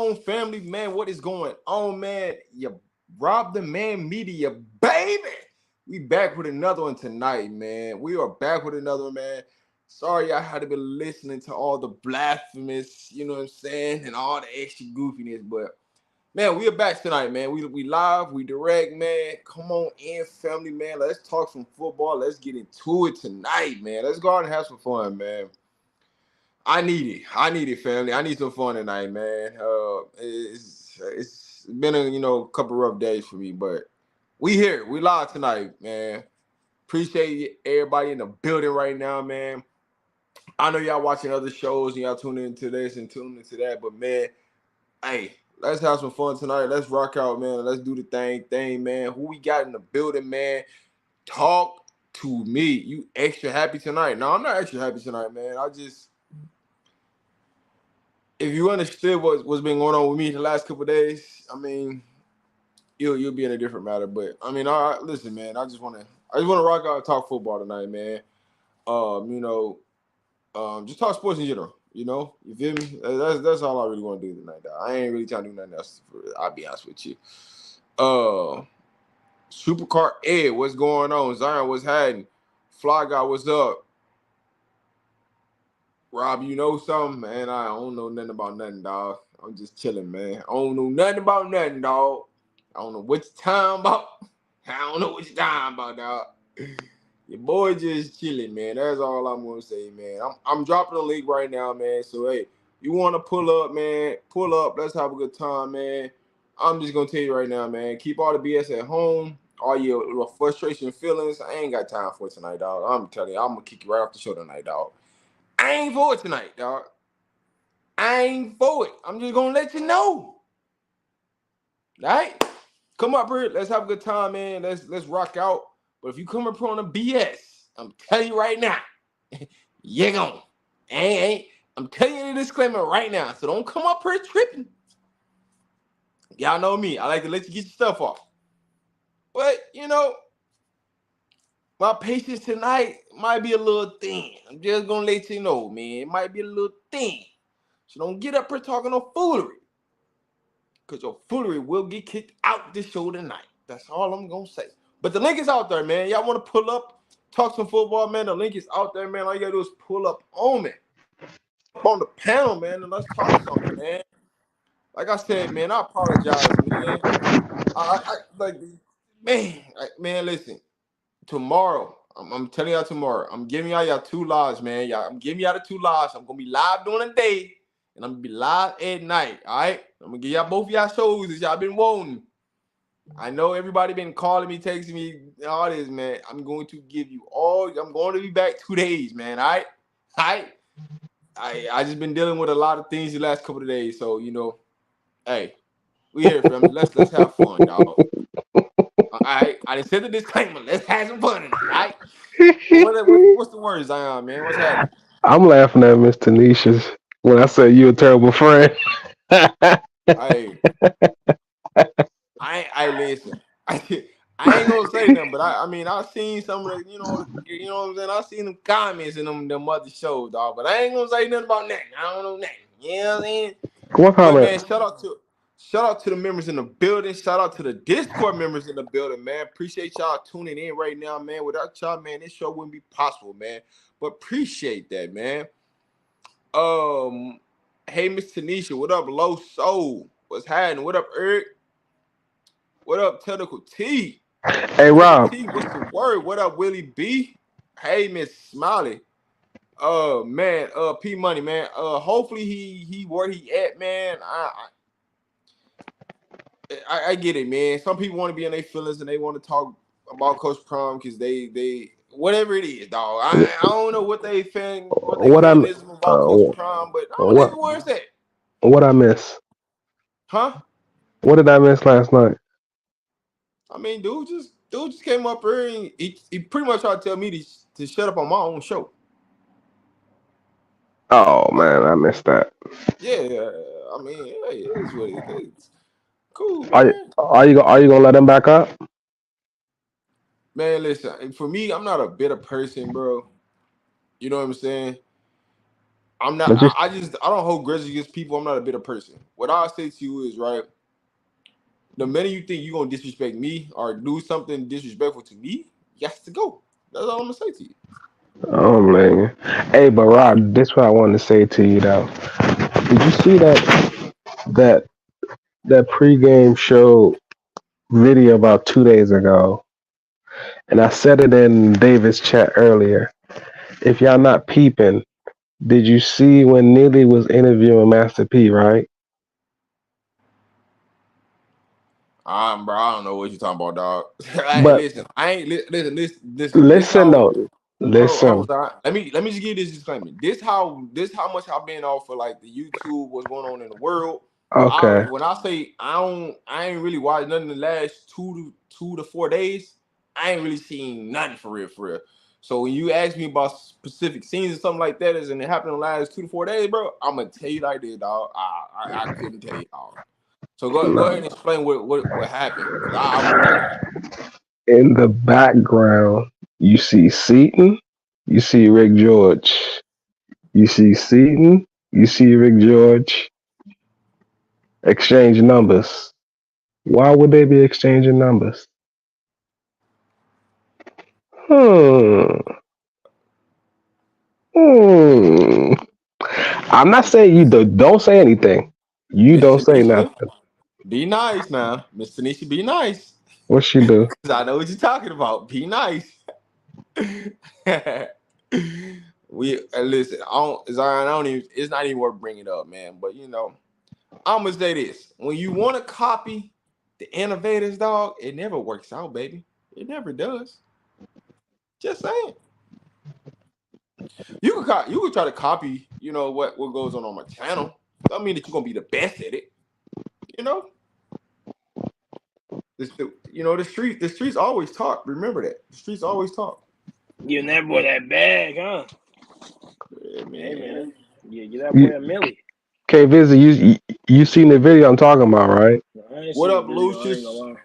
on, family, man? What is going on, man? You Rob the Man Media, baby. We back with another one tonight, man. We are back with another one, man. Sorry, I had to be listening to all the blasphemous, you know what I'm saying, and all the extra goofiness, but man, we are back tonight, man. We live, we direct, man. Come on in, family, man. Let's talk some football. Let's get into it tonight, man. Let's go out and have some fun, man. I need it. I need it, family. I need some fun tonight, man. It's been a couple rough days for me, but we here. We live tonight, man. Appreciate everybody in the building right now, man. I know y'all watching other shows and y'all tuning into this and tuning into that, but man, hey, let's have some fun tonight. Let's rock out, man. Let's do the thing, man. Who we got in the building, man? Talk to me. You extra happy tonight? No, I'm not extra happy tonight, man. If you understood what's been going on with me the last couple of days, I mean, you'll be in a different matter. But I mean, all right, listen, man. I just wanna rock out and talk football tonight, man. Just talk sports in general. You feel me? That's all I really want to do tonight. Dog. I ain't really trying to do nothing else. I'll be honest with you. Supercar Ed, what's going on? Zion, what's happening? Fly Guy, what's up? Rob, you know something? Man, I don't know nothing about nothing, dog. I'm just chilling, man. I don't know nothing about nothing, dog. I don't know what you're talking about. I don't know what you're talking about, dog. Your boy just chilling, man. That's all I'm gonna say, man. I'm dropping the link right now, man. So hey, you wanna pull up, man? Pull up. Let's have a good time, man. I'm just gonna tell you right now, man. Keep all the BS at home. All your frustration feelings. I ain't got time for it tonight, dog. I'm telling you, I'm gonna kick you right off the show tonight, dog. I ain't for it tonight, dog. I ain't for it. I'm just gonna let you know. All right? Come up here. Let's have a good time, man. Let's rock out. But if you come up here on the BS, I'm telling you right now, you're gone. I'm telling you the disclaimer right now. So don't come up here tripping. Y'all know me. I like to let you get your stuff off. But, my patience tonight might be a little thin. I'm just going to let you know, man. It might be a little thin. So don't get up here talking no foolery. Because your foolery will get kicked out this show tonight. That's all I'm going to say. But the link is out there, man. Y'all want to pull up, talk some football, man. The link is out there, man. All you got to do is pull up on me. Up on the panel, man, and let's talk something, man. Like I said, man, I apologize, man. Man, listen. Tomorrow, I'm telling y'all tomorrow, I'm giving y'all 2 lives, man. I'm giving y'all the 2 lives. I'm going to be live during the day, and I'm going to be live at night, all right? I'm going to give y'all both y'all shows that y'all been wanting. I know everybody been calling me, texting me, all this, man. I'm going to give you all. I'm going to be back 2 days, man, all right? All right? I just been dealing with a lot of things the last couple of days, so, hey, we here, family. Let's have fun, dog. All right, I didn't say the disclaimer. Let's have some fun tonight. All right. What's the word, Zion, man? What's happening? I'm laughing at Miss Tanisha's when I say you a terrible friend. Hey, I listen. I ain't gonna say nothing, but I mean I seen some of the, what I'm saying. I seen them comments in them other shows, dog. But I ain't gonna say nothing about nothing. I don't know nothing. You know what I'm saying? What But man, comment? shout out to the members in the building. Shout out to the Discord members in the building, man. Appreciate y'all tuning in right now, man. Without y'all, man, this show wouldn't be possible, man. But appreciate that, man. Hey, Miss Tanisha, what up, Low Soul? What's happening? What up, Eric? What up, Technical T? Hey Technical Rob. T, what's the word? What up, Willie B? Hey, Miss Smiley. Man, P Money, man. Hopefully he where he at, man. I get it, man. Some people want to be in their feelings and they want to talk about Coach Prom because they whatever it is, dog. I don't know what they What I feminism about Coach Prom, but I don't what even want to say, what I miss? huh? What did I miss last night? I mean, dude just came up here and he pretty much tried to tell me to shut up on my own show. Oh Like, man, I missed that. yeah, I mean, hey, it is what it is. Cool, Are man. are you gonna let him back up? Man, listen, for me, I'm not a bitter person, bro. You know what I'm saying? I'm not. But just I don't hold grudges against people. I'm not a bitter person. What I say to you is right. The minute you think you're gonna disrespect me or do something disrespectful to me, you have to go. That's all I'm gonna say to you. oh man. Hey, but Rob, this what I wanted to say to you though. Did you see that that pregame show video about 2 days ago? And I said it in David's chat earlier. If y'all not peeping, did you see when Neely was interviewing Master P, right? Bro, I don't know what you're talking about, dog. Hey, But listen, I ain't listen. This listen how. though, Hold on, listen. dog. Let me just give this disclaimer. This how much I've been off for like the YouTube, what's going on in the world. Okay. When I say I ain't really watched nothing in the last 2 to 4 days. I ain't really seen nothing for real, for real. So when you ask me about specific scenes or something like that, and it happened in the last 2 to 4 days, bro, I'm gonna tell you like this, dog. I couldn't tell you, dog. So go No. ahead and explain what happened, cause I want to know. In the background, you see Seaton, you see Rick George. You see Seaton, you see Rick George exchange numbers. Why would they be exchanging numbers? Hmm. Hmm. I'm not saying you don't say anything. You Miss don't say Tanisha, nothing. be nice now. Miss Tanisha, be nice. What she do? Cause I know what you're talking about. Be nice. We listen. I don't. Zion, I don't even. It's not even worth bringing up, man. But I'm gonna say this: when you want to copy the innovators, dog, it never works out, baby. It never does. Just saying. You could try to copy. What goes on my channel. Doesn't mean that you're gonna be the best at it. You know. The streets always talk. Remember that. The streets always talk. Giving that boy that bag, huh? Yeah, Hey man. man, yeah, get that You boy a millie. okay, Vizzy, you seen the video I'm talking about, right? I ain't What seen the up, video. I ain't gonna Lucius? lie.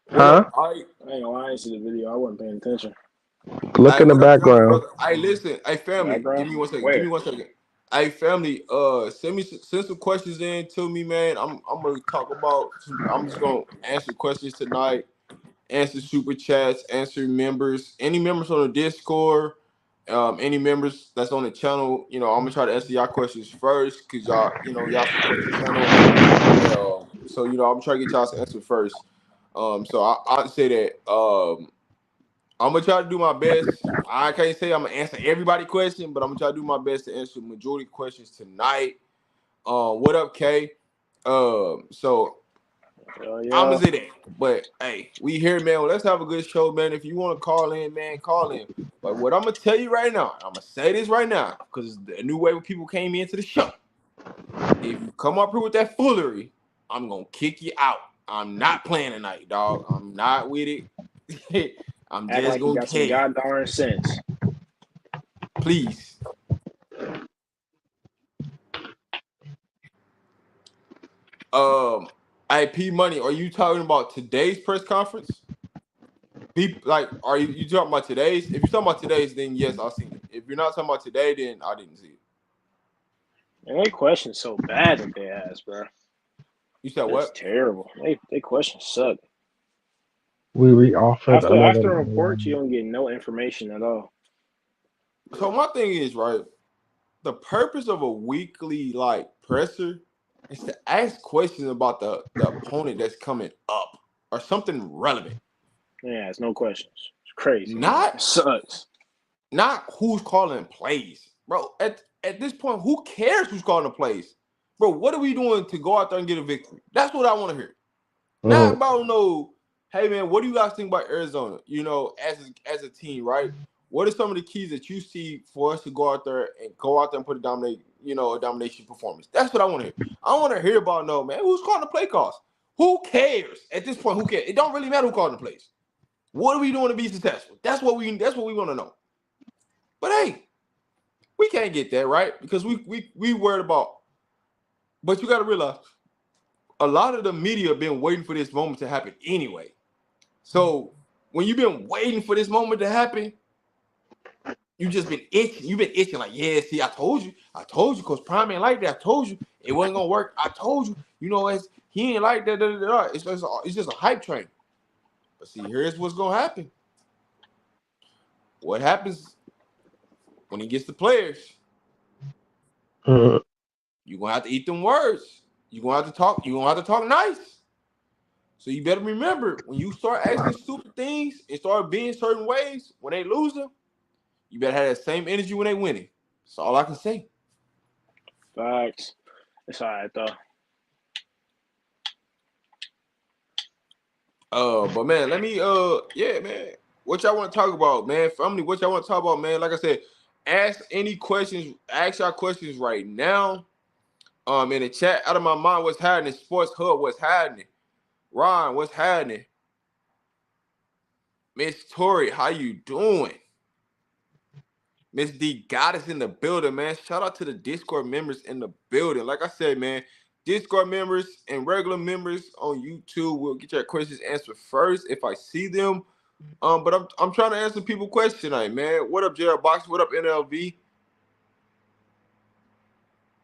What Huh? up? All right. I ain't gonna lie. I ain't see the video. I wasn't paying attention. Look Hey, in the what up, family, background. brother? Hey, listen. Hey, family. Give Background? me 1 second. Give me Where? 1 second. Hey, family. Send some questions in to me, man. I'm gonna talk about. I'm just gonna answer questions tonight. Answer super chats. Answer members. Any members on the Discord. Any members that's on the channel. I'm gonna try to answer y'all questions first, cause y'all support the channel. So I'm trying to get y'all's answer first. So I'd say that. I'm gonna try to do my best. I can't say I'm gonna answer everybody question, but I'm gonna try to do my best to answer the majority of questions tonight. What up, Kay? So Hell I'm yeah. gonna say that. But hey, we here, man. Well, let's have a good show, man. If you want to call in, man, call in. But what I'm gonna tell you right now, I'm gonna say this right now, because the new way people came into the show. If you come up here with that foolery, I'm gonna kick you out. I'm not playing tonight, dog. I'm not with it. I'm Act just like you gonna got some tell you. god darn sense. Please. IP Money, are you talking about today's press conference? Are you talking about today's? If you're talking about today's, then yes, I've seen it. If you're not talking about today, then I didn't see it. And they questions so bad that they ask, bro. You said Just what? terrible. They questions suck. We re-offered another After a report, you one. don't get no information at all. So my thing is, right, the purpose of a weekly presser is to ask questions about the opponent that's coming up or something relevant. Yeah, it's no questions. It's crazy. Not It sucks. not who's calling plays. Bro, at this point, who cares who's calling the plays? Bro, what are we doing to go out there and get a victory? That's what I want to hear. Not Mm. about no, hey man, what do you guys think about Arizona? As a team, right? What are some of the keys that you see for us to go out there and put a domination performance? That's what I want to hear. I want to hear about no man, who's calling the play calls? Who cares at this point? Who cares? It don't really matter who calling the plays. What are we doing to be successful? That's what we want to know. But hey, we can't get that right because we worried about. But you got to realize a lot of the media have been waiting for this moment to happen anyway. So when you've been waiting for this moment to happen, You just been itching. You've been itching like, yeah, see, I told you, Coach Prime ain't like that. I told you it wasn't gonna work. I told you, he ain't like that. It's just a hype train. But see, here's what's gonna happen. What happens when he gets the players? Mhm. You're gonna have to eat them words. You're gonna have to talk. You're gonna have to talk nice. So you better remember when you start asking stupid things and start being certain ways when they losing, you better have that same energy when they winning. That's all I can say. Facts. It's all right, though. But man, let me yeah, man. What y'all want to talk about, man? Family, what y'all want to talk about, man? Like I said, ask any questions, ask y'all questions right now. In the chat, out of my mind, what's happening? Sports Hub, what's happening? Ron, what's happening? Miss Tori, how you doing? Miss D got us in the building, man. Shout out to the Discord members in the building. Like I said, man, Discord members and regular members on YouTube will get your questions answered first if I see them. But I'm trying to answer people questions tonight, man. What up, Jared Box? What up, NLV?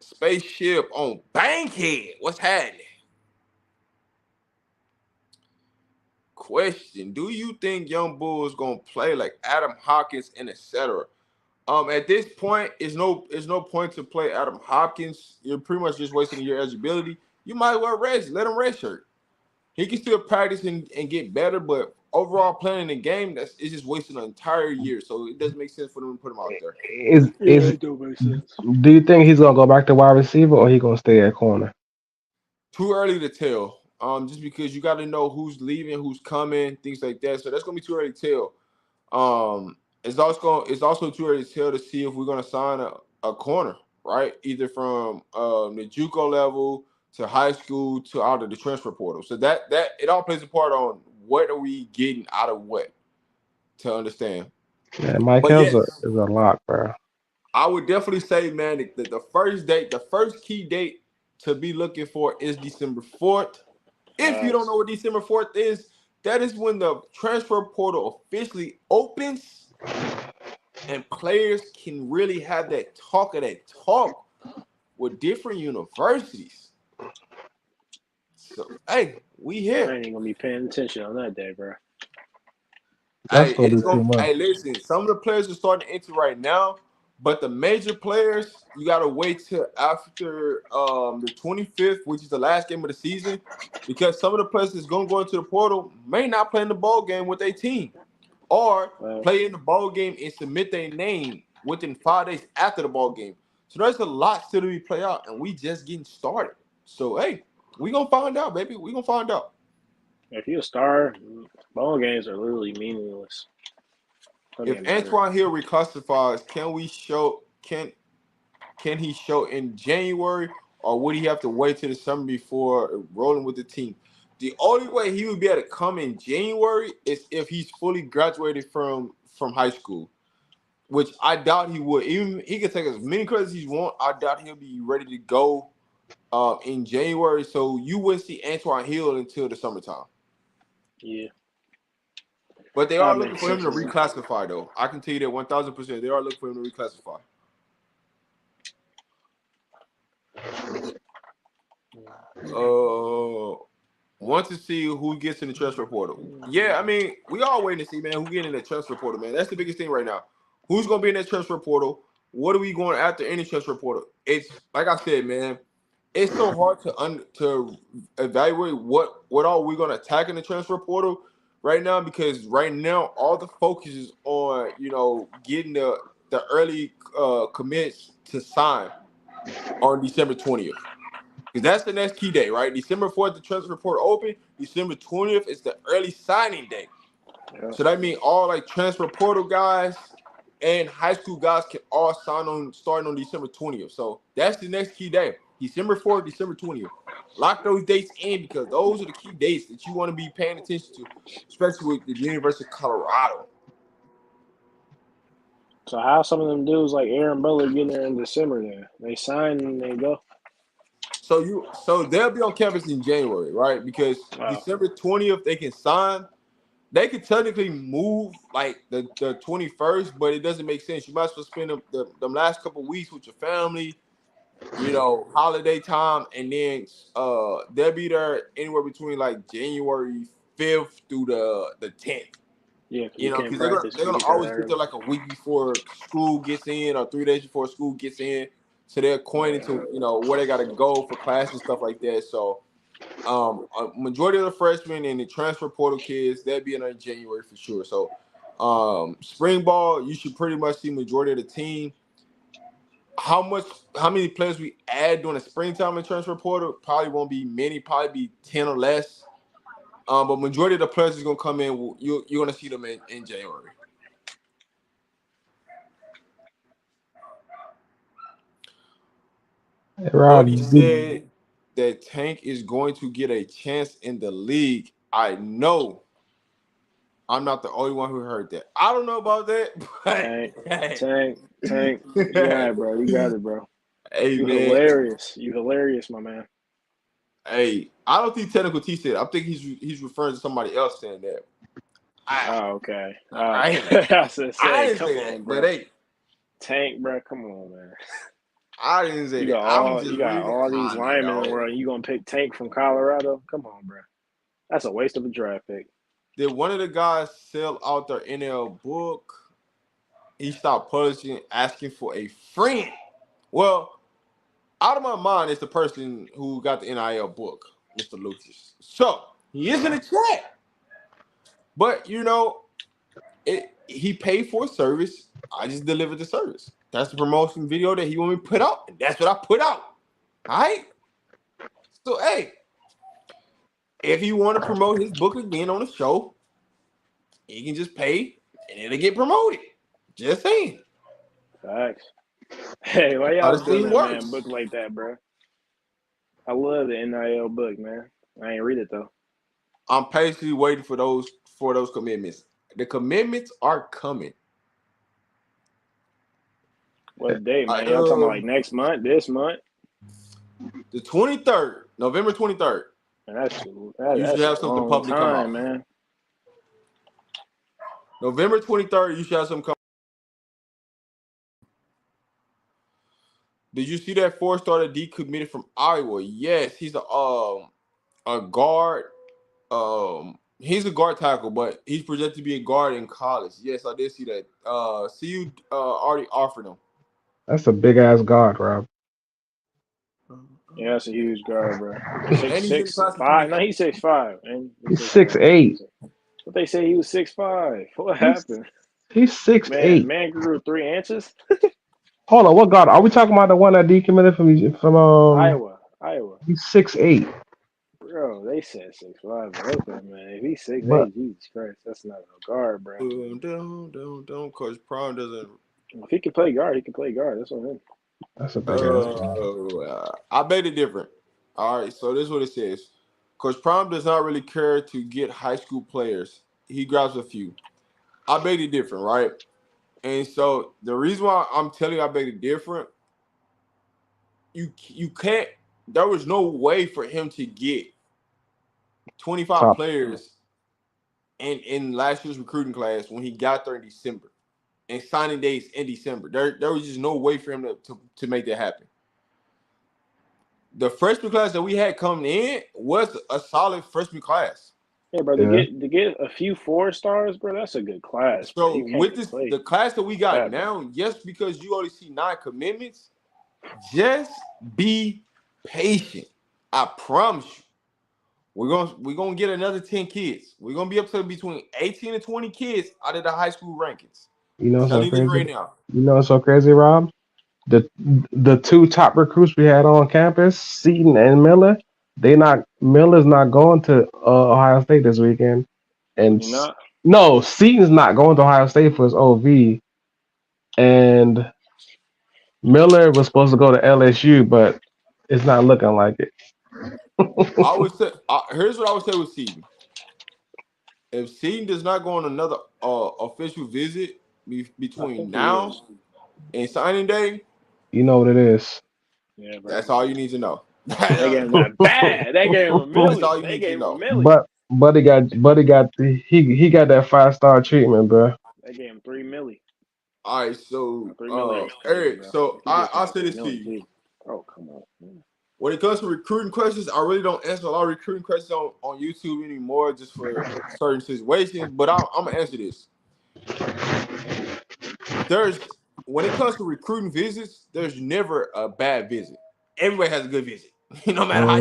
Spaceship on Bankhead. What's happening? Question: do you think Young Bull is gonna play like Adam Hopkins and etc.? At this point, it's no point to play Adam Hopkins. You're pretty much just wasting your eligibility. You might well rest. Let him rest shirt. He can still practice and get better, but overall playing the game, it's just wasting an entire year. So it doesn't make sense for them to put him out there. Yeah, Is it do make sense. do you think he's gonna go back to wide receiver or he gonna stay at corner? Too early to tell. Just because you got to know who's leaving, who's coming, things like that. So that's gonna be too early to tell. It's also too early to tell to see if we're gonna sign a corner, right? Either from the JUCO level to high school to out of the transfer portal. So that it all plays a part on what are we getting out of what to understand. Yeah, Mike But Hill's yes, is a lock, bro. I would definitely say, man, that the first date, the first key date to be looking for is December 4th. If you don't Facts. know what December 4th is, that is when the transfer portal officially opens and players can really have that talk with different universities. So, hey, we I here. ain't even gonna be paying attention on that day, bro. That's Hey, gonna it's be going. too much. Hey, listen. Some of the players are starting to enter right now, but the major players you gotta wait till after the 25th, which is the last game of the season, because some of the players that's gonna go into the portal may not play in the ball game with their team, or play in the ball game and submit their name within 5 days after the ball game. So there's a lot still to be played out, and we just getting started. So hey, we gonna find out, baby. We gonna find out. If you're a star, ball games are literally meaningless. Let me If remember. Antoine Hill reclassifies, can he show in January, or would he have to wait till the summer before rolling with the team? The only way he would be able to come in January is if he's fully graduated from high school, which I doubt he would. Even he can take as many credits as he want. I doubt he'll be ready to go in January. So you wouldn't see Antoine Hill until the summertime. Yeah, But they are that looking makes for him sense to as well. reclassify, though. I can tell you that 1,000%. They are looking for him to reclassify. Uh, Want to see who gets in the transfer portal. Yeah, I mean, we all waiting to see, man, who get in the transfer portal, man. That's the biggest thing right now. Who's gonna be in that transfer portal? What are we going after in the transfer portal? It's like I said, man. It's so hard to evaluate what all we're gonna attack in the transfer portal right now, because right now all the focus is on getting the early commits to sign on December 20th. Because that's the next key day, right? December 4th, the transfer report open. December 20th is the early signing day. Yeah. So that means all like transfer portal guys and high school guys can all sign on starting on December 20th. So that's the next key day. December 4th, December 20th. Lock those dates in, because those are the key dates that you want to be paying attention to, especially with the University of Colorado. So how some of them dudes like Aaron Butler getting there in December? Then they sign and they go. So they'll be on campus in January, right? Because Wow. December 20th they can sign. they could technically move like the 21st, but it doesn't make sense. You might as well spend them last couple weeks with your family, holiday time, and then they'll be there anywhere between like January 5th through the 10th. Yeah, because you can't Because they're gonna practice they're if you gonna get there always get there early. like a week before school gets in or 3 days before school gets in, so they're acquainted to where they gotta go for class and stuff like that. So a majority of the freshmen and the transfer portal kids they'll be in there in January for sure. So spring ball you should pretty much see majority of the team. How many players we add during the springtime in transfer portal probably won't be many, probably be 10 or less. But majority of the players is gonna come in. You're gonna see them in January. Hey, Buddy Rob, said that Tank is going to get a chance in the league. I know I'm not the only one who heard that. I don't know about that, but Tank, hey, Tank, Tank. You got it, bro. You got it, bro. hey You man, hilarious. You hilarious, my man. hey, I don't think Technical T said it. I think he's referring to somebody else saying that. I Oh, okay. I ain't, I said, I say, didn't come say on, that, but bro. hey, Tank, bro. Come on, man. I didn't say You that. got I'm all just you got reading the all these comment, linemen in the dog. world. And you gonna pick Tank from Colorado? Come on, bro. That's a waste of a draft pick. Did one of the guys sell out their NL book? He stopped publishing, asking for a friend. Well, out of my mind is the person who got the NIL book, Mr. Lucas. So he is in the chat, but he paid for a service. I just delivered the service. That's the promotion video that he want me to put out, and that's what I put out. All right. So hey, if he want to promote his book again on the show, he can just pay and it'll get promoted. Just saying. Facts. Hey, why How y'all this doing thing that man works. book like that, bro? I love the NIL book, man. I ain't read it though. I'm patiently waiting for those commitments. The commitments are coming. What day, I, man? Y'all talking about like next month, this month? the 23rd, November 23rd. Man, You should that's a have something long publicly come out. time, man. November 23rd, you should have something come. Did you see that four-star that decommitted from Iowa? Yes, he's a guard. He's a guard tackle, but he's projected to be a guard in college. Yes, I did see that. CU already offered him. that's a big ass guard, Rob. Yeah, that's a huge guard, bro. And Six he's in the six class of five. No, 25. he's 6'5", and he's He's 6'5". 6'8". But they say he was 6'5". What He's happened? he's six Man, eight. man grew 3 inches. Hold on, what guard? Are we talking about the one that decommitted from? Iowa. He's 6'8". Bro, they said 6'5". Okay, man. If he's six But eight, Jesus Christ, that's not a guard, bro. Don't. Coach Prime doesn't. If he can play guard, he can play guard. That's on him. that's a big ass guard. I made it different. All right, so this is what it says. Coach Prime does not really care to get high school players. He grabs a few. I made it different, right? And so the reason why I'm telling you I made it different, you can't. There was no way for him to get 25 Top. players in last year's recruiting class when he got there in December and signing days in December. There was just no way for him to make that happen. The freshman class that we had coming in was a solid freshman class. Yeah, bro. To Yeah. get a few 4 stars, bro, that's a good class, bro. So You can't with play the class that we got that, bro. now, just because you only see 9 commitments, just be patient. I promise you. We're gonna get another 10 kids. We're gonna be up to between 18 and 20 kids out of the high school rankings. You know what's so Telling you this crazy? right now. You know what's so crazy, Rob? The the two top recruits we had on campus, Seaton and Miller, Miller's not going to Ohio State this weekend, and You not? no, Seaton's not going to Ohio State for his OV, and Miller was supposed to go to LSU, but it's not looking like it. I would say here's what I would say with Seaton. If Seaton does not go on another official visit I between think he now is. and signing day, You know what it is. Yeah, bro. that's all you need to know. They gave him that bad. They gave him a That's millie. all you They need to gave him a know. millie. But he got that 5-star treatment, bro. They gave him 3 milli. All right, so 3 milli everything, Eric, bro. so He gets I'll paid say this to 3 milli you. too. Oh, come on. Man. When it comes to recruiting questions, I really don't answer a lot of recruiting questions on YouTube anymore, just for certain situations. But I'm gonna answer this. There's When it comes to recruiting visits, there's never a bad visit. Everybody has a good visit. No matter how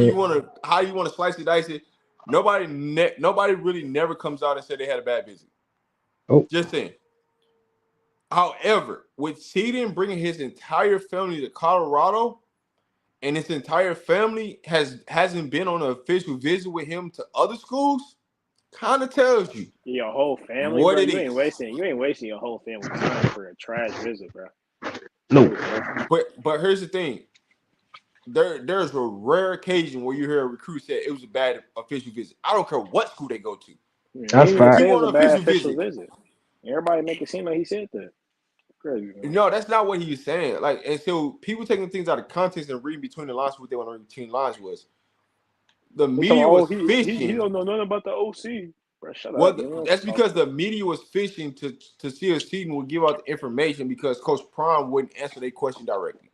you wanna slice it, dice it. Nobody really never comes out and say they had a bad visit. Oh, Just saying. However, with Seaton bringing his entire family to Colorado, and his entire family hasn't been on an official visit with him to other schools, kind of tells you Your whole family, what bro. it You ain't is. wasting. You ain't wasting your whole family time for a trash visit, bro. no. Crazy, bro. But here's the thing: there's a rare occasion where you hear a recruit say it was a bad official visit. I don't care what school they go to. Yeah, he That's didn't even If fact. you say it was want a an bad official official visit, visit. Everybody make it seem like he said that. Crazy, man. no, that's not what he was saying. Like, and so people taking things out of context and reading between the lines what they want to read between the lines was the He told me, media oh, was he fishing. don't know nothing about the OC. Bro, shut up, Well, man. that's because the media was fishing to see if Seaton would give out the information because Coach Prime wouldn't answer their question directly.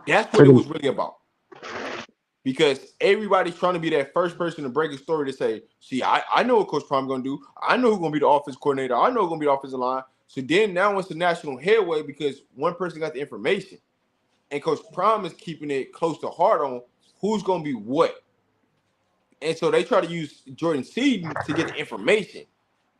That's what it Pretty, was really about. Because everybody's trying to be that first person to break a story to say, see, I know what Coach Prime going to do. I know who's going to be the offense coordinator. I know who's going to be the offensive line. So then now it's the national headway because one person got the information. And Coach Prime is keeping it close to heart on who's going to be what. And so they try to use Jordan Seaton to get the information.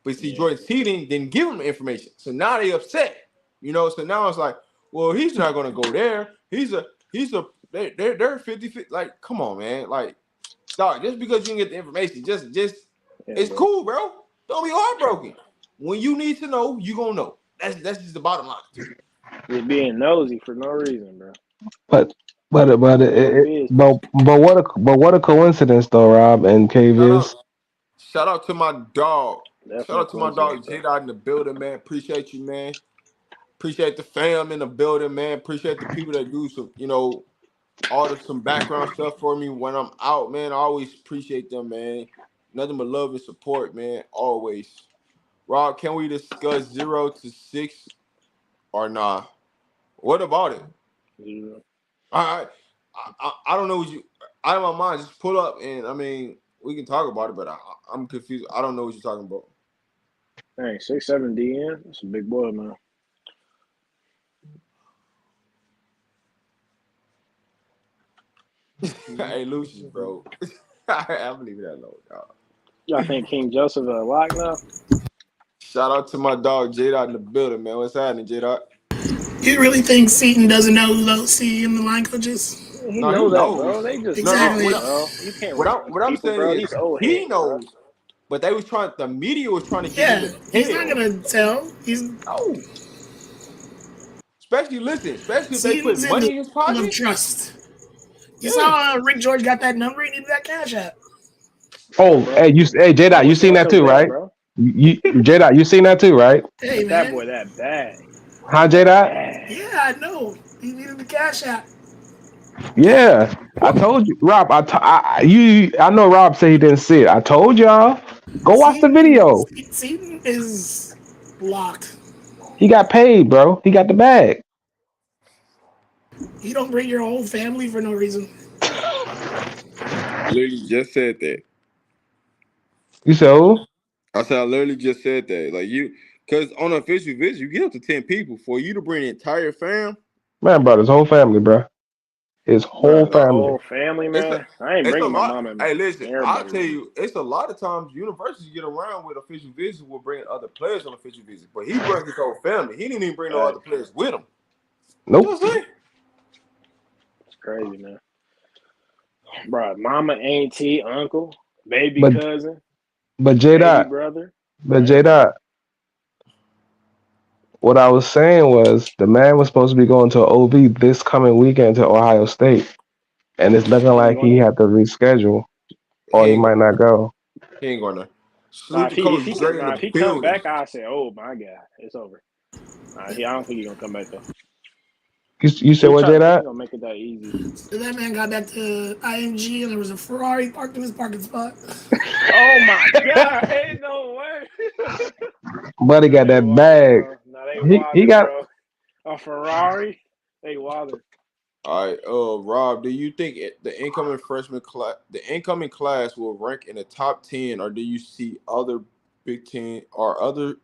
But see, Yeah, Jordan Seaton didn't give him the information. So now they upset. So now it's like, well, he's not gonna go there. They're 50. Like, come on, man. Like, dog, just because you didn't get the information, just yeah, it's bro. cool, bro. Don't be heartbroken. When you need to know, you gonna know. That's just the bottom line to it. Just being nosy for no reason, bro. but Mind your business. but what a coincidence though, Rob and Shout out, Kviz. shout out to my dog. Shout Definitely a out to my coincidence, dog bro. J Dot in the building, man. Appreciate you, man. Appreciate the fam in the building, man. Appreciate the people that do some background stuff for me when I'm out, man. I always appreciate them, man. Nothing but love and support, man. Always. Rob, can we discuss 0 to 6 or nah? What about it? Yeah. All right. I don't know what you out of my mind. Just pull up and I mean we can talk about it, but I'm confused. I don't know what you're talking about. Hey, 6'7" DN. That's a big boy, man. Hey, Lucius, bro. I'm leaving that alone, dog. Y'all think King Joseph a lock now? Shout out to my dog J Dot in the building, man. What's happening, J Dot? You really think Seaton doesn't know who the OC and the line coaches? He No, he know that, bro. knows. They just No. talk, Exactly. bro. You can't What read I'm minds what I'm people, saying bro. is These old he heads, bro. knows, but the media was trying to get him Yeah, to he's not tell. gonna tell. He's No. Especially if they put Seaton's in the money in his zone of pocket. trust. You Yeah. saw Rick George got that number. He needed that cash app. Yeah, Oh, bro. hey J Dot, you What's seen what's that the too, rent, right? bro? J Dot, you seen that too, right? Hey But that man, boy, that bag, Huh, J that Dot? bag. yeah, I know. He needed the cash app. Yeah, I What? told you, Rob. I know Rob said he didn't see it. I told y'all. Go watch the Seaton, video. Seaton is locked. He got paid, bro. He got the bag. You don't bring your whole family for no reason. I literally just said that. You said who? I said I literally just said that. Like because on an official visit, you get up to 10 people. For you to bring the entire fam, Man, bro, his whole family, bro. His whole Bro, the family. whole family, it's a man. I ain't it's a bringing my lot. mom and Hey, listen, I'll everybody tell with me. you, it's a lot of times universities get around with official visits will bring other players on official visits. But he brought his whole family. He didn't even bring no other Facts. players with him. Nope. Just saying. It's crazy, man. Bro, mama, auntie, uncle, baby But cousin, but J baby Dot, brother. but J Everybody. Dot. What I was saying was the man was supposed to be going to OV this coming weekend to Ohio State, and it's looking He ain't like going he there? had to reschedule, or He he ain't might going not there. go. He ain't going there. Nah, Salute to Coach Dre in nah, the if he come building. back, I say, oh my God, it's over. I don't think he's gonna come back though. You said He what, trying to think J-Dot? he gonna make it that easy. So that man got back to IMG and there was a Ferrari parked in his parking spot. Oh my God! Ain't no way. Buddy Nah, got they that wildin', bag. bro. Nah, they He wildin', got. bro. A Ferrari? They wildin'. All right, Rob, do you think the incoming class will rank in the top 10, or do you see other Big Ten or other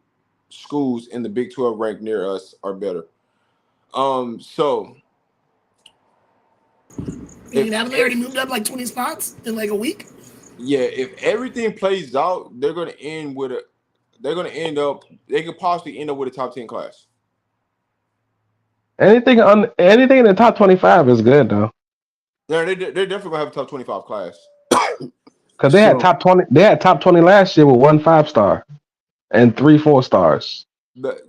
schools in the Big 12 ranked near us are better? So And if haven't they already moved up like 20 spots in like a week? if everything plays out, they could possibly end up with a top 10 class. Anything in the top 25 is good though. Yeah, they're definitely gonna have a top 25 class. Because they had So top 20. They had top 20 last year with 1 5-star and 3 4-stars.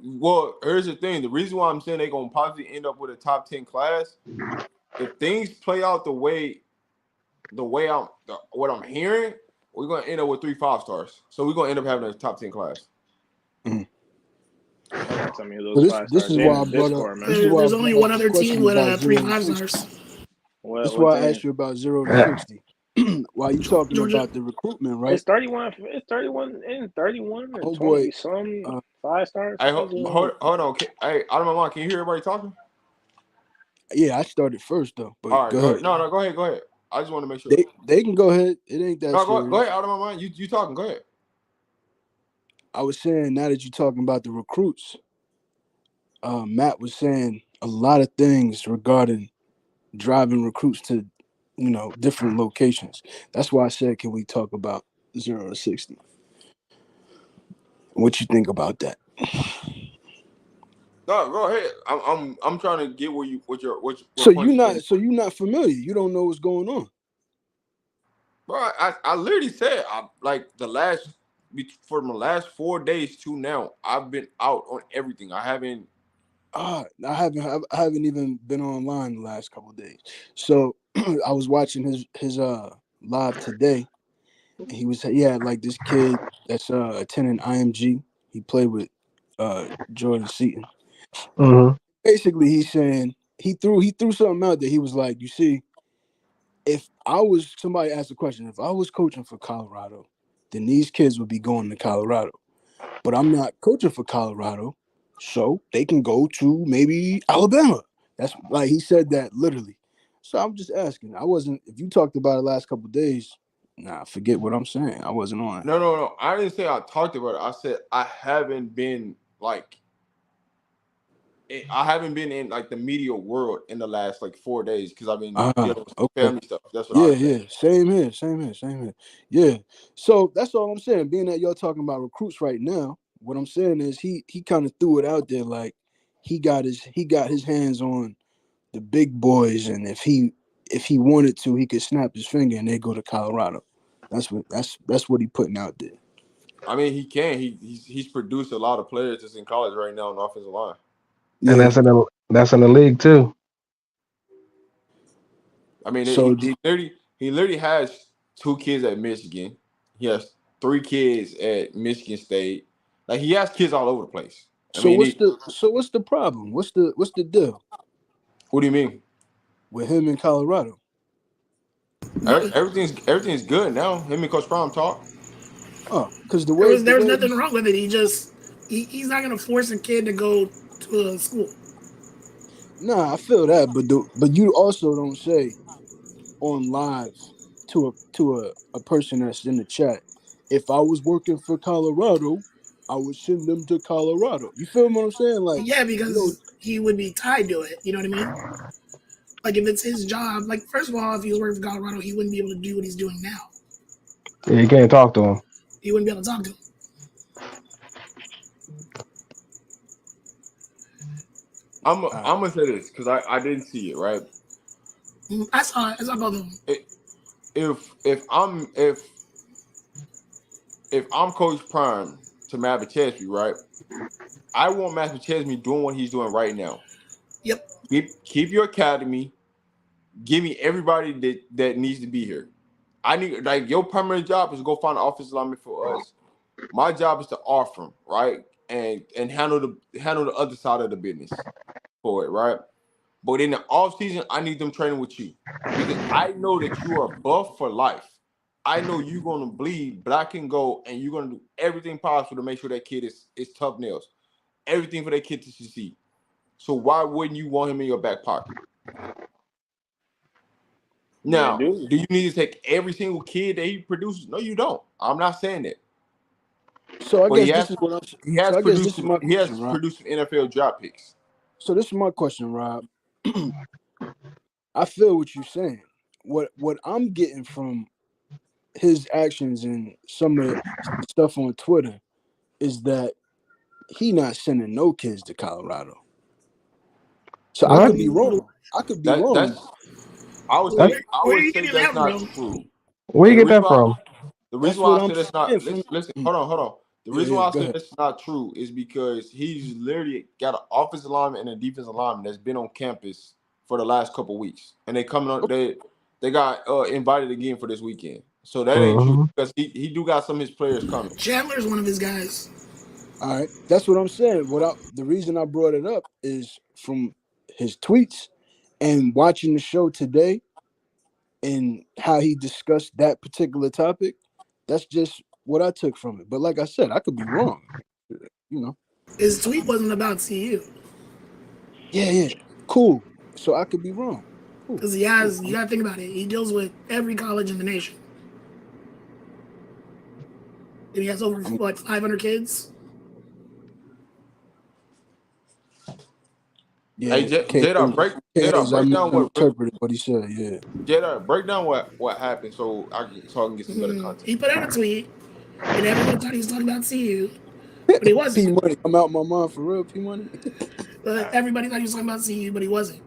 Well, here's the thing. The reason why I'm saying they're gonna possibly end up with a top 10 class, if things play out what I'm hearing, we're gonna end up with 3 5-stars. So we're gonna end up having a top 10 class. mm. Y'all gotta tell me who so those this five this stars is in why I the brought up Discord, man. this is why I There's only brought up one this other team question with about three 0 to five 60. stars. This is What why I team? asked you about 0 to Yeah. 60. While you talking Georgia. about the recruitment, right? It's 31. It's 31 and 31 or Homeboy, 20 some uh, 5 stars. Hey, What is going hold, on? hold on. Hey, out of my mind, can you hear everybody talking? yeah, I started first though, but All right, go go ahead. ahead. No, go ahead, go ahead. I just want to make sure. They can go ahead. It ain't that No, go serious. ahead. Out of my mind, you talking? Go ahead. I was saying now that you're talking about the recruits, Matt was saying a lot of things regarding driving recruits to, different locations. That's why I said, can we talk about 0 to 60? What you think about that? No, go ahead. I'm trying to get where you So what you points you're saying. not so you not familiar. You don't know what's going on. Bro, I literally said from the last 4 days to now, I've been out on everything. I haven't. I haven't even been online the last couple of days. So I was watching his live today, and he had like this kid that's attending IMG. He played with Jordan Seaton. Mm-hmm. Basically, he's saying he threw something out there. He was like, you see, if I was somebody asked the question, if I was coaching for Colorado, then these kids would be going to Colorado. But I'm not coaching for Colorado, so they can go to maybe Alabama. That's like he said that literally. So I'm just asking. I wasn't. If you talked about it last couple of days, nah, forget what I'm saying. I wasn't on it. No. I didn't say I talked about it. I said I haven't been in like the media world in the last like 4 days because I've been dealing with some Okay. family stuff. That's what I Yeah, said. yeah. Same here. Same here. Same here. Yeah. So that's all I'm saying. Being that y'all talking about recruits right now, what I'm saying is he kind of threw it out there like he got his hands on the big boys, and if he wanted to, he could snap his finger and they go to Colorado. That's what he putting out there. I mean, he can. He's produced a lot of players that's in college right now on the offensive line. And Yeah. that's in the league too. I mean, So he literally has 2 kids at Michigan. He has 3 kids at Michigan State. Like he has kids all over the place. I so mean, what's the problem? What's the deal what do you mean? with him in Colorado? Everything's good now. Him and Coach Prime talk. Oh, because the There way was the there was way nothing wrong with it. He's not gonna force a kid to go to a school. nah, I feel that, but you also don't say on live to a person that's in the chat. If I was working for Colorado, I would send them to Colorado. You feel what I'm saying? Like, Yeah, you know, because he would be tied to it. You know what I mean? Like if it's his job, like first of all, if he was working for Colorado, he wouldn't be able to do what he's doing now. Yeah, you can't talk to him. He wouldn't be able to talk to him. I'm gonna say this because I didn't see it right. I saw it. I saw both of them. It, if I'm Coach Prime to Matt Chesby, right? I want Matt Chesby doing what he's doing right now. Yep. Keep your academy. Give me everybody that needs to be here. I need like your primary job is to go find an offensive lineman for us. My job is to offer them, right? And handle the other side of the business for it, right? But in the off season, I need them training with you because I know that you are buff for life. I know you're gonna bleed black and gold, and you're gonna do everything possible to make sure that kid is tough nails. Everything for that kid to succeed. So why wouldn't you want him in your back pocket? Yeah, Now, dude. do you need to take every single kid that he produces? No, you don't. I'm not saying that. So I But guess this is what I'm. So I guess this is my he has question, Rob. produced some NFL draft picks. So this is my question, Rob. I feel what you're saying. What I'm getting from his actions and some of the stuff on Twitter is that he not sending no kids to Colorado. So I What? could be wrong. I could be wrong. That's I would That's say Where are you getting that's that not from? true. where And you get that from? the reason That's why what I I'm said it's saying. not From listen, hold on. The reason yeah, why I go said ahead. it's not true is because he's literally got an offensive lineman and a defensive lineman that's been on campus for the last couple of weeks. And they coming on they got invited again for this weekend. So that ain't true Mm-hmm. because he do got some of his players coming. Chandler's one of his guys. All right, that's what I'm saying. The reason I brought it up is from his tweets and watching the show today and how he discussed that particular topic. That's just what I took from it. But like I said, I could be wrong. You know. His tweet wasn't about CU Yeah. Cool. So I could be wrong. Cool. because he has. You gotta think about it. He deals with every college in the nation, and he has over I'm, 500 kids. Hey yeah. Jada, I break down misinterpreted what he said. Yeah. Break down what happened so I can get some better content. He put out a tweet, and everyone thought he was talking about CU, but he P wasn't. Money. I'm out my mind for real, P Money. But everybody thought he was talking about CU, but he wasn't.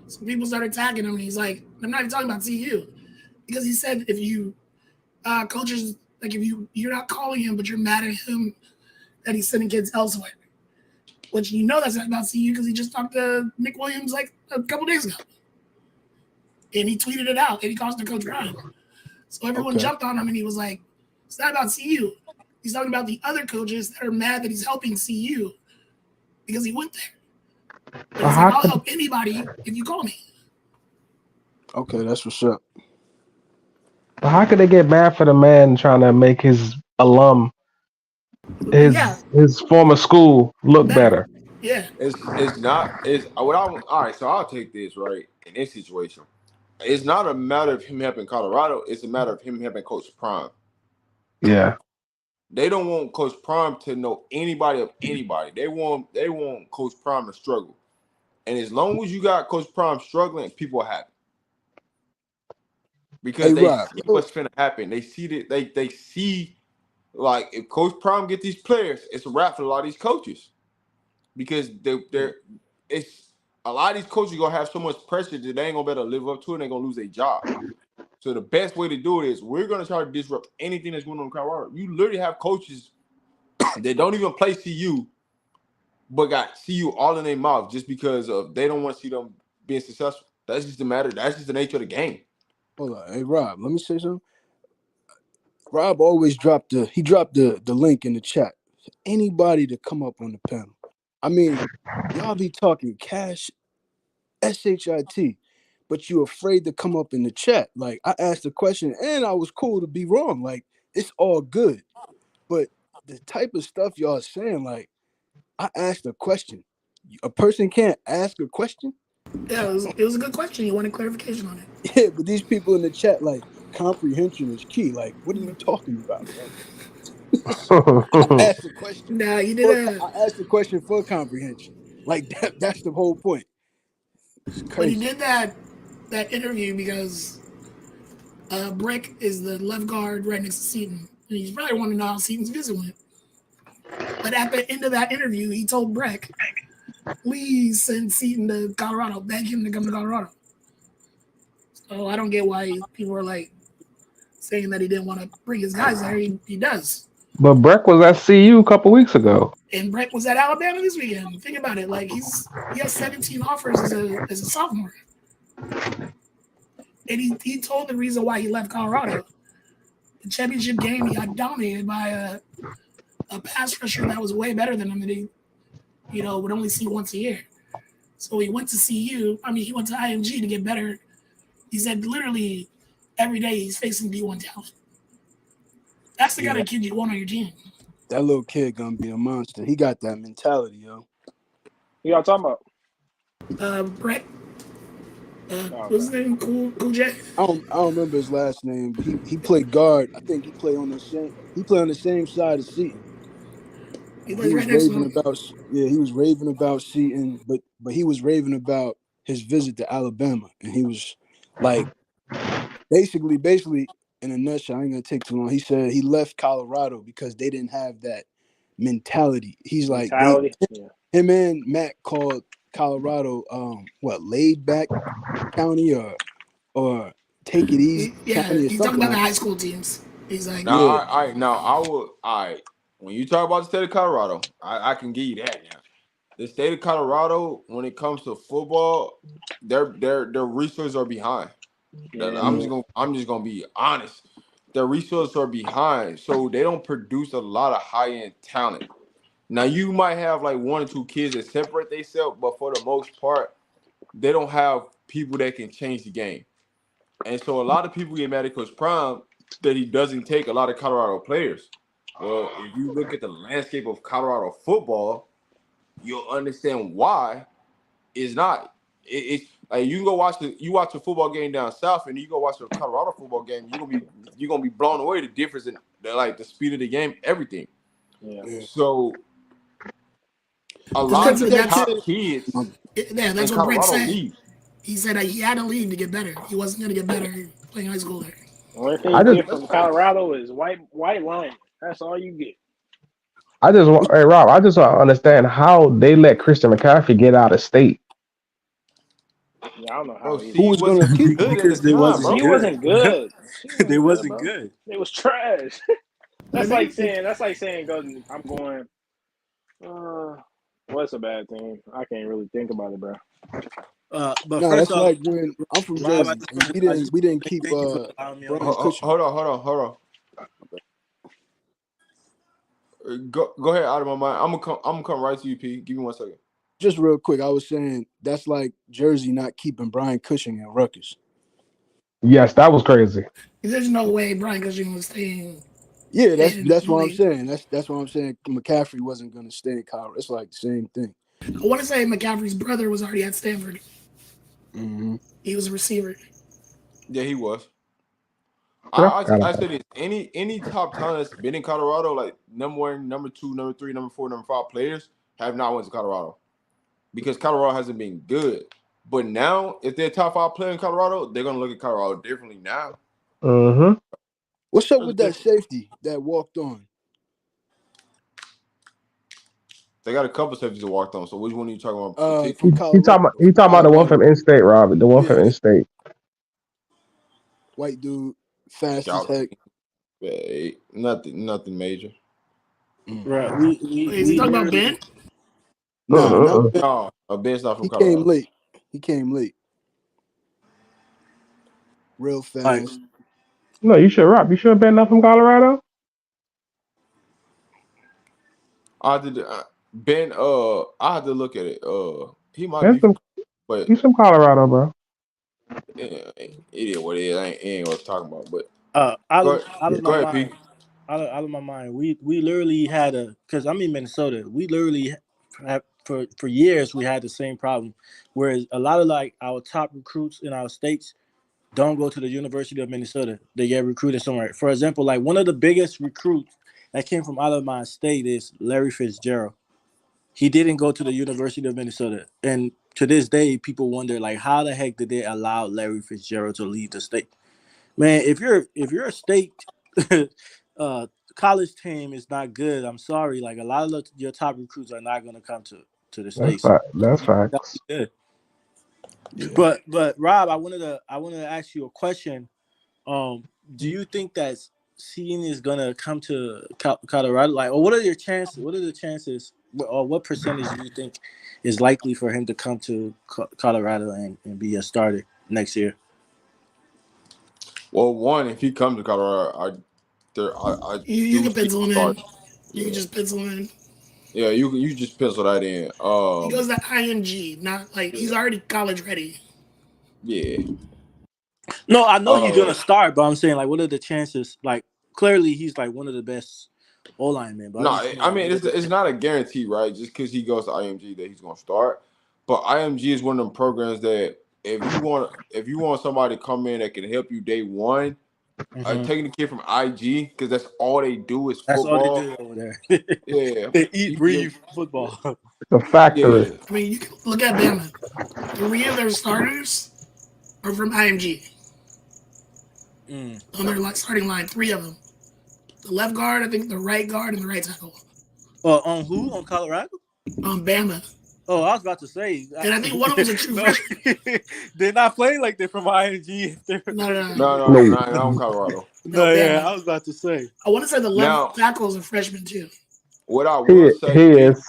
So people started tagging him, and he's like, "I'm not even talking about CU," because he said if you coaches like if you're not calling him, but you're mad at him that he's sending kids elsewhere, which that's not about CU because he just talked to Nick Williams like a couple days ago, and he tweeted it out, and he calls the Coach Prime. So everyone Okay. jumped on him, and he was like, "It's not about CU. He's talking about the other coaches that are mad that he's helping CU because he went there. But he's like, How I'll could help anybody if you call me." Okay, that's what's up. how could they get mad for the man trying to make his alum Yeah, his former school look better. better? Yeah. It's not it's what I all right. So I'll take this right in this situation. It's not a matter of him helping Colorado. It's a matter of him helping Coach Prime. Yeah. They don't want Coach Prime to know anybody of anybody. They want Coach Prime to struggle. And as long as you got Coach Prime struggling, people are happy because Hey they Rob. see what's finna happen. They see that they see like if Coach Prime get these players, it's a wrap for a lot of these coaches because they're it's a lot of these coaches gonna have so much pressure that they ain't gonna be able to live up to it and they're gonna lose their job. So the best way to do it is we're gonna try to disrupt anything that's going on in Colorado. You literally have coaches that don't even play CU, but got CU all in their mouth just because of they don't want to see them being successful. That's just the matter. That's just the nature of the game. Hold on. Hey Rob, let me say something. Rob always dropped the link in the chat. Anybody to come up on the panel. I mean, y'all be talking cash, SHIT, but you afraid to come up in the chat. Like I asked a question and I was cool to be wrong. Like it's all good. But the type of stuff y'all saying, like I asked a question. A person can't ask a question. Yeah, it was a good question. You wanted clarification on it. Yeah, but these people in the chat, like comprehension is key. Like, what are you talking about? Like, I asked a question. Nah, you did I asked a question for comprehension. Like that's the whole point. It's but he crazy. did that interview because Brick is the left guard right next to Seaton. And he's probably wanting to know how Seaton's visit went. But at the end of that interview, he told Breck, please send Seaton to Colorado, beg him to come to Colorado. So I don't get why people are like saying that he didn't want to bring his guys there. He does. But Breck was at CU a couple weeks ago. And Breck was at Alabama this weekend. Think about it. Like he has 17 offers as a sophomore. And he told the reason why he left Colorado. The championship game, he got dominated by a pass rusher that was way better than him that he, would only see once a year. So he went to CU. I mean, he went to IMG to get better. He said literally every day he's facing D1 talent. That's the kind of kid you want on your team. That little kid gonna be a monster. He got that mentality, yo. Who y'all talking about? Brett. Okay. What's his name? Cool J. I don't remember his last name, but he played guard. I think he played on the same side as Seton. He And plays he right was next to raving him. about he was raving about Seton, but he was raving about his visit to Alabama, and he was like basically in a nutshell, I ain't gonna take too long. He said he left Colorado because they didn't have that mentality. He's like Mentality. Yeah. him and Matt called Colorado laid back county or take it easy county or He's talking something about the like high school teams. He's like, Now, yeah. I will. When you talk about the state of Colorado, I can give you that. Now, the state of Colorado, when it comes to football, their resources are behind. Yeah. I'm just gonna be honest. Their resources are behind, so they don't produce a lot of high end talent. Now, you might have like one or two kids that separate themselves, but for the most part, they don't have people that can change the game. And so a lot of people get mad at Coach Prime that he doesn't take a lot of Colorado players. Well, if you look at the landscape of Colorado football, you'll understand why it's not. It's like you can go watch a football game down south, and you go watch a Colorado football game. You're gonna be blown away the difference in the speed of the game, everything. Yeah. So a lot of essentially, the that's top kids in what Brett Colorado said. leave. He said that he had to leave to get better. He wasn't going to get better playing high school there. The only thing I you just get from Colorado is white linemen. That's all you get. hey Rob, I just don't understand how they let Christian McCaffrey get out of state. Yeah, I don't know Bro, how Who either. C was gonna wasn't keep him? good at the Because they time, wasn't She bro. good. wasn't good. She They wasn't good, wasn't bro. good. It was trash. I That's like think saying I'm going. What's a bad thing? I can't really think about it, bro. But No, first that's off, like when I'm from Rob, Jersey and we didn't keep thank you for allowing me on Brian this. Cushing. Hold on. Go ahead, out of my mind. I'm gonna come right to you, P. Give me 1 second. Just real quick, I was saying that's like Jersey not keeping Brian Cushing at Rutgers. Yes, that was crazy. there's no way Brian Cushing was staying Yeah, in that's the what I'm league. saying. That's what I'm saying. McCaffrey wasn't gonna stay in Colorado. It's like the same thing. I want to say McCaffrey's brother was already at Stanford. Mm-hmm. He was a receiver. Yeah, he was. Yeah, I said this. Any top talent that's been in Colorado, like number one, number two, number three, number four, number five players, have not went to Colorado because Colorado hasn't been good. But now, if they're a top five player in Colorado, they're gonna look at Colorado differently now. Mm-hmm. What's up There's a with that difference. safety that walked on? They got a couple safeties that walked on. So which one are you talking about particularly? From Colorado. He talking about the one from Colorado. in-state, Rob. The one from Yeah, in-state. white dude, fast as Shout. heck. Yeah, nothing major. Right, Wait, is he we talking about literally Ben? Nah, not Uh-uh. Ben. No, Ben's not from He came Colorado. late. He came late. Real like fast. No, you should, Rob. You should have been up from Colorado. I did Ben. I had to look at it. He might That's be, some. but He's from Colorado, bro. it is what it is. I ain't what I'm talking about. But out go of ahead, out of my go ahead, P. mind, out of my mind, we literally had because I'm in Minnesota. We literally have, for years we had the same problem, whereas a lot of like our top recruits in our states don't go to the University of Minnesota. They get recruited somewhere. For example, like one of the biggest recruits that came from out of my state is Larry Fitzgerald. He didn't go to the University of Minnesota, and to this day, people wonder like how the heck did they allow Larry Fitzgerald to leave the state? Man, if you're a state uh, college team is not good, I'm sorry. Like a lot of your top recruits are not going to come to the That's states. fact. That's That'd facts. be good. Yeah. But Rob, I wanted to ask you a question. Do you think that Sean is gonna come to Colorado? Like, or what are your chances? What are the chances, or what percentage do you think is likely for him to come to Colorado and be a starter next year? Well, one, if he comes to Colorado, I You do can see pencil him him start. in. You can Yeah, just pencil him in. Yeah, you just pencil that in. He goes to IMG, not like he's already college ready. Yeah. No, I know he's gonna start, but I'm saying like, what are the chances? Like, clearly he's like one of the best O linemen. But No, I'm just saying, I like, mean what are the it's not a guarantee, right? Just because he goes to IMG that he's gonna start. But IMG is one of them programs that if you want somebody to come in that can help you day one, taking the kid from IG because that's all they do is That's all they football. do over there. Yeah, They eat, you breathe football. It's a factory. yeah. I mean, you can look at Bama. 3 of their starters are from IMG. On their starting line, 3 of them. The left guard, I think the right guard, and the right tackle. On who? On Colorado? On Bama. Oh, I was about to say. And I think one of them's a true freshman. They're not playing like they're from ING. No. No. Not Colorado. No, yeah, Bama. I was about to say. I want to say the Now- left tackle is a freshman too. What I will say, is.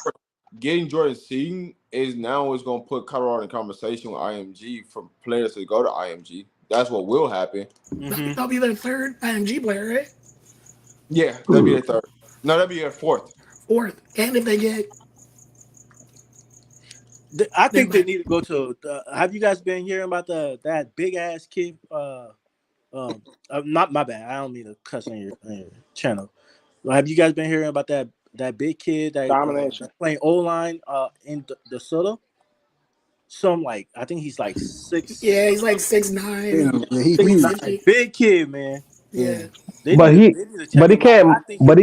getting Jordan Seaton is now is going to put Colorado in conversation with IMG for players to go to IMG. That's what will happen. That'll be their 3rd IMG player, right? Yeah, that'd be their 3rd. No, that'd be their 4th. 4th. And if they get... I think they need to go to... have you guys been hearing about that big-ass kid? Not my bad. I don't mean to cuss on your channel. Have you guys been hearing about that big kid that Domination. playing O-line in the Soto? Some like I think he's like 6. Yeah, he's like 6'9". Yeah, he Big kid, man. Yeah. But he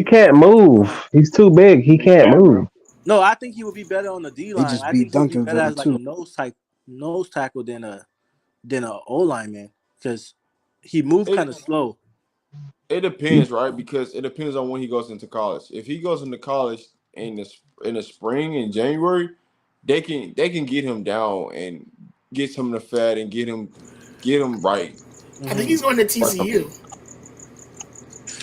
can't move. He's too big. He can't move. No, I think he would be better on the D line. just I beat think he would be Duncan better as like too. a nose tackle than a O lineman because he moved kind of slow. It depends, right? Because it depends on when he goes into college. If he goes into college in the spring in January, they can get him down and get some of the fat and get him right. I think he's going to TCU.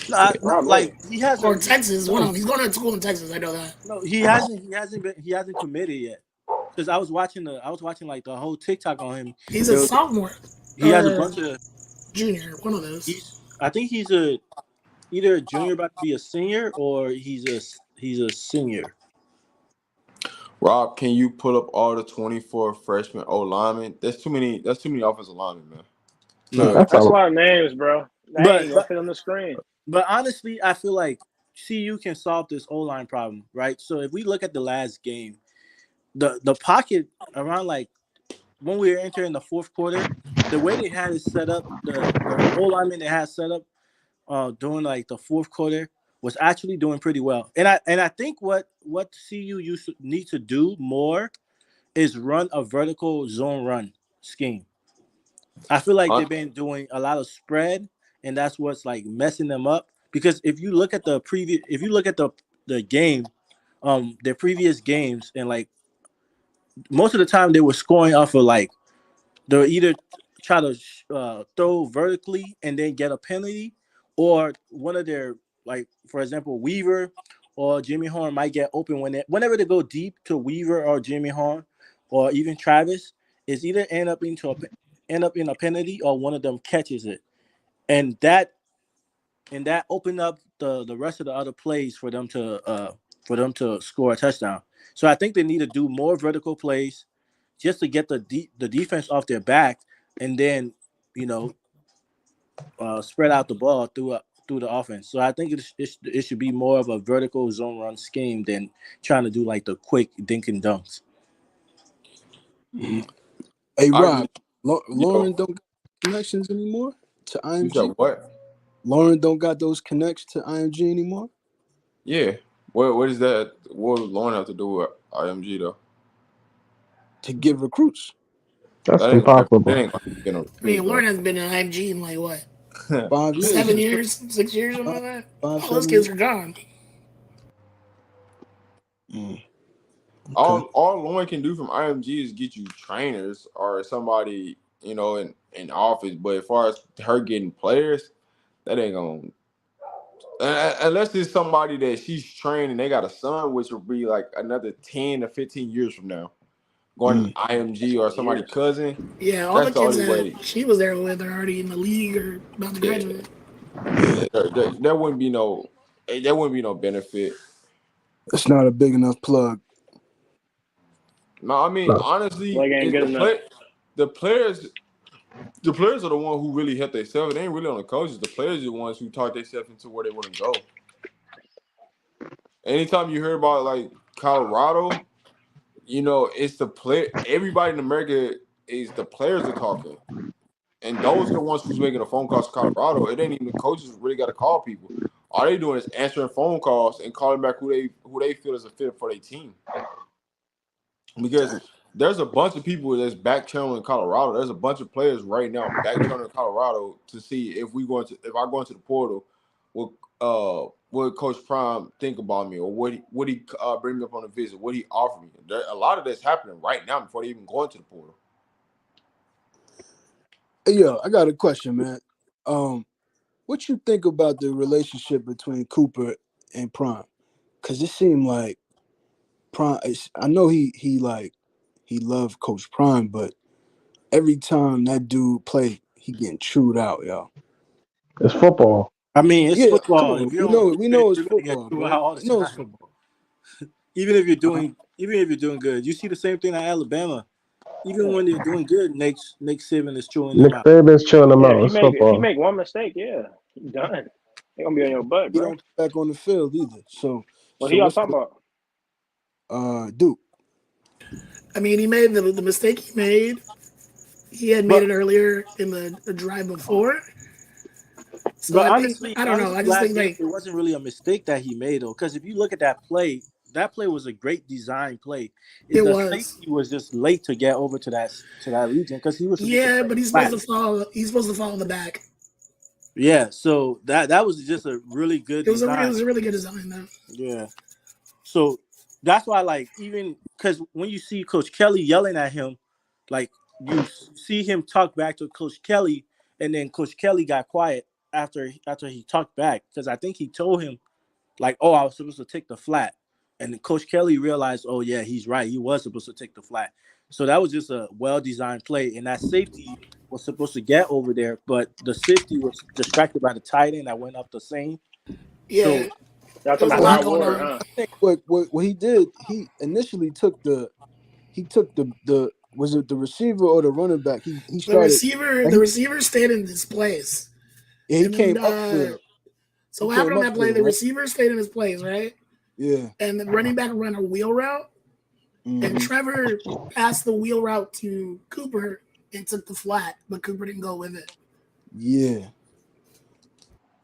Like he has or Texas. One of them. He's going to school in Texas. I know that. No, he hasn't committed yet. Because I was watching like the whole TikTok on him. He's a sophomore. He has a bunch of junior. One of those. I think he's either a junior about to be a senior or he's a senior. Rob, can you pull up all the 24 freshman O linemen? That's too many offensive linemen, man. No, that's a lot of names, bro. That ain't gonna fit on the screen. But honestly, I feel like CU can solve this O-line problem, right? So if we look at the last game, the pocket around like when we were entering the 4th quarter, the way they had it set up, the O-lineman they had set up during like the 4th quarter was actually doing pretty well. And I think what CU need to do more is run a vertical zone run scheme. I feel like they've been doing a lot of spread, and that's what's like messing them up. Because if you look at the game, their previous games, and like most of the time they were scoring off of like they'll either try to throw vertically and then get a penalty, or one of their, like for example, Weaver or Jimmy Horn might get open whenever they go deep to Weaver or Jimmy Horn or even Travis, is either end up in a penalty or one of them catches it, and that opened up the rest of the other plays for them to score a touchdown. So I think they need to do more vertical plays just to get the defense off their back, and then spread out the ball through the offense. So I think it should be more of a vertical zone run scheme than trying to do like the quick dink and dunks. Mm-hmm. Hey Rob, Lauren don't got connections anymore to IMG. You said what? Lauren don't got those connects to IMG anymore. Yeah. What is that? What does Lauren have to do with IMG though? To get recruits. That's impossible. I mean, Lauren has been in IMG in like what? 5 years. 7 years, 6 years, something like that. All those kids are gone. Okay. All Lauren can do from IMG is get you trainers or somebody, in office. But as far as her getting players, that ain't gonna. Unless it's somebody that she's trained and they got a son, which will be like another 10 to 15 years from now, going to IMG or somebody's cousin. Yeah, all the kids that she was there with are already in the league or about to graduate. There wouldn't be no benefit. It's not a big enough plug. No, I mean honestly, Like ain't it's good enough. the players are the ones who really help themselves. It ain't really on the coaches. The players are the ones who talk themselves into where they want to go. Anytime you hear about like Colorado, you know, it's the play. Everybody in America is the players are talking, and those are the ones who's making the phone calls to Colorado. It ain't even the coaches who really got to call people. All they doing is answering phone calls and calling back who they feel is a fit for their team. Because there's a bunch of people that's back channeling Colorado. There's a bunch of players right now back channeling Colorado to see if I go into the portal, what Coach Prime think about me, or would he bring me up on a visit? What he offer me? A lot of that's happening right now before they even go into the portal. Hey, yo, I got a question, man. What you think about the relationship between Cooper and Prime? Because it seemed like Prime. I know he loved Coach Prime, but every time that dude play, he getting chewed out, yo. It's football. I mean, it's Yeah, come football. on. If you don't We keep it, know it's you're gonna get football, through bro. all the We know it's time. football. Even if you're doing good, you see the same thing at Alabama. Even when they're doing good, Nick Saban is chewing them Nick out. Saban's chewing them Yeah, out. It's if you football. make one mistake, yeah, you done. They gonna be on your butt, He bro. don't come back on the field either. So What he y'all what's talking about? Duke? I mean, he made the mistake he made. He had made But it earlier in the drive before. So but I think honestly, I don't know. I just last think game like it wasn't really a mistake that he made though. Because if you look at that play was a great design play. it The was. safety was just late to get over to that region because he was supposed to Yeah, play but he's supposed flat. to fall. He's supposed to fall in the back. Yeah, so that was just a really good It was design. a really good design though. Yeah. So that's why, like, even because when you see Coach Kelly yelling at him, like you see him talk back to Coach Kelly, and then Coach Kelly got quiet after he talked back because I think he told him like, "Oh, I was supposed to take the flat," and then Coach Kelly realized, "Oh yeah, he's right. He was supposed to take the flat." So that was just a well-designed play, and that safety was supposed to get over there, but the safety was distracted by the tight end that went up the same. Yeah, So Y'all there talking was a about Well, lot Howard going Ward, on. huh? I think what he did, he initially took the was it the receiver or the running back? He started The he receiver stayed in his place, he and then came upfield. so He what happened came on that play? upfield, The right? receiver stayed in his place, right? Yeah. And the running back ran a wheel route, and Mm-hmm. Trevor passed the wheel route to Cooper and took the flat, but Cooper didn't go with it. Yeah.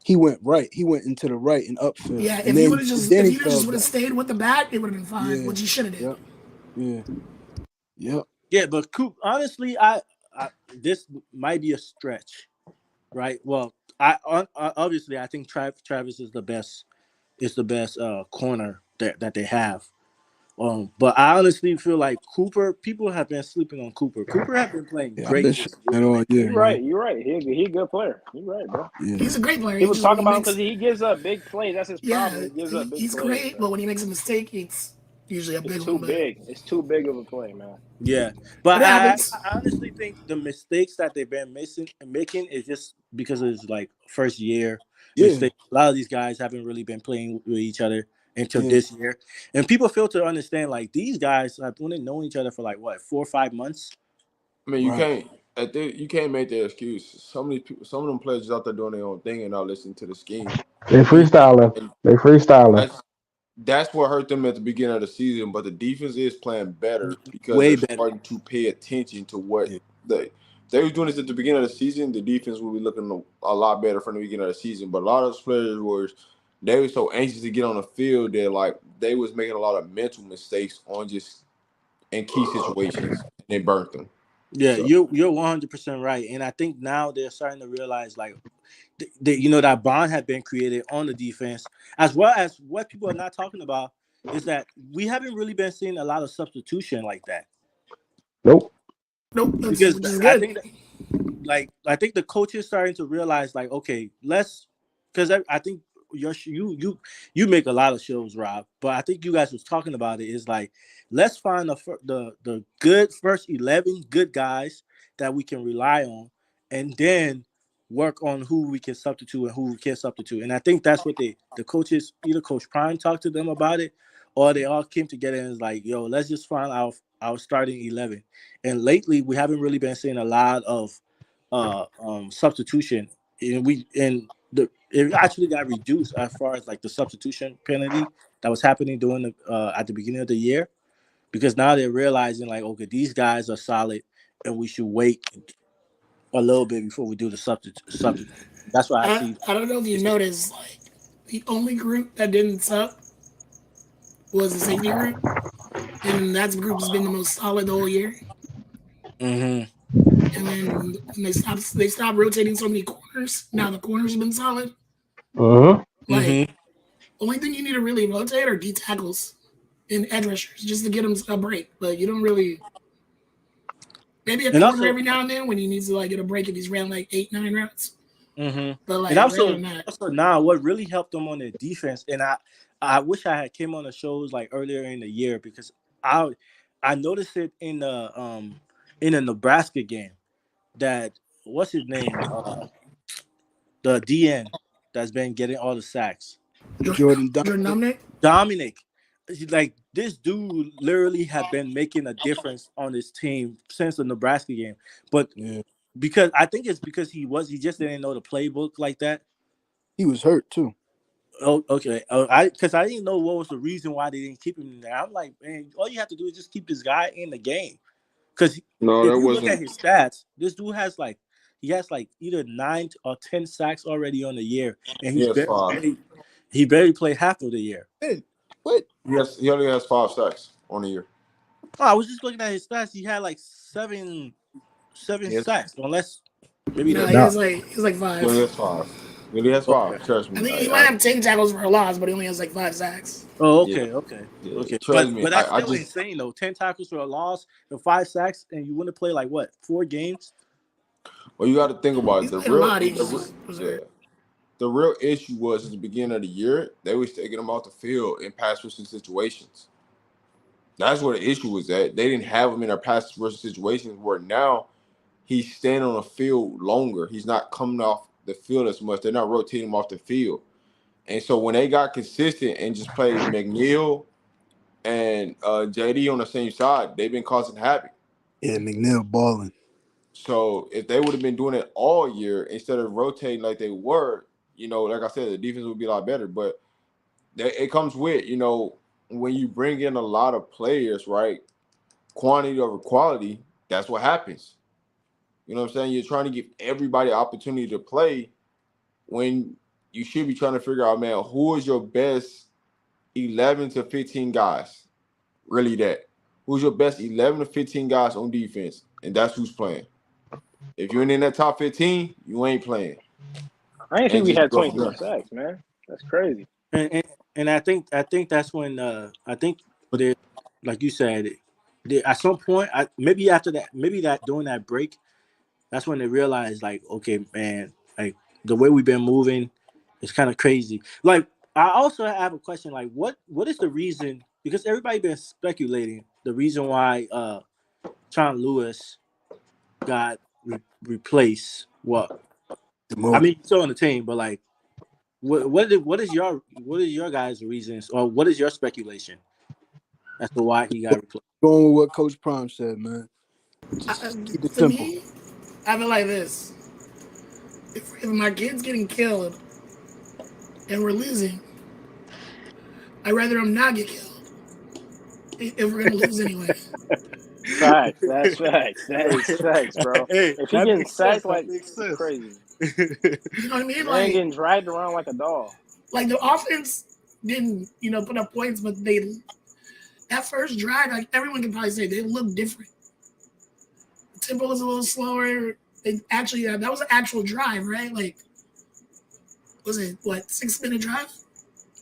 He went right. He went into the right and upfield, Yeah, and then if he he fell just would have back. stayed with the back, it would have been fine, Yeah. which he should have did. Yep. Yeah. Yep. yeah, but Coop, honestly, I this might be a stretch, right? Well, obviously I think Travis is the best corner that they have. But I honestly feel like Cooper. People have been sleeping on Cooper. Cooper have been playing Yeah. I've been great saying this that year. all year, You're man. right. You're right. He a good player. You're right, bro. Yeah. He's a great player. He People just when talk he about him makes because he gives up big plays. That's his problem. yeah, He gives up big he's plays, great, bro. but when he makes a mistake, it's usually a It's big too one. But big. It's too big of a play, man. Yeah, but it happens. I honestly think the mistakes that they've been making is just because it's like first year Yeah. mistake. A lot of these guys haven't really been playing with each other until Yeah. this year, and people fail to understand like these guys have only known each other for like what 4 or 5 months. I mean, Right. you can't make that excuse. Some of these people, some of them players out there doing their own thing and not listening to the scheme. They Yeah, freestyling. And They freestyling. that's what hurt them at the beginning of the season. But the defense is playing better because way they're better. starting to pay attention to what Yeah. they were doing this at the beginning of the season. The defense will be looking a lot better from the beginning of the season. But a lot of those players were so anxious to get on the field that like they was making a lot of mental mistakes on just in key situations and they burnt them. Yeah, So you're 100% right, and I think now they're starting to realize like that bond had been created on the defense, as well as what people are not talking about is that we haven't really been seeing a lot of substitution like that Nope. Nope, because which is I good. think that I think the coaches starting to realize like okay let's because I think you make a lot of shows, Rob, but I think you guys was talking about it is like let's find the good first 11 good guys that we can rely on, and then work on who we can substitute and who we can't substitute. And I think that's what the coaches, either Coach Prime talked to them about it, or they all came together and was like, yo, let's just find our starting 11. And lately, we haven't really been seeing a lot of substitution. It actually got reduced as far as like the substitution penalty that was happening during at the beginning of the year, because now they're realizing like, okay, these guys are solid, and we should wait a little bit before we do the substitute. That's why I see. I don't know if you noticed, like the only group that didn't suck was the safety group, and that group has been the most solid the whole year. Mm-hmm. And then when they stopped rotating so many corners. Now the corners have been solid. Uh-huh. Like Mm-hmm. only thing you need to really rotate are D tackles and edge rushers just to get them a break. But you don't really. Maybe a And corner also, every now and then when you need to like get a break if he's ran like 8-9 routes. mm-hmm. But And like rather than that, also now what really helped them on their defense, and I wish I had came on the shows like earlier in the year, because I noticed it in the Nebraska game that what's his name, the DN that's been getting all the sacks, Jordan Jordan Dominic. Dominic. Dominic. Like this dude literally have been making a difference on his team since the Nebraska game, but Yeah, because I think it's because he just didn't know the playbook like that. he was hurt too. Oh, okay. Because I didn't know what was the reason why they didn't keep him in there. I'm like, man, all you have to do is just keep this guy in the game. Because No, if that you look at wasn't. his stats, this dude has like either 9 or 10 sacks already on the year, and He has five. he barely played half of the year. Hey, what? He only has 5 sacks on the year. Oh, I was just looking at his stats. He had like seven Yes. sacks, unless maybe No, the Now, he's like He only 5. has 5. He only has okay. 5. Trust I me. think he might have 10 tackles for a loss, but he only has like 5 sacks. Oh, Yeah, okay. trust me. But that's I still just insane though. 10 tackles for a loss and 5 sacks, and you want to play like what 4 games? well, you got to think about it. He's played a lot. He just was Yeah. hurt. The real issue was at the beginning of the year, they was taking him off the field in pass rushing situations. That's where the issue was at. They didn't have him in their pass rushing situations where now he's staying on the field longer. He's not coming off the field as much. They're not rotating him off the field. And so when they got consistent and just played McNeil and JD on the same side, they've been causing havoc. Yeah, McNeil balling. So if they would have been doing it all year instead of rotating like they were, like I said, the defense would be a lot better. But it comes with, when you bring in a lot of players, right? Quantity over quality, that's what happens. You know what I'm saying? You're trying to give everybody opportunity to play when you should be trying to figure out, man, who is your best 11 to 15 guys? Really that. Who's your best 11 to 15 guys on defense? And that's who's playing. If you ain't in that top 15, you ain't playing. I didn't think And we just had go from 23 there. sacks, man. That's crazy. And I think that's when I think they, like you said, at some point, maybe after that, maybe that during that break, that's when they realized like, okay, man, like the way we've been moving is kind of crazy. Like I also have a question, like what is the reason? Because everybody been speculating the reason why John Lewis got replaced. What I Demoted. mean, he's still on the team, but like, what is your guys' reasons, or what is your speculation as to why he got replaced? Going with what Coach Prime said, man. Just keep it To simple. me, I feel like this. If my kid's getting killed and we're losing, I'd rather him not get killed if we're gonna lose anyway. Facts. That's facts. That is facts, bro. Hey, If he that getting makes sense. sacked, like, That makes crazy. You know what I mean? Man getting dragged around like a doll. Like the offense didn't, put up points, but that first drive, like everyone can probably say they look different. The tempo was a little slower. They actually, that was an actual drive, right? Like, was it 6-minute drive?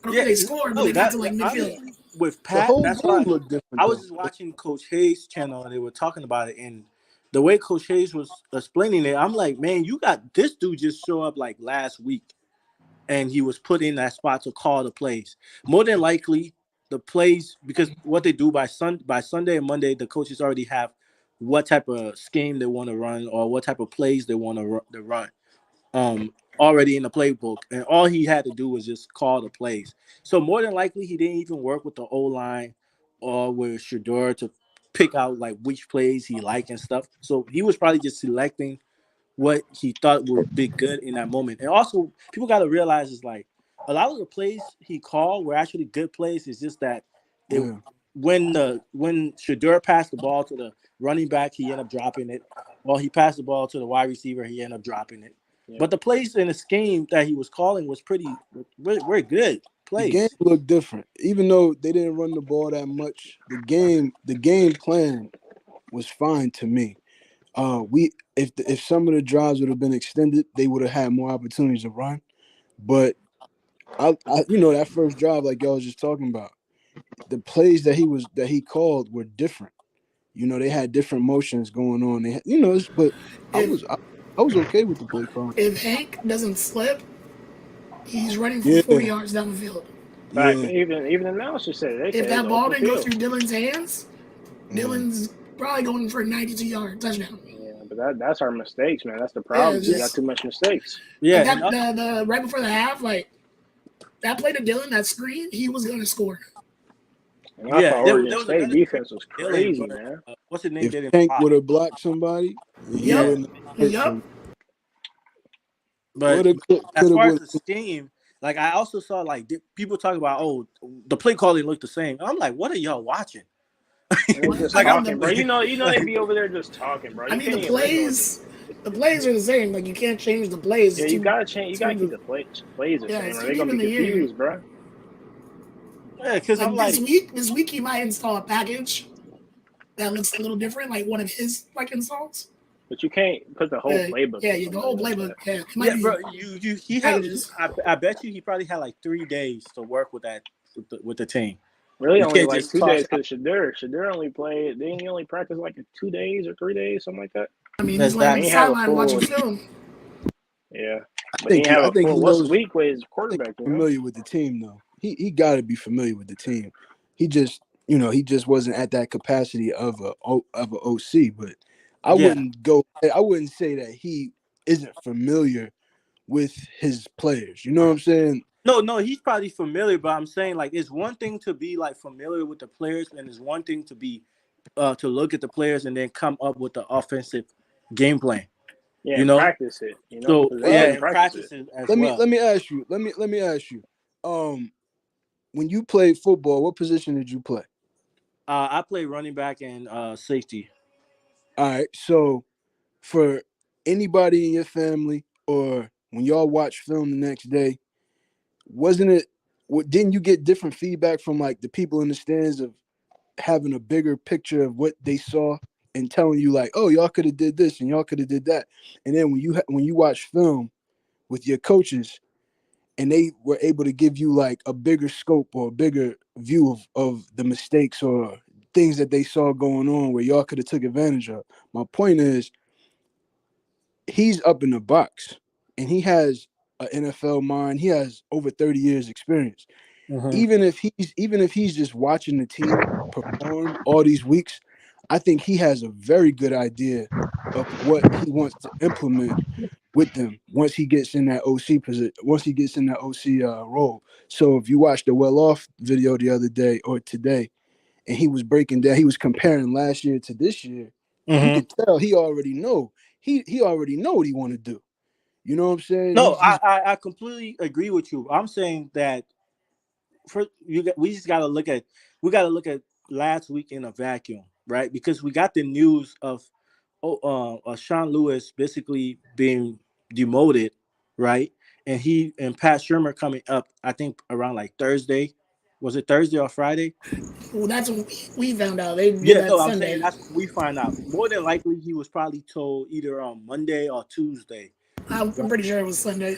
I don't think they scored, but they got to like midfield. Honestly, with The Pat, whole that's game why looked different. I was though. just watching Coach Hayes' channel and they were talking about it, and the way Coach Hayes was explaining it, I'm like, man, you got this dude just show up like last week, and he was put in that spot to call the plays. More than likely, the plays, because what they do by Sunday and Monday, the coaches already have what type of scheme they want to run or what type of plays they want to run. already in the playbook, and all he had to do was just call the plays. So more than likely, he didn't even work with the O line or with Shador to pick out like which plays he liked and stuff. So he was probably just selecting what he thought would be good in that moment. And also, people got to realize is like a lot of the plays he called were actually good plays. It's just that it Yeah. when Shador passed the ball to the running back, he ended up dropping it. Or he passed the ball to the wide receiver, he ended up dropping it. Yeah. But the plays in the scheme that he was calling was very good The game plays. looked different, even though they didn't run the ball that much. The game plan was fine to me. We if some of the drives would have been extended, they would have had more opportunities to run. But I that first drive, like y'all was just talking about, the plays that he called were different. They had different motions going on. They had, but I If was I, I was okay with the play call. if Hank doesn't slip, he's running for Yeah, 40 yards down the field. Fact, yeah, even the announcers said it. They If said it's that ball open didn't go field. through Dylan's hands, yeah. Dylan's probably going for a 92-yard touchdown. Yeah, but that's our mistakes, man. That's the Yeah, problem. it's We got just too much mistakes. Yeah, like and that. The right before the half, like that play to Dylan, that screen, he was gonna score. And I thought there Oregon was State another screen defense was Dylan, crazy, but man. what's his name If didn't Tank block. would have blocked somebody, he Yeah. Yep. wouldn't have hit Yep. some. But Woulda, as coulda, far as woulda. the scheme, like I also saw like people talk about, oh, the play calling looked the same. I'm like, what are y'all watching? And they just Like I'm talking, bro. They like, be over there just talking, bro. I You mean, can't even listen. the plays are the same. Like you can't change the plays. Yeah, It's you too, gotta change. You gotta keep too, the plays the yeah, same, it's or too they're deep gonna in be the year. confused, bro. yeah, because I'm Like like, this week he might install a package that looks a little different, like one of his like installs. But you can't put the whole playbook Yeah, on the somebody whole like playbook. that. Yeah, it might yeah, be bro, he had. packages. I bet you he probably had like 3 days to work with that with the team. Really, You only can't like just 2 days toss. because Shadur only played. Didn't he only practice like 2 days or 3 days, something like that? I mean, he's laying He on Exactly. the ain't have a sideline watching full. film. Yeah, I but he think ain't he, have I a think full. he What's knows. weak with his I think quarterback, he's familiar with the team though. He got to be familiar with the team. He just he just wasn't at that capacity of a OC. But I Yeah. wouldn't go. I wouldn't say that he isn't familiar with his players. You know what I'm saying? No, he's probably familiar, but I'm saying like it's one thing to be like familiar with the players, and it's one thing to be to look at the players and then come up with the offensive game plan. Yeah, You and know, practice it. so Because they yeah, Well, didn't and practice it. practices as let well. me ask you. Let me ask you. When you played football, what position did you play? I play running back and safety. All right. So for anybody in your family or when y'all watch film the next day, wasn't it? What didn't you get different feedback from like the people in the stands of having a bigger picture of what they saw and telling you like, oh, y'all could have did this and y'all could have did that, and then when you watch film with your coaches and they were able to give you like a bigger scope or a bigger view of the mistakes or things that they saw going on where y'all could have took advantage of. My point is he's up in the box and he has an NFL mind. He has over 30 years experience. Mm-hmm. Even if he's just watching the team perform all these weeks, I think he has a very good idea of what he wants to implement with them once he gets in that OC position, once he gets in that OC role. So if you watched the well off video the other day or today, and he was breaking down, he was comparing last year to this year. You Mm-hmm. could tell he already know. He already know what he want to do. You know what I'm saying? No, He's I completely agree with you. I'm saying that we just got to look at last week in a vacuum, right? Because we got the news of Sean Lewis basically being demoted, right? And he and Pat Shermer coming up, I think around like Thursday. Was it Thursday or Friday? Well, that's what we found out. They did Yeah, that no, I'm saying Sunday. that's what we find out. More than likely, he was probably told either on Monday or Tuesday. I'm pretty sure it was Sunday.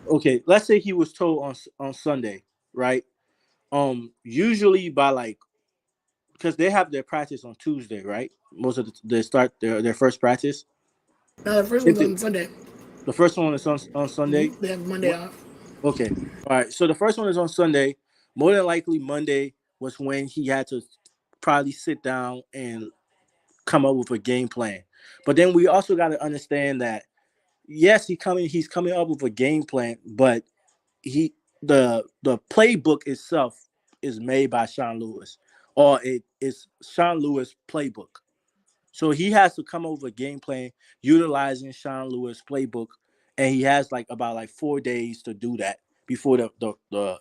Okay, let's say he was told on Sunday, right? Usually by like because they have their practice on Tuesday, right? Most of they start their first practice. No, the first If one's they, on Sunday. the first one is on Sunday. They have Monday What? off. Okay, all right. So the first one is on Sunday. More than likely, Monday was when he had to probably sit down and come up with a game plan. But then we also got to understand that yes, he's coming up with a game plan, but the playbook itself is made by Sean Lewis, or it is Sean Lewis playbook. So he has to come up with a game plan utilizing Sean Lewis playbook, and he has about 4 days to do that before the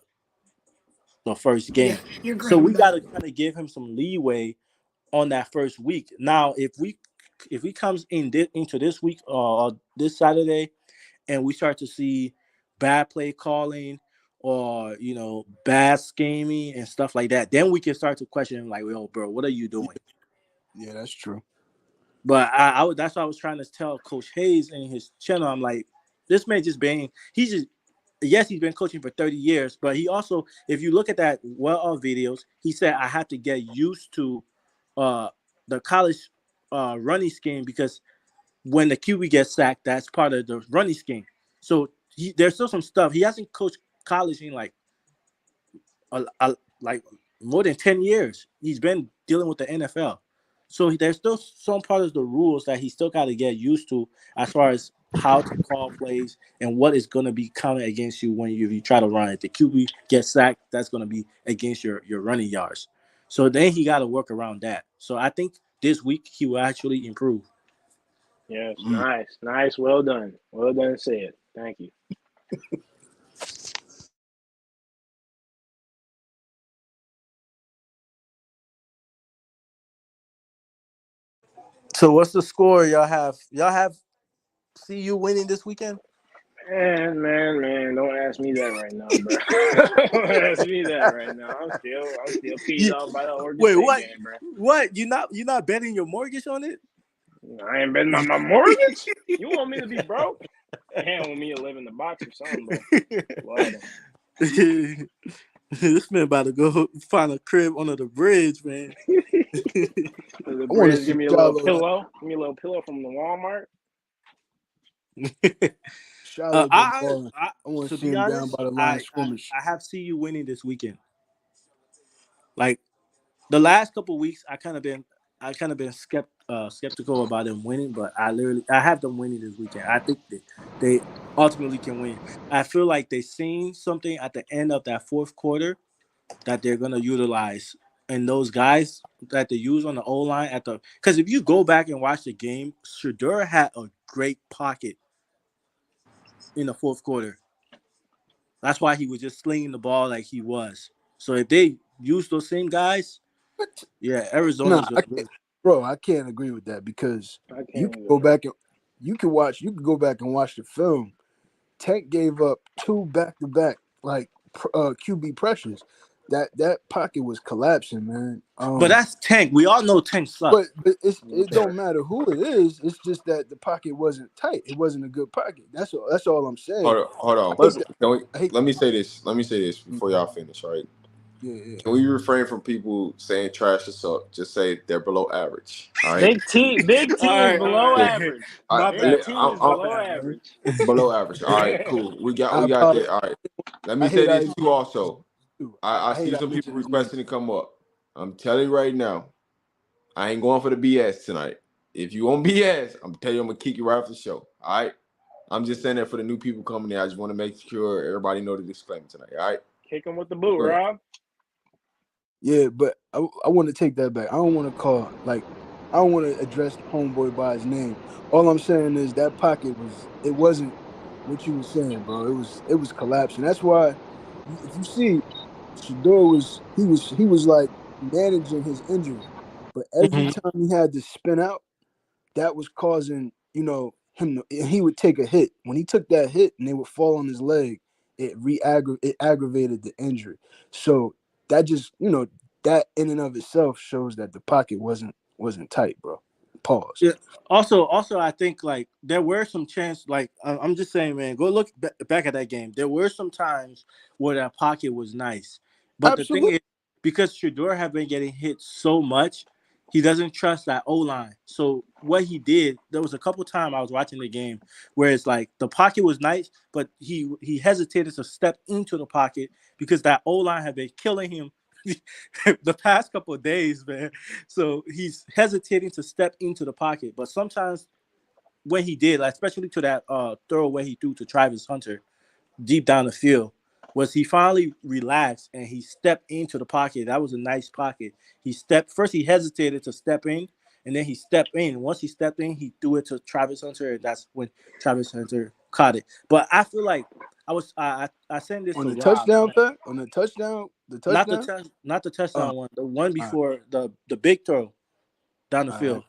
first Yeah, game. you're So correct we with got that. to kind of give him some leeway on that first week. Now, if we comes into this week or this Saturday, and we start to see bad play calling or bad scheming and stuff like that, then we can start to question him like, "Yo, bro, what are you doing?" Yeah, that's true. But that's what I was trying to tell Coach Hayes in his channel. I'm like, this man he's just, yes, he's been coaching for 30 years, but he also, if you look at that videos, he said I have to get used to uh the college running scheme, because when the QB gets sacked, that's part of the running scheme. So there's still some stuff. He hasn't coached college in like more than 10 years. He's been dealing with the NFL. So there's still some part of the rules that he still got to get used to, as far as how to call plays and what is going to be counted against you when you try to run. If the QB gets sacked, that's going to be against your running yards. So then he got to work around that. So I think this week he will actually improve. Yes, Mm. nice. Well done. Well done said. Thank you. So what's the score y'all have? Y'all have CU winning this weekend? Man, don't ask me that right now, bro. Don't ask me that right now. I'm still peed You, off by the Oregon wait, State what? game, bro. What? You not betting your mortgage on it? I ain't betting on my mortgage. You want me to be broke? Man, want me to live in the box or something, but Lord, This man about to go find a crib under the bridge, man. the I want to bridge, see give me a little Shiloh. pillow. Give me a little pillow from the Walmart. Shiloh been I, balling. I, I want to to see be him down honest, by the line of I scrimmage. have CU winning this weekend. Like the last couple of weeks, I kind of been skeptical about them winning, but I have them winning this weekend. I think they ultimately can win. I feel like they seen something at the end of that fourth quarter that they're gonna utilize, and those guys that they use on the O line because if you go back and watch the game, Shadura had a great pocket in the fourth quarter. That's why he was just slinging the ball like he was. So if they use those same guys, What? yeah, Nah, Arizona's I gonna can't, really. bro. I can't agree with that because I you can't can go either. back and you can watch. You can go back and watch the film. Tank gave up 2 back-to-back QB pressures. That pocket was collapsing, man. But that's Tank. We all know Tank suck. But it Okay. don't matter who it is. It's just that the pocket wasn't tight. It wasn't a good pocket. That's all I'm saying. Hold I on. hate that. Can we, I hate. let me say this. Let me say this before y'all finish, right? Yeah, yeah. Can we refrain from people saying trash or suck? Just say they're below average. All right. Big All T is right, all below right. average. My Big bad. T I'm, is My I'm below bad, man. average. below average. All right, cool. We I got apologize. that. All right. Let I me say hate. this too. Also, I I see hate. I some people mentioned his name. requesting to come up. I'm telling you right now, I ain't going for the BS tonight. If you on BS, I'm telling you I'm gonna kick you right off the show. All right. I'm just saying that for the new people coming in. I just want to make sure everybody know the disclaimer tonight. All right. Kick him with the boot, Go ahead. Rob. Yeah, but I want to take that back. I don't want to call I don't want to address homeboy by his name. All I'm saying is that pocket it wasn't what you were saying, bro. It was collapsing. That's why if you see Shador was like managing his injury, but every Mhm. time he had to spin out, that was causing him and he would take a hit. When he took that hit and they would fall on his leg, it aggravated the injury. So that just that in and of itself shows that the pocket wasn't tight, bro. Pause. Yeah. Also, I think like there were some chance. Like I'm just saying, man, go look back at that game. There were some times where that pocket was nice, but the thing Absolutely. is, because Shador had been getting hit so much, he doesn't trust that O line. So what he did, there was a couple times I was watching the game where it's like the pocket was nice, but he hesitated to step into the pocket because that O line had been killing him the past couple of days, man. So he's hesitating to step into the pocket. But sometimes when he did, like, especially to that throwaway he threw to Travis Hunter deep down the field, was he finally relaxed and he stepped into the pocket. That was a nice pocket. He stepped first. He hesitated to step in, and then he stepped in. Once he stepped in, he threw it to Travis Hunter, and that's when Travis Hunter caught it. But I feel like I sent this On to the Rob. touchdown pass, on the touchdown, Not the Oh, touchdown one, the one all right. before the big throw down the All right. field.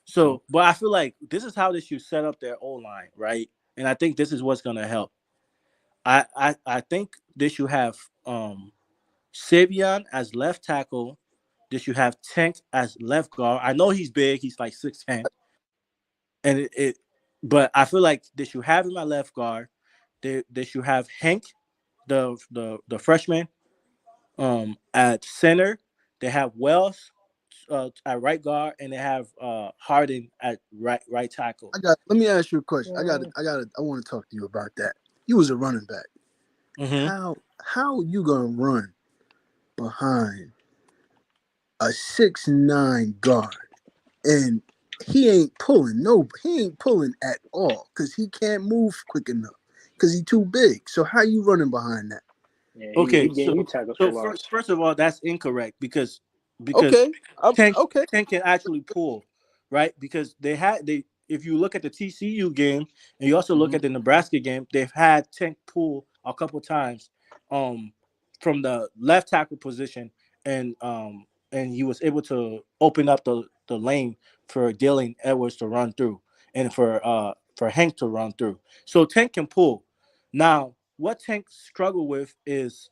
So, but I feel like this is how they should set up their O line, right? And I think this is what's gonna help. I think they should have Savion as left tackle. They should have Tank as left guard. I know he's big; he's like 6'10", and but I feel like they should have him at left guard. They should have Hank, the freshman, at center. They have Wells at right guard, and they have Harden at right tackle. Let me ask you a question. I want to talk to you about that. You was a running back. Mm-hmm. How you gonna run behind a 6'9" guard and he ain't pulling at all because he can't move quick enough because he's too big. So how you running behind that? Yeah, he Okay, gave you tackles for so loss. first of all, that's incorrect because Okay, okay. Tank can actually pull, right? Because they if you look at the TCU game and you also look Mhm. at the Nebraska game, they've had Tank pull a couple times, from the left tackle position, and he was able to open up the lane for Dylan Edwards to run through and for Hank to run through. So Tank can pull. Now, what Tank struggle with is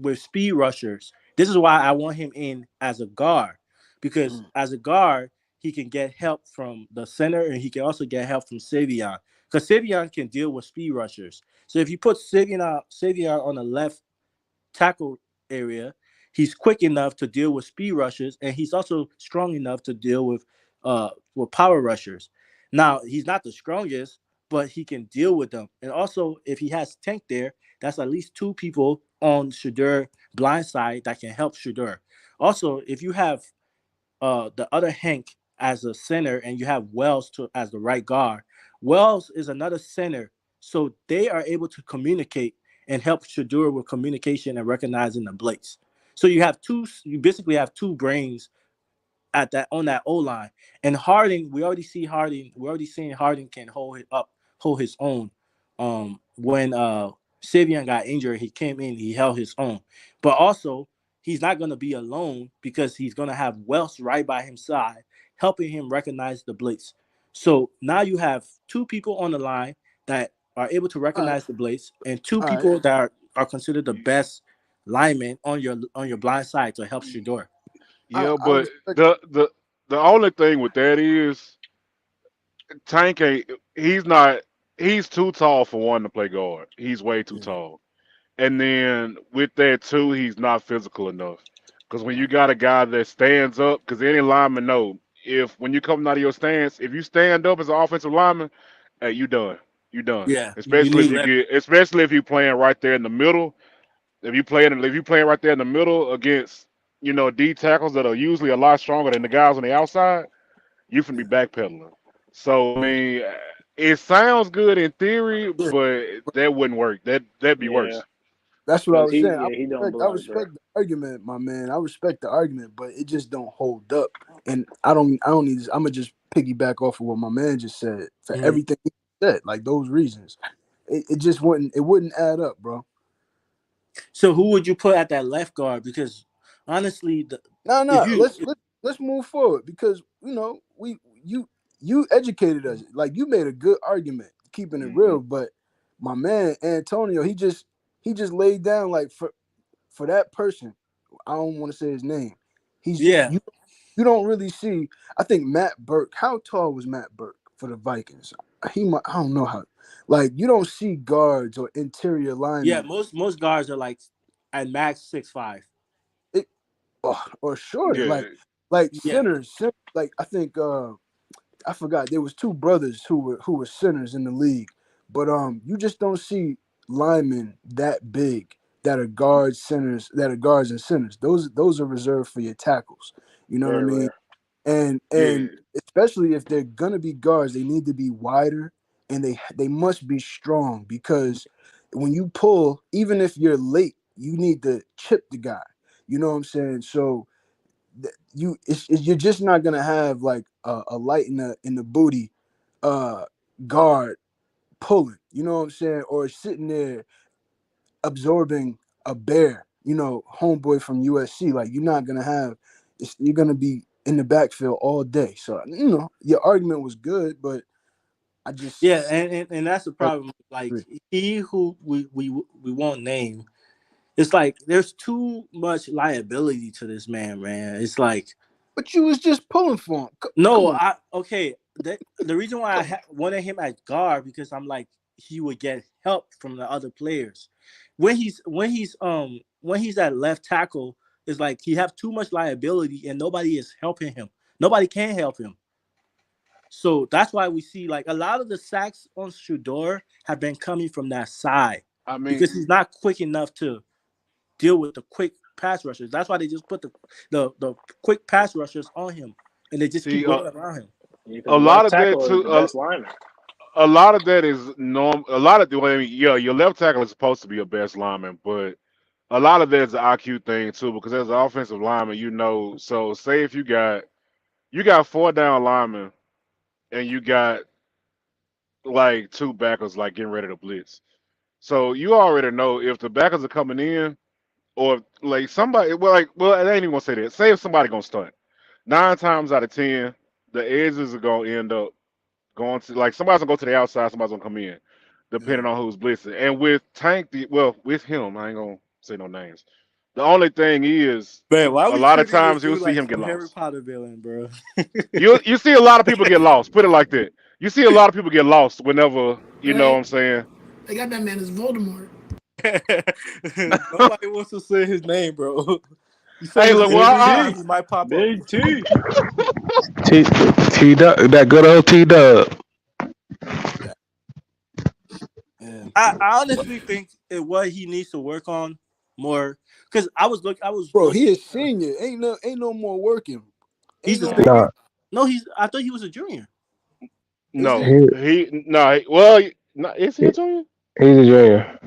with speed rushers. This is why I want him in as a guard, because Mm. as a guard, he can get help from the center and he can also get help from Savion. Because Savion can deal with speed rushers. So if you put Savion on the left tackle area, he's quick enough to deal with speed rushers, and he's also strong enough to deal with power rushers. Now he's not the strongest, but he can deal with them. And also, if he has Tank there, that's at least two people on Shadur blind side that can help Shadur. Also, if you have the other Hank as a center and you have Wells as the right guard, Wells is another center, so they are able to communicate and help Shadur with communication and recognizing the blitz. So you basically have two brains at that on that O line. And Harding, we already seen Harding can hold his own. When Savion got injured, he came in, he held his own. But also, he's not gonna be alone because he's gonna have Wells right by his side, helping him recognize the blitz. So now you have two people on the line that are able to All right, recognize the blitz, and two all right. people that are considered the best linemen on your blind side to help Shador. Yeah, I but respect. the only thing with that is Tank ain't he's not he's too tall for one to play guard. He's way too Yeah. tall. And then with that too, he's not physical enough. Because when you got a guy that stands up, because any lineman know if when you come out of your stance, if you stand up as an offensive lineman, hey, you done. You done. Yeah, you need left. Especially if you're playing right there in the middle. If you playing right there in the middle against D tackles that are usually a lot stronger than the guys on the outside, you can be backpedaling. So I mean, it sounds good in theory, Yeah, but that wouldn't work. That'd be Yeah, worse. that's what I because was saying. he don't I block, bro. respect the argument, my man. I respect the argument, but it just don't hold up. And I don't need this. I'm gonna just piggyback off of what my man just said for Mhm. everything he said, like those reasons. It just wouldn't add up, bro. So who would you put at that left guard? Because honestly, No, if no. you Let's move forward because you educated us. Like you made a good argument, keeping it Hmm. real. But my man Antonio, he just laid down like for that person. I don't want to say his name. He's yeah you don't really see. I think Matt Burke. How tall was Matt Burke for the Vikings? I don't know how. Like you don't see guards or interior yeah, linemen. most guards are like at max 6'5". It, or shorter. Yeah, Like Yeah, like I think I forgot there was two brothers who were centers in the league, but you just don't see linemen that big that are guards and centers. Those are reserved for your tackles. You know what I Very mean? rare. and Yeah. especially if they're gonna be guards, they need to be wider, and they must be strong, because when you pull, even if you're late, you need to chip the guy. You know what I'm saying? So you're just not gonna have like a light in the booty uh guard pulling. You know what I'm saying? Or sitting there absorbing a bear. You know, homeboy from USC. Like you're not gonna have. You're gonna be in the backfield all day. So your argument was good, but I just Yeah, and that's the problem. Like he who we won't name. It's like there's too much liability to this man. It's like But you was just pulling for him. Come no, on. the reason why I wanted him at guard because I'm like he would get help from the other players. When he's at left tackle, it's like he have too much liability and nobody is helping him. Nobody can help him. So that's why we see like a lot of the sacks on Shador have been coming from that side I mean, because he's not quick enough to deal with the quick pass rushers. That's why they just put the quick pass rushers on him and they just keep see, going around him. Because a the lot left of that tackle is too. the best lineman. A lot of that is norm. A lot of well, I mean, yeah, your left tackle is supposed to be your best lineman, but a lot of that is an IQ thing too. Because as an offensive lineman, so say if you got 4 down linemen and you got like 2 backers like getting ready to blitz. So you already know if the backers are coming in or like somebody well, I ain't even gonna say that. Say if somebody gonna stunt. 9 times out of 10, the edges are gonna end up going to like somebody's gonna go to the outside, somebody's gonna come in, depending on who's blitzing. And with with him, I ain't gonna say no names. The only thing is, Man, why a we lot of treating this times you'll dude see like him get some Harry lost. Potter villain, bro? You see a lot of people get lost. Put it like that. You see a lot of people get lost whenever you know what Right? I'm saying. They got that man as Voldemort. Nobody wants to say his name, bro. You say Hey, his look, name well, Big one T. time, he might pop up. Big T. T Dub, that good old T Dub. Yeah. I honestly think what he needs to work on more because I was Bro, he looking. is senior. Ain't no more working. He's Ain't a no senior. more. Nah, No, I thought he was a junior. Is he? no, he, well, no, is he he a junior? he's a junior.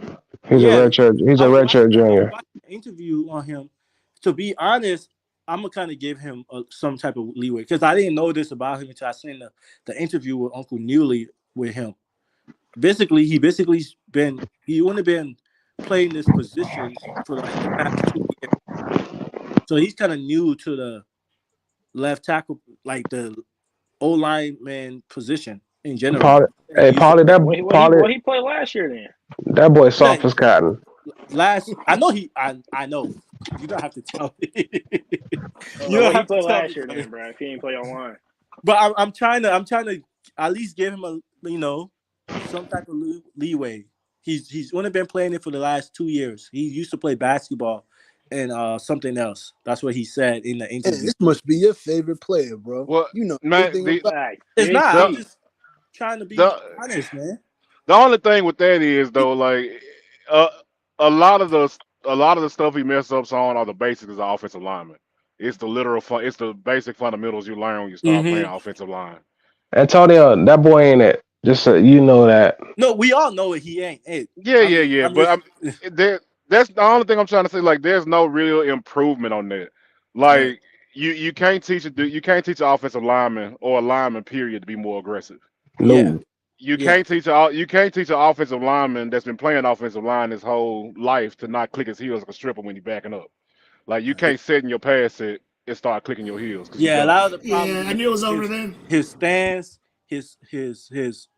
He's a Yeah, redshirt. He's a redshirt I was junior. watching an interview on him. To be honest, I'm gonna kind of give him some type of leeway because I didn't know this about him until I seen the interview with Uncle Newley with him. He only been playing this position for like the past 2 years, so he's kind of new to the left tackle, like the O line man position in general. Paulie, He hey, used to Paulie, play. that What Paulie, he played last year then? that boy Yeah, soft as cotton. I know I know. You don't have to tell me. You No, don't what he have to played tell me, last year man. then, bro? If he ain't play online. But I'm trying to at least give him some type of leeway. He's only been playing it for the last 2 years. He used to play basketball and something else. That's what he said in the Man, interview. this must be your favorite player, bro. Well, You know man, everything the about. Hey, It's Big not. I'm the T. just trying to be the honest, man. the only thing with that is though, like, uh, a lot of the stuff he mess ups on are the basics as an offensive lineman. It's the basic fundamentals you learn when you start playing Hmm. offensive line. Antonio, that boy ain't it. Just so you know that. No, we all know it. He ain't it. Yeah, I yeah, mean, yeah. I'm But just that's the only thing I'm trying to say. Like, there's no real improvement on that. right. Like, you can't teach an offensive lineman or a lineman period to be more aggressive. Yeah, No, yeah, You can't teach an offensive lineman that's been playing offensive line his whole life to not click his heels like a stripper when he's backing up. Like, you yeah. can't set in your pass set and start clicking your heels because you're Yeah, a lot done. of the problem Yeah, I is knew it was over his then. his stance, his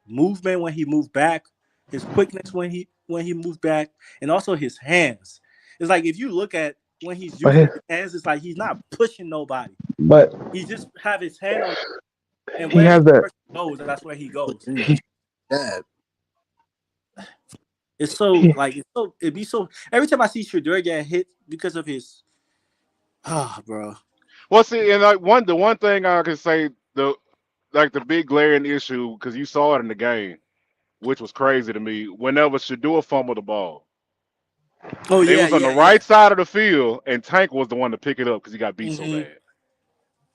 movement when he moved back, his quickness when he moved back, and also his hands. It's like if you look at when he's but using his hands, it's like he's not pushing nobody. but He just have his hand on, and he wherever has the that. person goes, that's where he goes. That's bad. It's so like it'd be so every time I see Shador get hit because of his bro. Well, see, and like the one thing I can say the big glaring issue because you saw it in the game, which was crazy to me. Whenever Shador fumbled the ball, Oh they yeah, was on the yeah, yeah. right side of the field, and Tank was the one to pick it up because he got beat so Hmm. bad.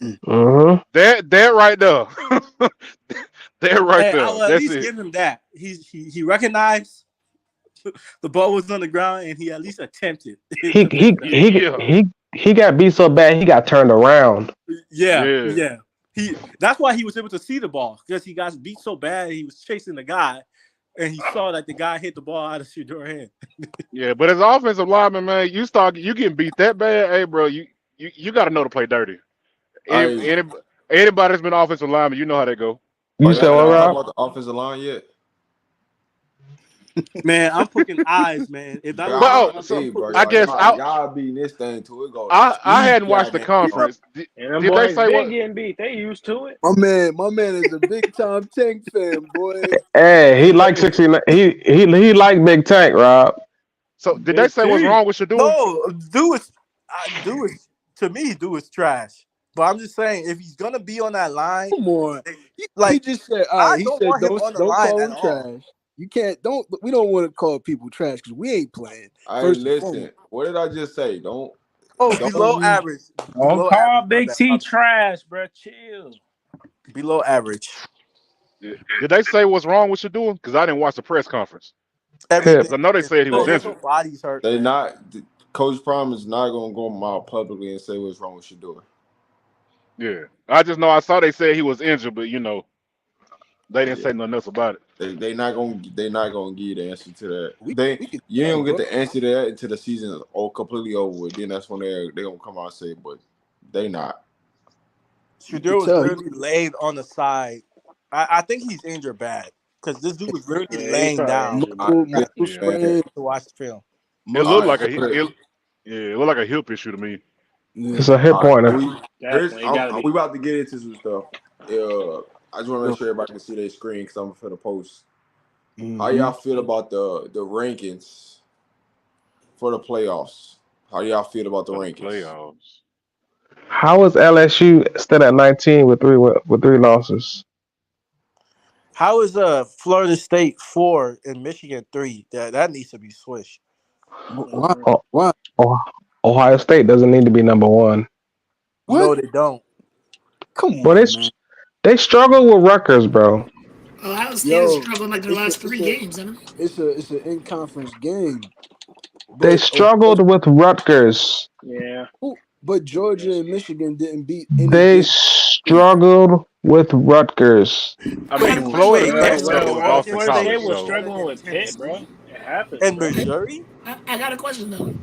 Mm-hmm. That right there. That right Hey, I there. will at That's least it. give him that. He recognized the ball was on the ground and he at least attempted He to pick he it up. he Yeah. he got beat so bad he got turned around. Yeah, Yeah. yeah. That's why he was able to see the ball because he got beat so bad. He was chasing the guy, and he saw that the guy hit the ball out of Shador's hand. Yeah. But as an offensive lineman, man, you getting beat that bad, hey, bro. You got to know to play dirty. Any, I any, anybody that's been offensive lineman, you know how they go. You Are said y'all what, done talk Rob? about the offensive line yet? Man, I'm putting eyes, man. If that But was But my oh, job, so I'm hey, bro, putting I y'all, eyes. guess y'all, y'all beating this thing till it go to I sleep. hadn't watched the Goddamn. conference. And them Did they boys say been what? getting beat. They used to it. My man is a big time Tank fan, boy. Hey, he liked 69. He liked Big Tank, Rob. So did they Big say what's T. wrong with Shador? No, do is to me, do is trash. But I'm just saying, if he's gonna be on that line, Come on. He like just said, all I right, he don't said want him on the don't line call at him all. trash. You can't we don't want to call people trash because we ain't playing. Hey, First and foremost. listen. What did I just say? Don't Oh, don't below use. average, Don't below call average. My Big bad. My T bad. trash, bro. Chill. Below average. Did they say what's wrong with Shador? Because I didn't watch the press conference. Hip. Everything. Because I know they said he was His injured. whole body's hurt, They man. not. Coach Prime is not gonna go out publicly and say what's wrong with Shador. Yeah. I just know I saw they said he was injured, but they didn't Yeah, say nothing else about it. they not gonna give you the answer to that. We could You ain't tell, gonna get bro. the answer to that until the season is all completely over with. Then that's when they gonna come out and say, but they not. You Shador could was tell. literally laid on the side. I think he's injured bad because this dude was literally Yeah, he laying probably down. injured I bad. Muscle listen, Yeah. man. sprain, To watch the film. It muscle looked I like sprain. it looked like a hip issue to me. It's Yeah. a hip all right. pointer. Here's Definitely. It gotta we be. about to get into some stuff. I just want to make sure everybody can see their screen because I'm for the post. How Mm-hmm. y'all feel about the rankings for the playoffs? How y'all feel about the For the rankings? playoffs. How is LSU still at 19 with three losses? How is Florida State 4 and Michigan 3? That needs to be switched. Why? Oh, Why? oh, Ohio State doesn't need to be number one. What? No, they don't. Come Well, on, man. they struggle with Rutgers, bro. Ohio State is Yo, struggling like their it's a last three it's a games, haven't they? it's an in conference game, They but struggled with Rutgers. Yeah. but Georgia Yes. and Michigan didn't beat any They big team. struggled with Rutgers. I I got a mean, question Florida Wait, though. State Well, so struggled well, with well. Oregon Boston Florida State State College, is was so better struggling than with Pitt, bro. Tennessee It happens, and bro. Missouri? I got a question though.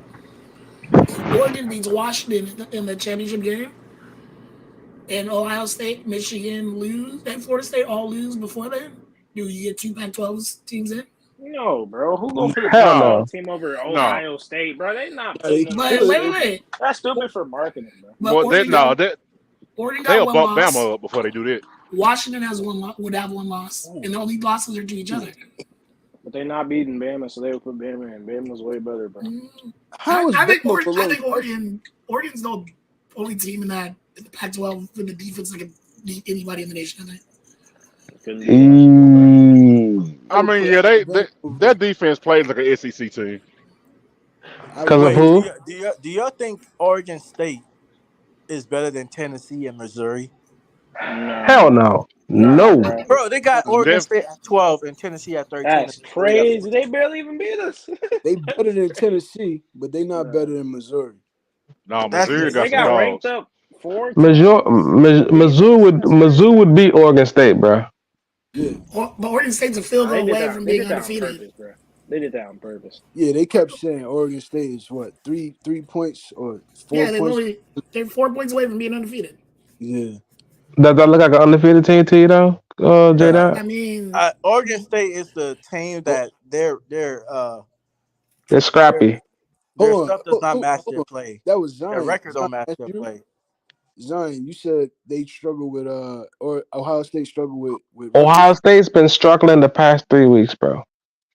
Oregon beats Washington in the championship game, and Ohio State, Michigan lose, and Florida State all lose before then. Do you get two Pac-12 teams in? No, bro. Who go for the Hell no, Pac-12 no. team over no. Ohio State, bro? They not Yeah, putting they them But niggas. could. That's stupid for marketing, bro. but Well, Oregon got they'll one bump loss. Bama up before they do that. Washington has would have one loss, and the only losses are to each other. But they not beating Bama, so they would put Bama in. Bama's way better, bro. Mm, How is I think Bama below? Oregon's the only team in the Pac-12 with the defense that can beat anybody in the nation. I think. Couldn't beat Washington, bro. I I would mean, put yeah, Bama over their there. defense plays like an SEC team. I would Because of put Wait, who? do y'all think Oregon State is better than Tennessee and Missouri? Hell Nah, no. nah, No. bro. Bro, they got Oregon Def, State at 12 and Tennessee at 13 and That's Missouri at crazy. 14. They barely even beat us. they better than Tennessee, but they not Nah. better than Missouri. no, That's Missouri got They some got insane. ranked dogs. up 4 times on defense. That's Mizzou crazy. would beat Oregon State, bro. Yeah, But Oregon State's a field Nah, goal they did away that. from They being did that on undefeated. purpose, bro. They did that on purpose. yeah. They kept saying Oregon State is what 3 points or Yeah, 4 points. they're 4 points away from being undefeated. Yeah, Does that look like an undefeated team to you, though, J Uh, Dot? I mean, Oregon State is the team oh, that They're their scrappy. their hold on, stuff does not match hold their on. play. That was Their Zion. record Zion, don't match that's their you. play. Zion, you said they struggle with or Ohio State struggle with Ohio Rutgers. State's been struggling the past 3 weeks, bro.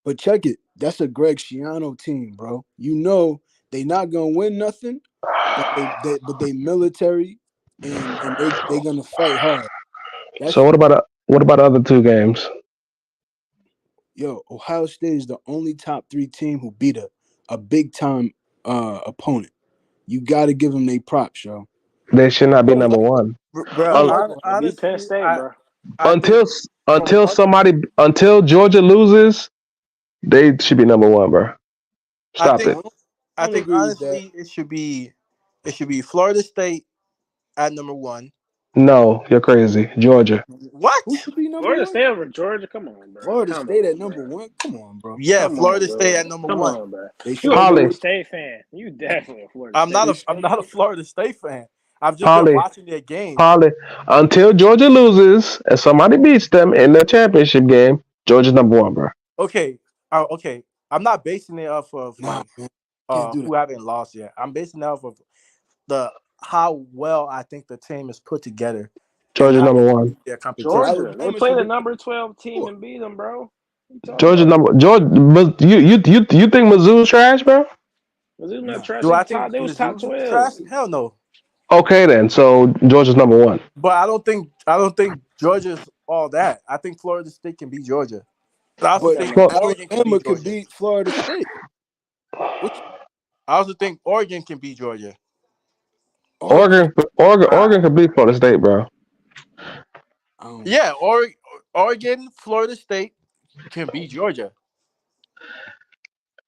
But check it, that's a Greg Schiano team, bro. You know they not gonna win nothing, but they military and they gonna fight hard. So That's what about the other two games? Ohio State is the only top 3 team who beat a big time opponent. You got to give them their props, yo. They should not be number one. Bro, Un- They beat Penn honestly, State, bro. I think until Georgia loses, they should be number one, bro. I Stop think it. I I don't think agree with that. honestly it should be Florida State at number one. No, you're crazy. Georgia. What? Who should be number Florida one? State over Georgia. Come on, bro. Florida Come State on, at number bro. one. Come on, bro. Yeah, Come on, Florida State at bro. number Come one. on, bro. They You a should. Holly. Florida State fan? You definitely a Florida I'm State I'm fan. not a Florida State fan. I've just been Holly. watching their games. Holly. Until Georgia loses and somebody beats them in the championship game, Georgia's number one, bro. Okay, okay. I'm not basing it off of Nah, like man. Can't do who that. haven't lost yet. I'm basing it off of how well I think the team is put together. Georgia's number one. Their competition. Georgia. They Alabama played should the be number 12 team four. and beat them, bro. What you talking Georgia's about? number Georgia. You think Mizzou's trash, bro? Mizzou's not Nah. trash. Do I think They was top Mizzou's 12. trash? Hell no. Okay then. So Georgia's number one. But I don't think Georgia's all that. I think Florida State can beat Georgia. But I also But think Well, Oregon can Alabama beat could Georgia. beat Florida State. Which I also think Oregon can beat Georgia. Oregon could beat Florida State, bro. I don't- Yeah, Oregon, Florida State can beat Georgia.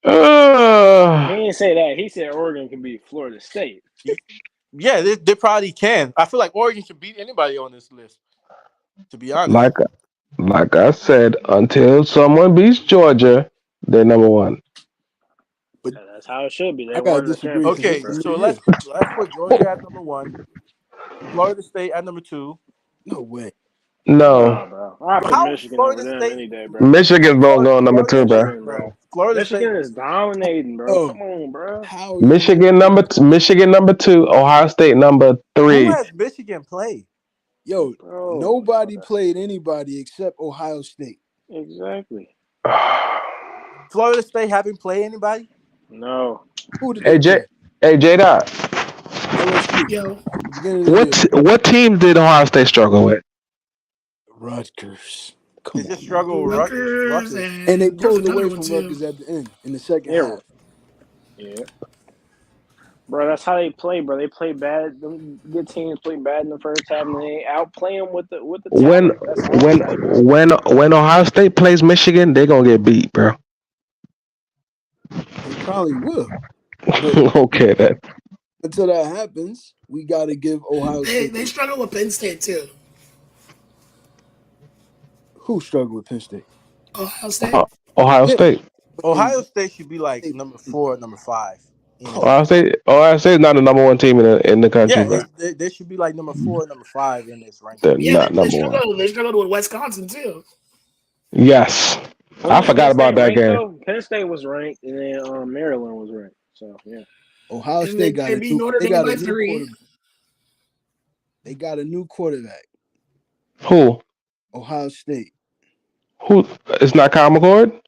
He didn't say that. He said Oregon can beat Florida State. Yeah, they probably can. I feel like Oregon can beat anybody on this list. To be honest, like I said, until someone beats Georgia, they're number one. But That's how it should be. They I gotta won the disagree. championship. okay. Because bro. So let's put Georgia at number one, Florida State at number two. no way. Nah, No, bro. I put How Michigan Florida over them State- any day, bro. Michigan's gonna go number two, bro. Michigan, bro. Florida Michigan State. is dominating, bro. Oh. Come on, bro. How Michigan number two, Ohio State number Who three. has Michigan play? Yo, Bro. nobody played anybody except Ohio State. Exactly. Florida State haven't played anybody. No. Who did they Hey J Dot. LSU. Yo, Beginning of the year. What teams did Ohio State struggle with? Rutgers. They Come just on. struggle with Rutgers Rutgers. And they there's pulled another away one from too. Rutgers at the end in the second Yeah. half. Yeah. Bro, that's how they play, bro. They play bad. Them good teams play bad in the first half, and they outplay them with the When talent. That's all I'm saying, bro. when Ohio State plays Michigan, they're gonna get beat, bro. They probably will. But Okay then. until that happens, we got to give Ohio State. They struggle with Penn State too. Who struggled with Penn State? Ohio State. Ohio State. Ohio State should be like number 4, number 5. Ohio State is not the number one team in the country, Yeah, bro. they should be like number 4, number 5 in this ranking. They're Yeah, not they number one. struggled. They struggled with Wisconsin too. Yes. I forgot about that game. Though? Penn State was ranked, and then Maryland was ranked. So yeah. Ohio And State got they a beat new, Notre they Dame got by a new 3. quarterback. They got a new quarterback. Who? Ohio State. Who? It's not Kyle McCord?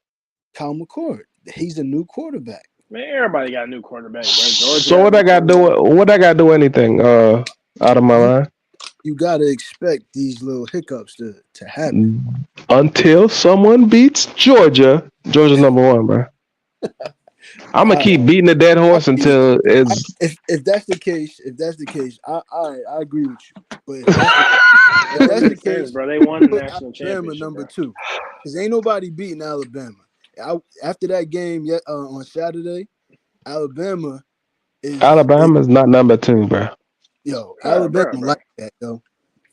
Kyle McCord. He's a new quarterback. Man, everybody got a new quarterback, bro. Georgia So what I got to do? What I got to do? Anything? Out of my mind? You got to expect these little hiccups to happen. Until someone beats Georgia, Georgia's number one, bro. I'm gonna keep beating the dead horse until it's. If that's the case, I agree with you. But if that's the case, bro, they won the put national Alabama championship. number Bro. 2, because ain't nobody beating Alabama. After that game on Saturday, Alabama's not number 2, bro. Alabama bro. like that, yo.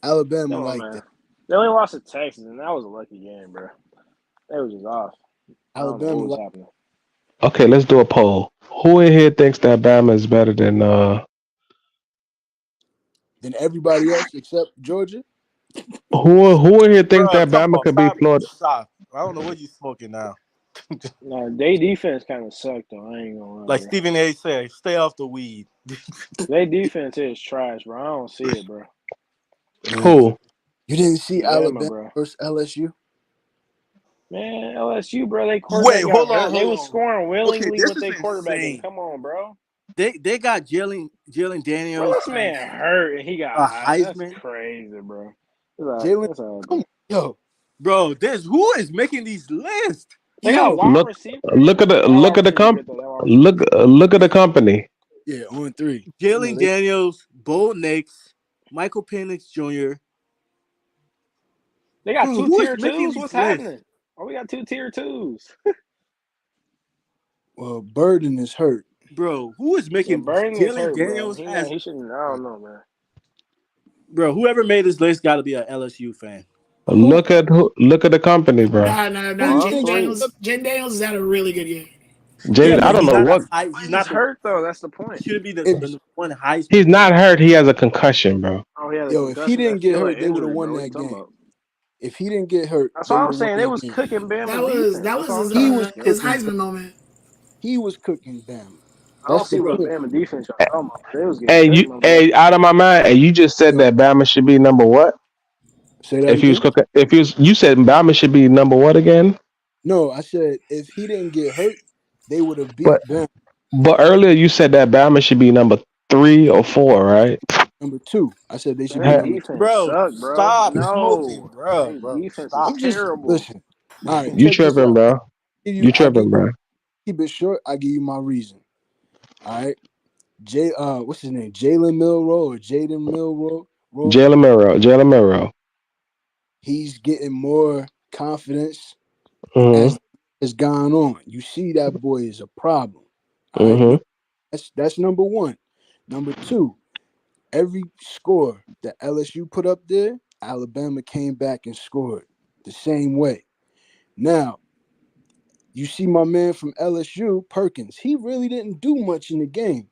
Alabama Come on, like man. that. They only lost to Texas, and that was a lucky game, bro. They was just off. Alabama what was like happening. Okay, let's do a poll. Who in here thinks that Bama is better than than everybody else except Georgia. Who in here thinks Bro, that come Bama on, could beat Florida? Stop. I don't know what you smoking now. Nah, they defense kind of sucked, though. I ain't gonna lie. Like bro. Stephen A. said, stay off the weed. They defense is trash, bro. I don't see it, bro. Who? You didn't see Bama, Alabama bro. versus LSU? Man, LSU, bro, they quarterback got hurt. They was scoring willingly this with their is quarterback. insane. Come on, bro. They got Jalen Bro, Daniels. this man hurt and he got A high. Heisman? That's crazy, bro. Jalen, come on, yo. Bro, who is making these lists? They got wide receiver. Look at the company. Yeah, on 3. Jalen Daniels, Bo Nix, Michael Penix Jr. They got Dude, two who is tier making twos. these What's lists? happening? Oh, we got two tier twos. Well, Burden is hurt. Bro, who is Yeah, making Burning is Jalen hurt, bro. Daniels He not. as He shouldn't. I don't know, man. bro? Whoever made this list got to be an LSU fan. Who Look at the company, bro. who Nah. you Oh, Jen think? sweet. Daniels. Jen Daniels has had a really good year. Yeah, Jaden, I but don't he's know not a what. high. He's He's not the. hurt though. That's the He point. shouldn't be the If number one Heisman. He's not hurt. He has a concussion, bro. Oh, he had a if he concussion. didn't That's get still an hurt, they would have injury, won bro. What you that talking game. about? If he didn't get hurt, That's they all would I'm have won saying. They that was game. cooking Bama That was defense. That's all I'm He saying. was his cooking. Heisman moment. He was cooking Bama. I don't That's see the what point. Bama defense y'all talking about. They was getting And cooked, you, my boy. and out of my mind, and you just said Yo, that Bama should be number what? say that If he was again. cooking, if he was, you said Bama should be number what again? No, I said if he didn't get hurt, they would have beat But Bama. but earlier you said that Bama should be number 3 or 4, right? Number two, I said they Man, should be they Ha- number two. defense Bro, suck, bro. stop smoking, No, bro. they Bro, defense is stop. I'm just terrible. listen. All right, You check this tripping, out. bro? You I give tripping, bro? keep it short. I give you my reason. All right, what's his name? Jalen Milroe or Jaden Milroe? Jalen Miro. He's getting more confidence Mm-hmm. as has gone on. You see that boy is a problem. All right, Mm-hmm. that's number one. Number two, every score that LSU put up there, Alabama came back and scored the same way. Now, you see my man from LSU, Perkins, he really didn't do much in the game.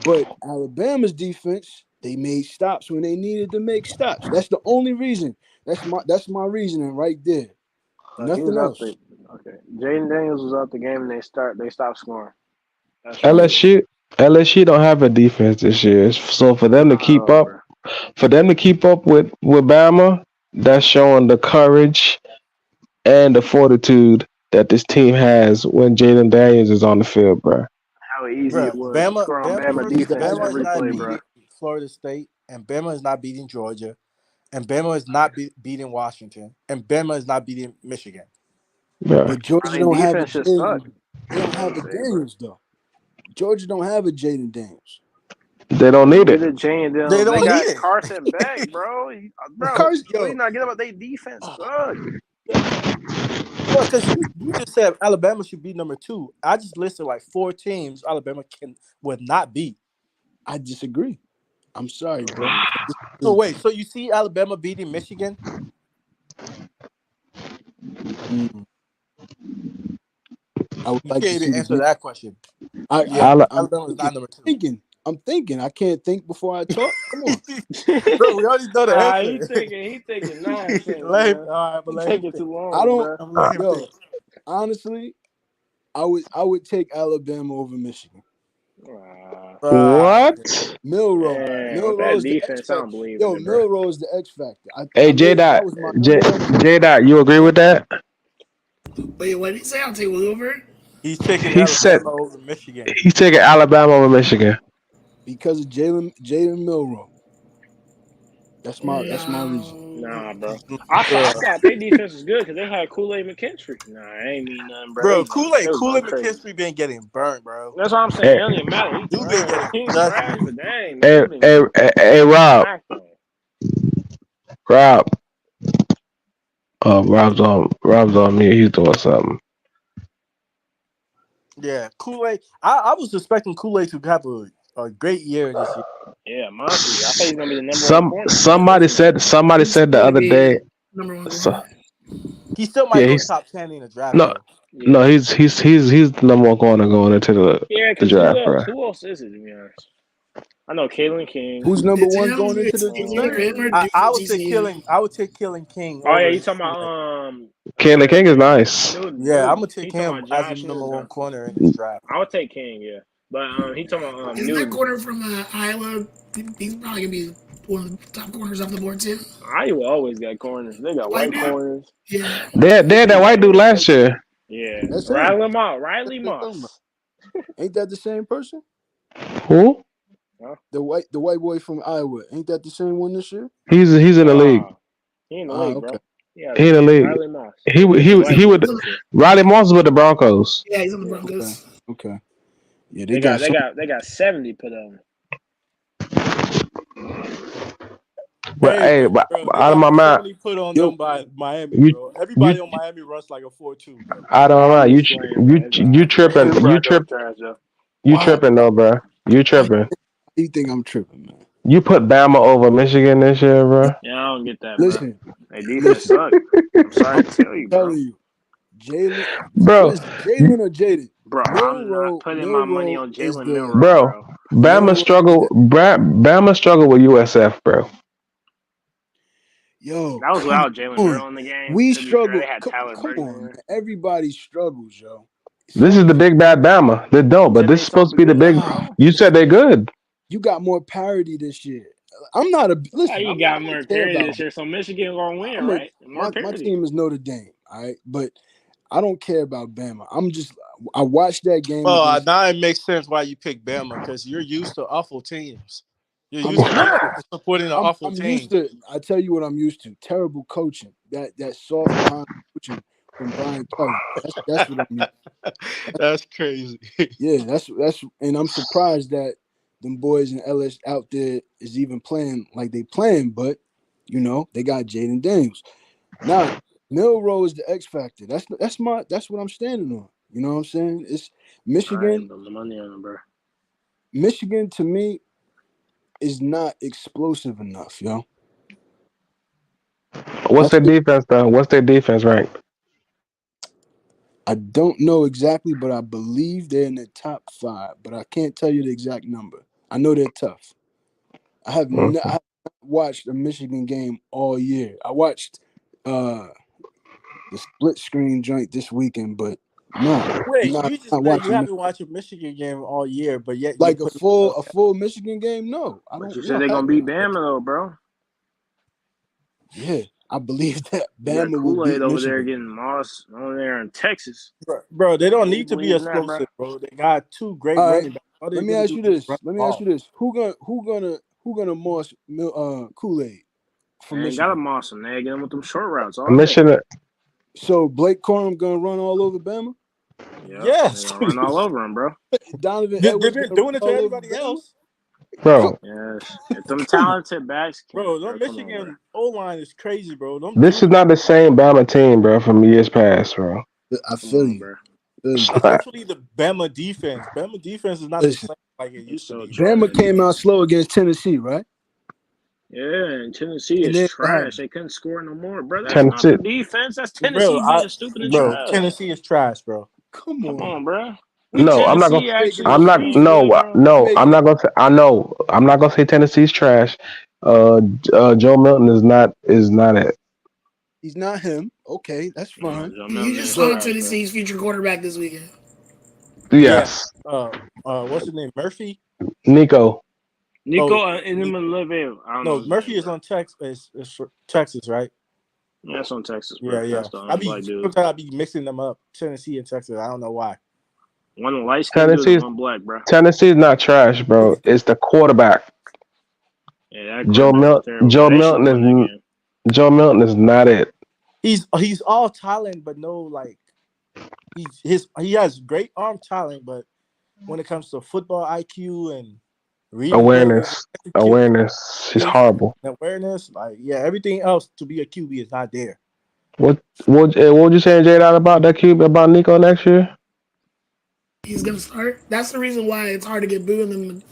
But Alabama's defense, they made stops when they needed to make stops. That's the only reason. That's my reasoning right there. So he was Nothing out else. the okay. Jaden Daniels was out the game and they stopped scoring. That's your reason. LSU don't have a defense this year, so for them to keep Oh, up, bro. with Bama, that's showing the courage and the fortitude that this team has when Jaden Daniels is on the field, bro. How easy it Bro, was to Bama, score on Bama Bama versus defense Bama is every not play, bro. beating Florida State, and Bama is not beating Georgia, and Bama is not beating Washington, and Bama is not beating Michigan. Yeah. But Georgia I mean, don't have a defense just suck. Jaden. They don't have a Say, bro. Daniels though. Georgia don't have a Jaden Daniels. They don't need it. Neither Jane They Daniels. They don't need got it. Carson Beck, bro. Bro, Carson, what you Yo, not getting about their defense suck? bro, because you just said Alabama should be number 2. I just listed like 4 teams Alabama would not beat. I disagree. I'm sorry, bro. I So disagree. wait, so you see Alabama beating Michigan? Mm. I would You like to can't see even the answer game. that question. Yeah, I'm Alabama's thinking. not number 2. I'm thinking. I can't think before I talk. Come on. Bro, we already know the He answer. thinking nonsense, Let him, man. all right, but He let him taking think. too I long, don't. bro. I'm let him Yo, think. honestly, I would take Alabama over Michigan. What? Milroe. Man, with Milroe that is the X defense, I factor. don't believe in Yo, it, bro. Milroe is the X factor. Hey, I J made that Dot, was my number one pick. J Dot, you agree with that? Wait, what did he say? I'll take over. He's taking He said Alabama over Michigan. he's taking Alabama over Michigan. Because of Jaden Milroe. That's my reason. Nah, bro. I Bro, thought their defense was good because they had Kool-Aid McKinstry. Nah, I ain't mean nothing, bro. bro, They was Kool-Aid going crazy. McKinstry been getting burnt, bro. That's what I'm saying. Hey, It don't even matter. He You been trash. getting He dusted. trash, but dang, man, hey, he been hey, getting hey, Rob, smacked on. Rob. Oh, Rob's on me. He's doing something. Yeah, Kool-Aid. I was expecting Kool-Aid to have a great year this year. Yeah, monster. I thought he's gonna be the number one corner. Somebody said the other day. Number one So, corner. He still might yeah, go he's top 10 in the draft, no, though. Yeah, no, he's the number one corner going into the because draft, bro. who else is it? To be honest, I know Kalen King. Who's number It's one him. going into It's the either draft? him or I, Duke I from would say TCU. Killing King Oh yeah, over you talking Kool-Aid. about Kayla King is nice. Yeah, I'm gonna He take talking him about as the Josh number Newton. one corner in this draft. I would take King, yeah, but he talking about Isn't that Newton. corner from Iowa? He's probably gonna be one of the top corners off the board too. Iowa always got corners. They got White white dude. corners. Yeah. They had that white dude last year. Yeah, That's him. Riley That's what I'm talking Moss. Ain't that the same person? Who? The white boy from Iowa. Ain't that the same one this year? He's in the league. He in the league, Okay. bro. Yeah, He in the league. Riley Moss. He would Riley Moss was with the Broncos. Yeah, he's on the Broncos. Okay. Yeah, They got 70 put on. But hey, but bro, they out of got my mind, barely put on Yo, them by Miami, you bro. you Everybody on Miami runs like a 4.2, bro. out of my I'm mind, just saying, bro. It's you tripping, bro, that was trash, though. you why? tripping though, bro. You Why tripping. do you think I'm tripping, man? You put Bama over Michigan this year, bro. Yeah, I don't get that, bro. Listen, Their defense listen. suck. I'm sorry I'm to tell you, bro. telling you, Jalen. What Bro, is it, Jalen or Jaden? Bro, I'm not putting my money on Is Jalen the Milrow, bro, bro. Milrow is the Bama struggle with USF, bro. yo. That was Come without Jalen on, Milrow in the game. we To be fair, struggle. they had Tyler Come Burton in on, man. there. Everybody struggles, yo. This is Some the big bad Bama. They don't, You but said this is they supposed to supposed to be be the good, big. bro. You said they're good. you got more parity this year. I'm not a How listen. you I got don't more care parity about. this year? So Michigan gonna win, I'm a right? More my parity. team is Notre Dame, all right, but I don't care about Bama. I watched that game Well, against. now it makes sense why you pick Bama because you're used to awful teams. You're I'm used to used to. supporting an awful I'm team. used to. I tell you what I'm used to. Terrible coaching. That soft behind coaching from Brian Kelly. That's what I'm used to. That's crazy. Yeah, that's and I'm surprised that them boys in LS out there is even playing like they playing, but they got Jaden Daniels. Now, Milrow is the X factor. That's what I'm standing on. You know what I'm saying? It's I Michigan. ain't putting the money on them, bro. Michigan to me is not explosive enough, yo. What's That's their defense though? What's their defense rank? I don't know exactly, but I believe they're in the top 5. But I can't tell you the exact number. I know they're tough. I have Mhm. not watched a Michigan game all year. I watched the split screen joint this weekend, but no, Wait, you just not said you watching haven't watched a Michigan game all year, but yet you like a put full Michigan game. No, I But you don't said know. they Heck gonna beat no. Bama though, bro. Yeah, I believe that You got Bama will Kool-Aid beat over there Michigan. getting Moss over there in Texas. bro. They don't You need to be believe in that, bro? explosive, bro. They got 2 great All right, running backs. All they're let me gonna ask do you is this. run the ball. Who gonna Moss Kool-Aid for They ain't got a Michigan? Moss and they get them with them short routes all day. Michigan. So Blake Corum gonna run all over Bama? Yep, they're Yes, gonna run all over him, bro. Donovan they've Edwards been gonna run doing it to all over everybody Bama? else, Bro, Yes, if them Come on. talented backs bro. can, Them bro. Come on, bro. Michigan O line is crazy, bro. Them this is juniors, not the same Bama team, bro, from years past, bro. I Come feel on, you. bro. especially the Bama defense. Bama defense is not the Listen, same like it It's used to so be, bro. Bama trash, came bro. out slow against Tennessee, right? Yeah, and Tennessee And is then what trash. happened? They couldn't score no more, bro. That's not Tennessee. the defense. That's Bro, Tennessee being stupid and trash. Tennessee is trash, bro. Come Come on. on, bro. No, I'm not gonna. Tennessee actually I'm not. street No, good, bro. no, I'm not gonna say. I know. I'm not gonna say Tennessee's trash. Joe Milton is not it. He's not him. Okay, that's No, fine. Joe You Milton just is But saw trash, bro. Tennessee's future quarterback this weekend. Yeah. Yes, What's his name? Murphy? Nico. Oh, Nico in the middle of it. I don't know no, his Murphy name, is bro. on Texas. Is Texas, right? Yeah, it's on Texas, bro. Yeah, yeah. That's the black dude. Sometimes I be mixing them up, Tennessee and Texas. I don't know why. One light skinned dude and Tennessee's one black, bro. Tennessee's not trash, bro. It's the quarterback. Yeah, that quarterback was terrible, bro. They should have won that game. Joe Milton is not it. He's all talent, but no like he has great arm talent, but when it comes to football IQ and reading plays, Awareness. He's horrible. awareness, like everything else to be a QB is not there. What would you say, Jade, out about that QB about Nico next year? He's gonna start. That's the reason why it's hard to get Boo and them to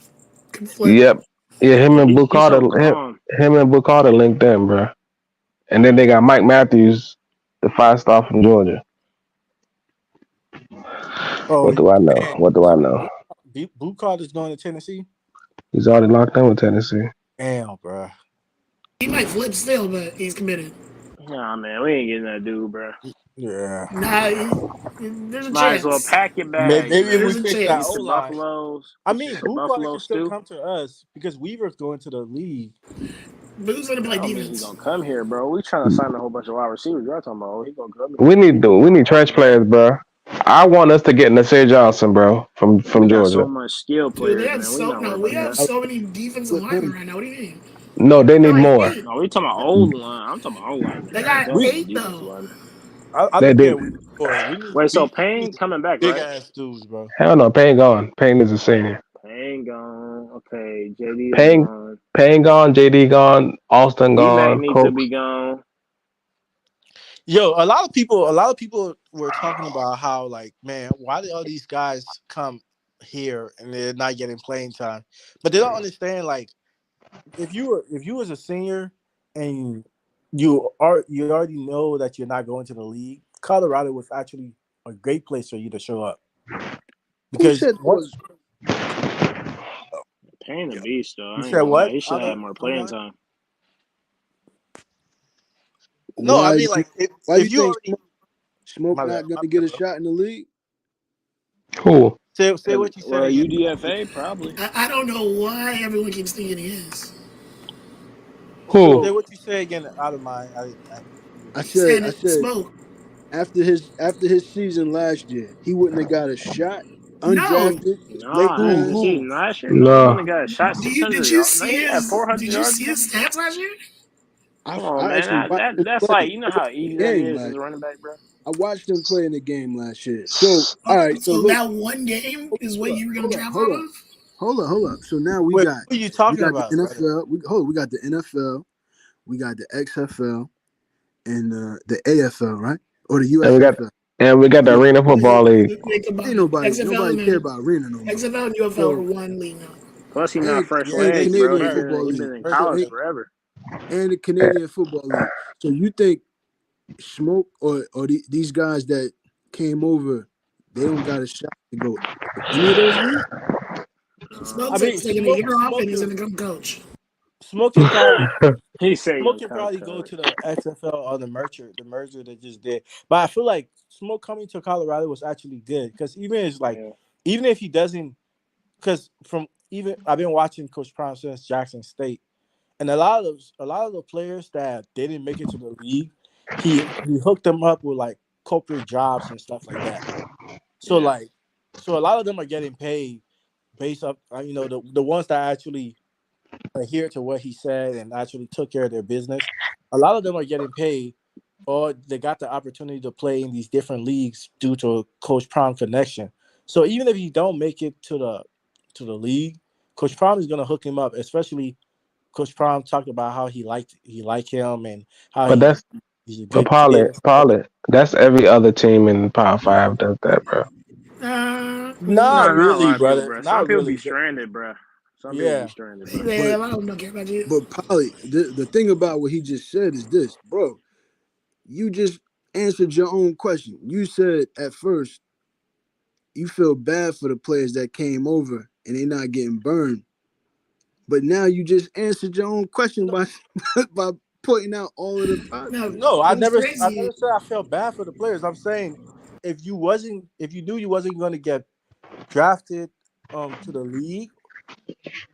conflict. Yep. Yeah, him and Blue He's Carter. so calm. Him and Blue Carter linked in, bro. And then they got Mike Matthews, the 5-star from Georgia. Oh, What do I know? man. What do I know? Blue Card is going to Tennessee. He's already locked in with Tennessee. Damn, bro. He might flip still, but he's committed. Nah, man, we ain't getting that dude, bro. Yeah. There's a Might as well chance. pack your bags, Maybe if man. we There's a fix that chance. Eat the O-line. Buffaloes. I mean, The Blue Card Buffalo can still stew. come to us because Weaver's going to the league. Boo's gonna play I don't mean he's defense. gonna come here, bro. We trying to sign a whole bunch of wide receivers. You're talking about he gonna come We here. need trench players, bro. I want us to get Nasir Johnson, bro, from We got Georgia. so much skill Dude, players, they have man. We not worried we about have that. so many defensive Flip linemen him. right now. What do you mean? No, they They need got like more. 8. No, we talking about old line. I'm talking about old linemen, They bro. got Definitely 8 defensive though. linemen. I They look did. at Weaver for we need Wait, so Payne coming back, big right? ass dudes, bro. Hell no, Payne gone. Payne is a senior. Payne gone. Okay, JD is Payne gone. Payne gone, JD gone, Austin D-Mac gone, need to Cokes. be gone. Yo, a lot of people were talking about how like, man, why did all these guys come here and they're not getting playing time? But they don't understand like if you was a senior and you already know that you're not going to the league, Colorado was actually a great place for you to show up Who because said that once was Payne a beast though. you I ain't said gonna lie. what, He should have had more playing Otherwise? time. No, I why mean like why you if you think already Smoke my bad, not gonna get a bro. shot in the league? Who? Say what you said Well, again. UDFA probably. I don't know why everyone keeps thinking he is. Who? Say Who? what you say again out of my I I He said said I it said smoke. after his season last year, he wouldn't have got a shot, No. undrafted, late Nah, Who? after the round. who season last year, no, he No. wouldn't have got a shot Did 600 you yards. No, see he had his 400 did you yards or see his something. stats last year? Come on, I man. actually watched him That's play. like, you know I how watched easy the that game is as last. a running back, bro. I watched him play in the game last year. So Oh, all right, so so look, that one game is what hold up, you were gonna hold up, draft hold off up, of? hold up. So now we wait, got who are you we talking got the about, brother? NFL. We got the NFL, we got the XFL, and the AFL, right? Or the And we got USFL. the Yeah. Arena Football League. Think about Ain't it. nobody care about arena no more. XFL and UFL are So one league now. Plus, he not and fresh Yeah, and they legs, bro. Canadian He merged. been Football he League been in Merged college and, already. forever. and the Canadian Football League. So you think Smoke or these guys that came over, they don't got a shot to go to any of those leagues? I Smoke's like mean, he's taking a year off and he's gonna become coach. Smoke can probably He said he Smoke gonna can come probably go coach. to the XFL or the merger they just did. But I feel like Smoke coming to Colorado was actually good because Yeah, even if he doesn't, because from even I've been watching Coach Prime since Jackson State, and a lot of the players that didn't make it to the league, he hooked them up with like corporate jobs and stuff like that. So yeah, like, so a lot of them are getting paid based off, the ones that actually adhere to what he said and actually took care of their business. A lot of them are getting paid, or they got the opportunity to play in these different leagues due to Coach Prime connection. So even if you don't make it to the league, Coach Prime is gonna hook him up. Especially Coach Prime talked about how he liked him and how But he's a but good kid and stuff like that. That's every other team in Power Five does that, bro. Not not a really, lot of people, brother. bro. Some Not people be really. stranded, bro. Some people be Yeah. stranded, bro. Yeah, But a lot of them don't care about you. but Polly, the thing about what he just said is this, bro. You just answered your own question. You said at first you feel bad for the players that came over and they not getting burned. But now you just answered your own question by by pointing out all of the No, positives. No, what's I crazy? never said I felt bad for the players. I'm saying if you knew you wasn't going to get drafted to the league,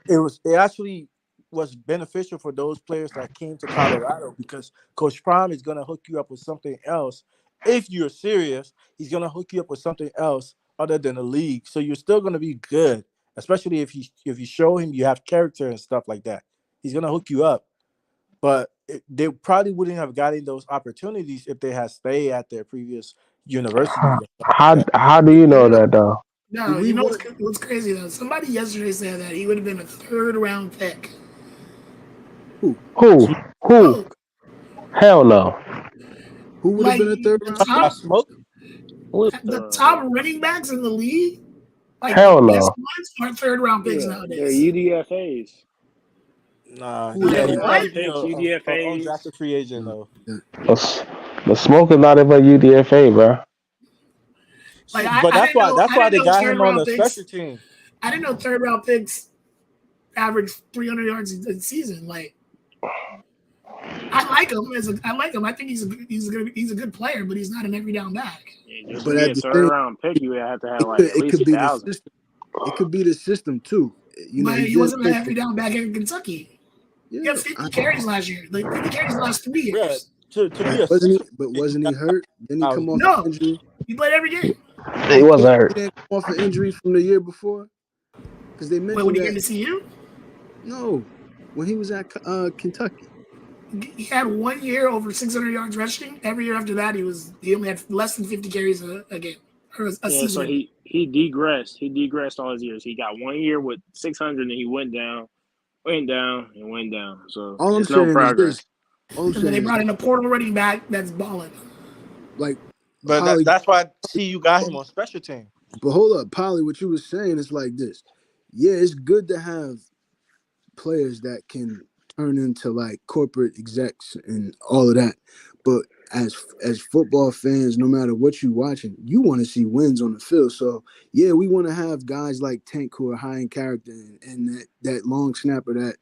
it actually was beneficial for those players that came to Colorado because Coach Prime is going to hook you up with something else. If you're serious, he's going to hook you up with something else other than the league. So you're still going to be good, especially if you show him you have character and stuff like that. He's going to hook you up. But they probably wouldn't have gotten those opportunities if they had stayed at their previous universities and stuff like that. How do you know that though? Do No, we you know want what's crazy though? Somebody yesterday said that he would have been a third round pick. who? Who? Who? Smoke. Hell no. Who would have Like been a third You round talking pick? about Smoke? What the the top running backs in the league, like the Hell best no. ones, are third round picks yeah, they're nowadays. UDFAs. Nah, Who would yeah, have he been Third round probably third? be picks, a UDFAs. undrafted free agent No. though. The smoke is not even UDFA, bro. Like But that's I why didn't they know got third him on round the special picks. team. I didn't know third round picks average 300 yards a season. Like I like him I like him. I think he's a good player, but he's not an every down back. Yeah, just to But be at a the third same, round pick, you would have to have it like could at it least could a be the thousand. system. It could be the system too. You know, But he he just wasn't an said every that. down back in Kentucky. He had Yeah, 50 carries last year. Like 50 carries the last 3 Yeah, years. to be a wasn't he? special But team, you wasn't he got hurt? Didn't he come 1,000. off an No, injury? he played every game. He wasn't He hurt. didn't come off an injury from the year before because they Wait, when mentioned he that. came to see you, No, when he was at Kentucky. he had 1 year over 600 yards rushing. Every year after that, he only had less than 50 carries a game or a Yeah, so season. he degressed. He degressed all his years. He got 1 year with 600, and he went down went down and went down. So All I'm it's no saying is progress. this. All I'm And then they saying is brought in a portal running back that's balling. like But Polly. that's why CU got him on special team. But hold up, Polly. What you was saying is like this. Yeah, it's good to have players that can turn into like corporate execs and all of that. But as football fans, no matter what you're watching, you want to see wins on the field. So yeah, we want to have guys like Tank who are high in character and that long snapper that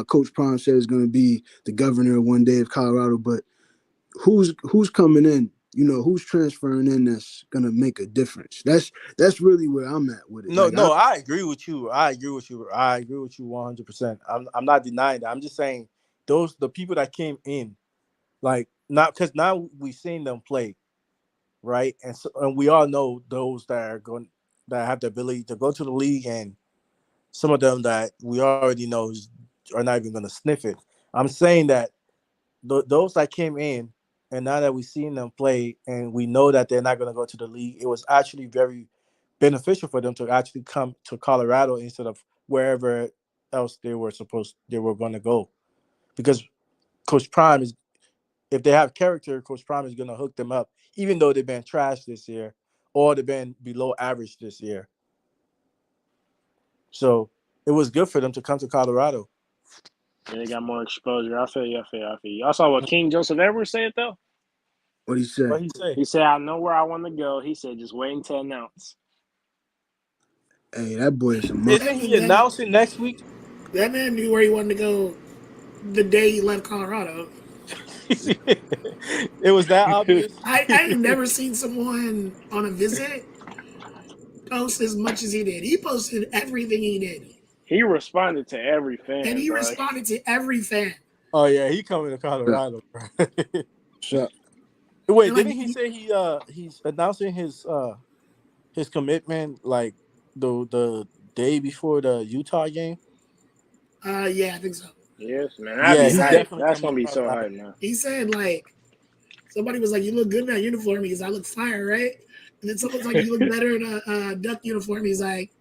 Coach Prime said is going to be the governor one day of Colorado. But who's coming in? You know, who's transferring in that's gonna make a difference. That's really where I'm at with it. No, Like I no, I agree with you. I agree with you. I agree with you 100%. I'm not denying that. I'm just saying the people that came in, like not because now we've seen them play, right? And we all know those that have the ability to go to the league, and some of them that we already know are not even going to sniff it. I'm saying that those that came in, and now that we've seen them play, and we know that they're not going to go to the league, it was actually very beneficial for them to actually come to Colorado instead of wherever else they were going to go, because Coach Prime is, if they have character, Coach Prime is going to hook them up, even though they've been trash this year or they've been below average this year. So it was good for them to come to Colorado. Yeah, they got more exposure. I feel you. Y'all saw what King Joseph Edwards said though. what he said. What he say? He said, "I know where I want to go." He said, "Just waiting to announce." Hey, that boy is a monster. Isn't he announcing next week? That man knew where he wanted to go the day he left Colorado. It was that obvious. I have never seen someone on a visit post as much as he did. He posted everything he did. He responded to every And fan, he dog. responded to every fan. Oh yeah, he coming to Colorado. So Wait, And like, didn't he say he's announcing his commitment like the day before the Utah game? yeah, I think so. Yes, man. That'd Yeah, be he's hype. definitely That's coming gonna to be so Colorado. hype, man. He said like somebody was like, "You look good in that uniform." He's, "I look fire, right?" And then someone's like, "You look better in a duck uniform." He's like,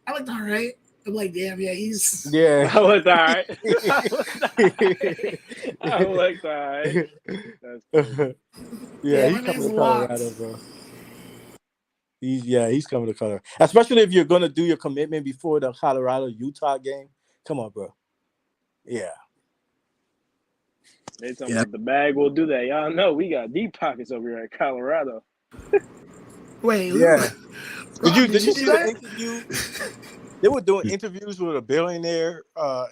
"I looked all right." I'm like, "Damn, yeah, he's." Yeah. I looked all right. I looked all right. That's crazy. Yeah, Yeah, he's my coming man's to Colorado, locked. bro. He's coming to Colorado. Especially if you're gonna do your commitment before the Colorado Utah game. Come on, bro. Yeah. They talking yeah, about the bag will do that. Y'all know we got deep pockets over here at Colorado. Wait, who? Yeah. Rob, Did did you you do see the that? interview? They were doing interviews with a billionaire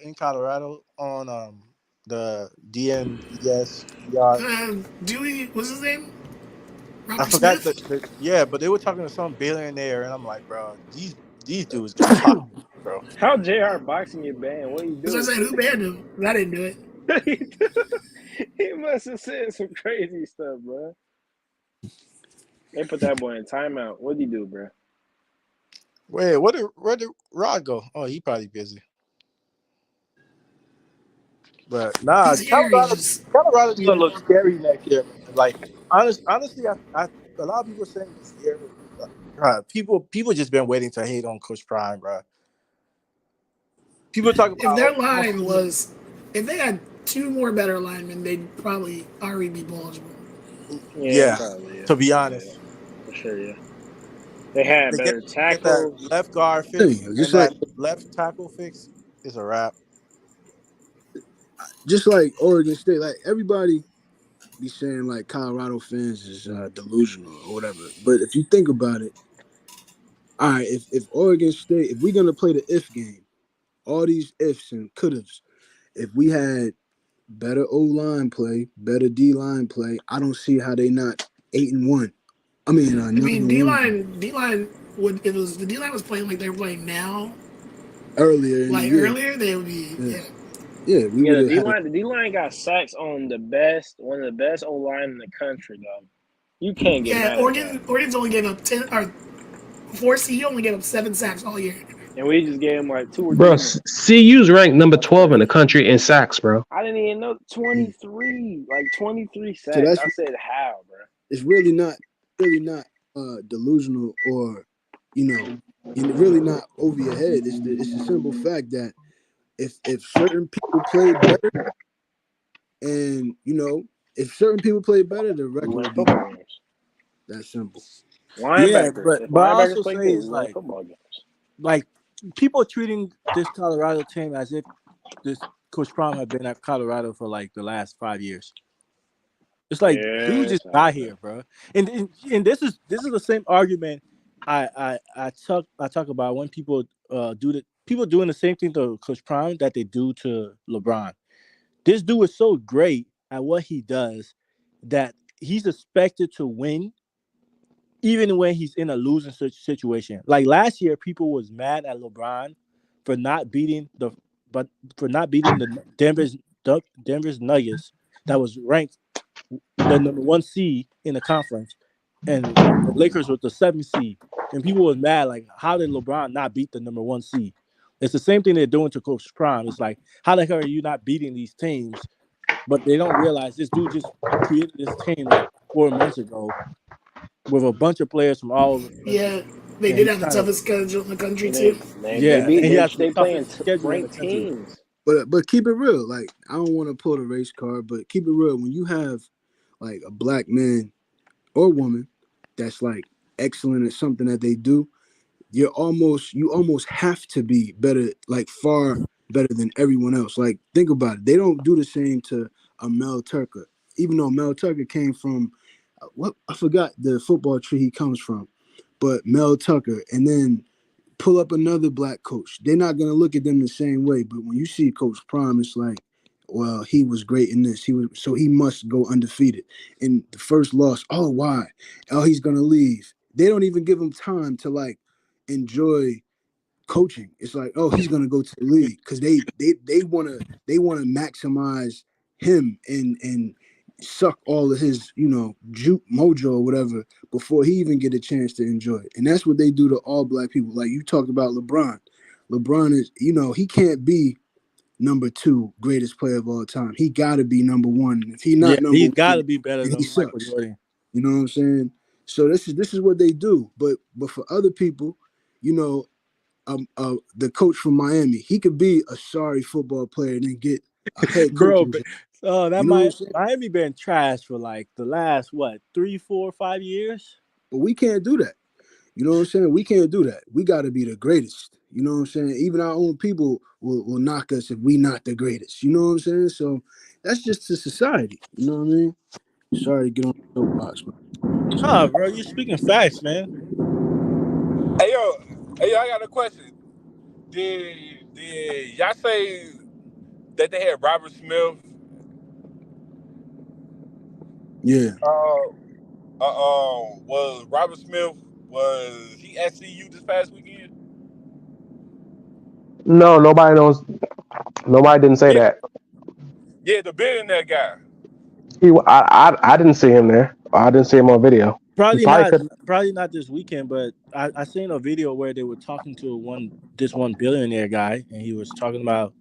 in Colorado on the DNES. Dewey, what's his name? I Robert forgot Smith? yeah, but they were talking to some billionaire, and I'm like, bro, these dudes got pop, bro. How JR boxing your band? What he Because I do? said, who banned him? But I didn't do it. He must have said some crazy stuff, bro. They put that boy in timeout. What'd he do, bro? Wait, where did Rod go? Oh, he probably busy. But nah, He's here. He's just Colorado's gonna muted. look scary next year, man. Like honestly, I a lot of people saying this year, people just been waiting to hate on Coach Prime, bro. People talk If about their all line season. was, if they had two more better linemen, they'd probably already be eligible. Yeah, Yeah, probably. Yeah, to be yeah, honest, for sure. Yeah, they had they better get that tackles. left guard hey, fix and that left tackle fix is a wrap. just like Oregon State, like everybody be saying like Colorado fans is delusional or whatever. But if you think about it, all right, if Oregon State, if we're gonna play the if game, all these ifs and could haves, if we had better O line play, better D line play, I don't see how they not 8-1. I mean I mean, 9-1 D line would if it was the D line was playing like they're playing now, earlier in the like year. earlier, they would be Yeah, yeah. yeah, we Yeah, would the have D had. line. The D line got sacks on one of the best O line in the country, though. You can't get Yeah, mad at that. Oregon's only gave up 10 or 4C only gave up 7 sacks all year. And we just gave him like 2 or 3 Bro, more. CU's ranked number 12 in the country in sacks, bro. I didn't even know 23, like 23 So sacks. that's I said how, bro. it's really not delusional or you're really not over your head. It's the simple fact that if certain people play better, and if certain people play better, the We record win will be football games. that simple. Yeah, Linebackers. If but I linebackers also play say good, it's we win football games. like people treating this Colorado team as if this Coach Prime had been at Colorado for like the last 5 years. It's like dude Yes, just got here, bro. And this is the same argument I talk about when people people doing the same thing to Coach Prime that they do to LeBron. This dude is so great at what he does that he's expected to win even when he's in a losing situation. Like last year, people was mad at LeBron for not beating the Denver's Nuggets that was ranked the number one seed in the conference, and the Lakers was the seventh seed. And people was mad like, how did LeBron not beat the number one seed? It's the same thing they're doing to Coach Prime. It's like, how the hell are you not beating these teams? But they don't realize this dude just created this team like 4 months ago with a bunch of players from all over the country. Yeah, they And did he's have the trying to, toughest schedule in the country and they too. they they yeah, beat and he has the they playing toughest schedule in the ranked country. teams. But keep it real. Like, I don't want to pull the race card, but keep it real. When you have like a black man or woman that's like excellent at something that they do, you almost have to be better, like far better than everyone else. Like, think about it. They don't do the same to a Mel Tucker, even though Mel Tucker came from what I forgot the football tree he comes from, but Mel Tucker, and then pull up another black coach. They're not gonna look at them the same way. But when you see Coach Prime, it's like, well, he was great in this. He must go undefeated. And the first loss, oh, why? Oh, he's gonna leave. They don't even give him time to like enjoy coaching. It's like, oh, he's gonna go to the league because they wanna maximize him and suck all of his juke mojo or whatever before he even get a chance to enjoy it. And that's what they do to all black people. Like you talked about LeBron. LeBron is, he can't be number two greatest player of all time. He got to be number one. If he Yeah, not number he's got one, to be better then he than Michael sucks. Jordan. You know what I'm saying? So this is what they do. But for other people, you know, the coach from Miami, he could be a sorry football player and then get a head Bro, coaching job. that You know what I'm saying? Miami been trash for like the last 3, 4, 5 years. But we can't do that. You know what I'm saying? We can't do that. We got to be the greatest. You know what I'm saying? Even our own people will knock us if we not the greatest. You know what I'm saying? So that's just the society. You know what I mean? Sorry to get on the soapbox, but Nah, bro, you speaking facts, man. Hey yo, I got a question. Did y'all say that they had Robert Smith? yeah. Was Robert Smith was he at CU this past weekend? No, nobody knows. Nobody didn't say Yeah, that. yeah, the billionaire guy. I didn't see him there. I didn't see him on video. He Probably probably not. could. Probably not this weekend. But I seen a video where they were talking to this one billionaire guy, and he was talking about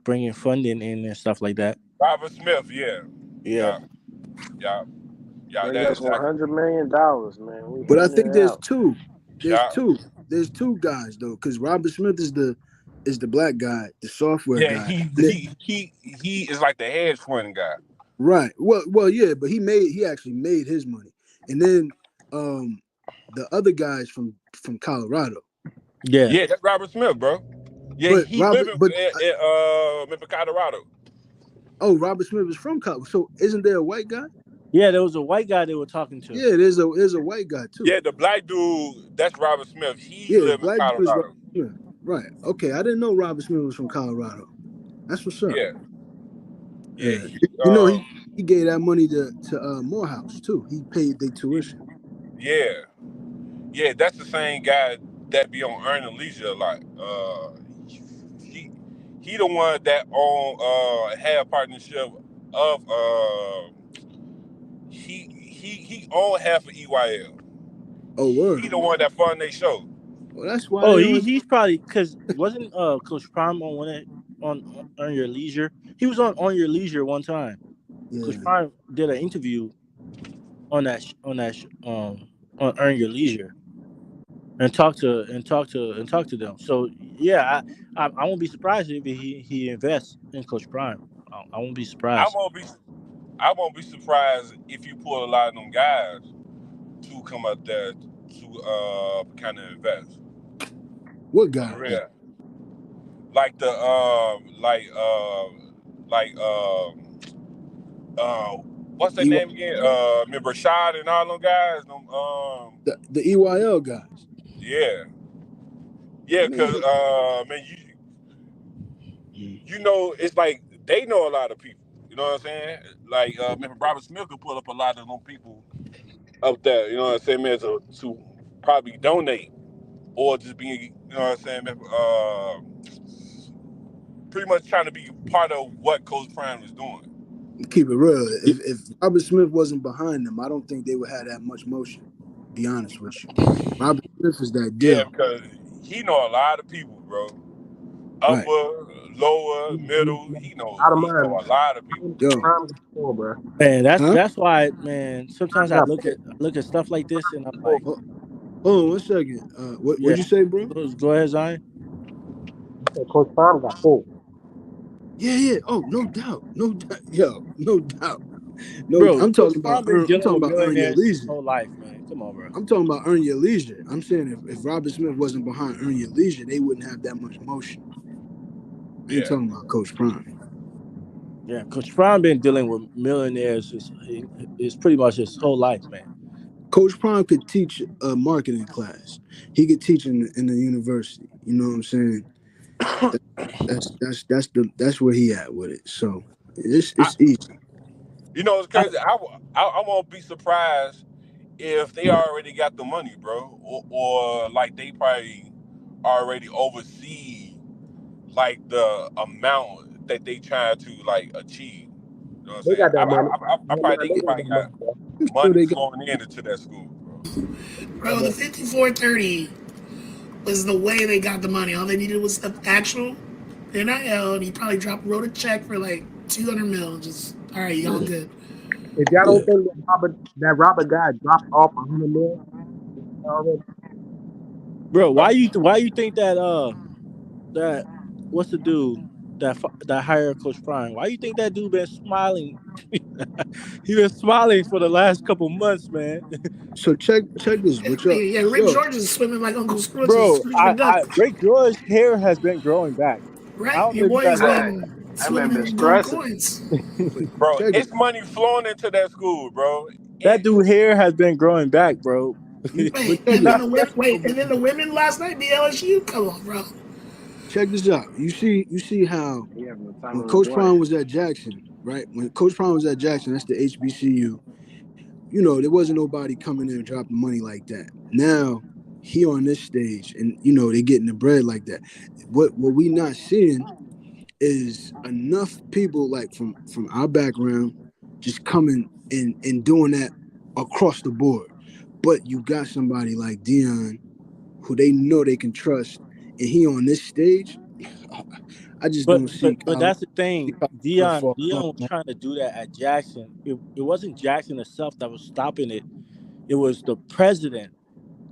bringing funding in and stuff like that. Robert Smith, yeah, Yeah. yeah, yeah, yeah. Bring That us exactly. $100 million, man. We But I handing think it there's out. two. There's Yeah, two. There's two guys though, because Robert Smith is the black guy, the software yeah. guy. He is like the hedge fund guy. Right. Well, yeah, but he actually made his money. And then the other guys from Colorado. Yeah. Yeah, that's Robert Smith, bro. Yeah, But he Robert living but in Memphis, Colorado. Robert Smith is from Colorado. So isn't there a white guy? Yeah, there was a white guy they were talking to. Yeah, there's a white guy too. Yeah, the black dude, that's Robert Smith. He Yeah, the live in black dude is Robert Colorado. Smith. Right. Okay. I didn't know Robert Smith was from Colorado. That's what's up. Yeah, yeah. Yeah. He, He gave that money to Morehouse too. He paid their tuition. yeah, yeah. That's the same guy that be on Earning Leisure a lot. He he the one that own had partnership of he owned half of EYL. Oh, word. He the one that fund they show. Well, that's why Oh, they don't. he's probably because wasn't Coach Prime on Your Leisure? He was on Your Leisure one time. Yeah. Coach Prime did an interview on Earn Your Leisure and talk to them. So yeah, I won't be surprised if he invests in Coach Prime. I won't be I surprised. won't be I won't be surprised if you pull a lot of them guys to come up there to kind of invest What on the guys? real, like the like what's their EY, name again? Remember Rashad and all them guys? Them, the EYL guys. yeah, I yeah, cause mean, man, you know, it's like they know a lot of people. You know what I'm saying? Like, remember Robert Smith could pull up a lot of them people up there. You know what I'm saying, man, to probably donate or just be, you know what I'm saying, man, pretty much trying to be part of what Coach Prime is doing. keep it real. If Robert Smith wasn't behind them, I don't think they would have that much motion. Be honest with you. Robert Smith is that Yeah, deal. because he know a lot of people, bro. Right. Upper, lower, middle. Out of He know mind. a lot of people. Yo. Prime got four, bro. Man, Huh? that's why, man. Sometimes Prime I got look at stuff like this, and I'm four. like, Hold on 1 second. yeah. What'd you say, bro? Go ahead, Zion. Coach Prime got four. Yeah. Oh, no doubt. No doubt. Yo, no doubt. No, Bro, I'm Coach talking about Prime been I'm dealing talking with about earn your millionaires his leisure. whole life, man. Come on, bro. I'm talking about earn your leisure. I'm saying if Robert Smith wasn't behind earn your leisure, they wouldn't have that much motion. I ain't Yeah. talking about Coach Prime. Yeah, Coach Prime been dealing with millionaires his pretty much his whole life, man. Coach Prime could teach a marketing class. He could teach in the university. You know what I'm saying? That, that's where he at with it. So I, it's easy. you know, it's crazy. I won't be surprised if they already got the money, bro, or like they probably already oversee like the amount that they trying to like achieve. You know what I'm They saying? got that money. I Yeah, probably man, think they they got probably that money, got bro. I'm sure money they got. flowing into that school, bro. Bro, the 5430 was the way they got the money. All they needed was an actual NIL, and he probably wrote a check for like 200 mil. Just all right, y'all Yeah, good. If y'all yeah. don't think that Robert guy dropped off 100 mil already, Bro, why you think that what's the dude that hired Coach Prime? Why you think that dude been smiling? He been smiling for the last couple months, man. So check this. What y'all? Yeah, Rick Yo, George is swimming like Uncle Scrooge, Bro, Scrooge McDuck, I Rick George's hair has been growing back. I right? don't know Your if you boy guys has know. Hey, been that man swimming been in gold stressing. coins. but Bro, check it. it's money flowing into that school, bro. That It, dude hair has been growing back, bro. But Wait, check and it. then the women last night, the LSU. Come on, bro. Check this out. You see how He having the time when of his Coach life. Prime was at Jackson, right? When Coach Prime was at Jackson, that's the HBCU. There wasn't nobody coming in and dropping money like that. Now he on this stage, and they getting the bread like that. What we not seeing is enough people like from our background just coming and doing that across the board. But you got somebody like Dion who they know they can trust, and he on this stage. I just But don't but see but that's the thing. Colorado Dion fall Dion off, was man. trying to do that at Jackson. It wasn't Jackson itself that was stopping it. It was the president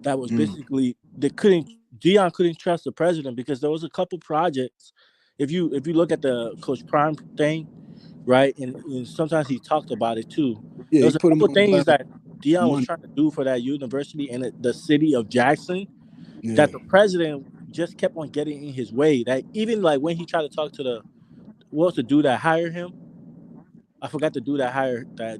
that was Mm, basically they couldn't Dion couldn't trust the president because there was a couple projects. If you look at the Coach Prime thing, right, and sometimes he talked about it too. yeah, There he was a put him couple on things blast that for Dion was money. trying to do for that university and the city of Jackson Yeah, that the president just kept on getting in his way. That even like when he tried to talk to the what was the dude that hired him? I forgot the dude that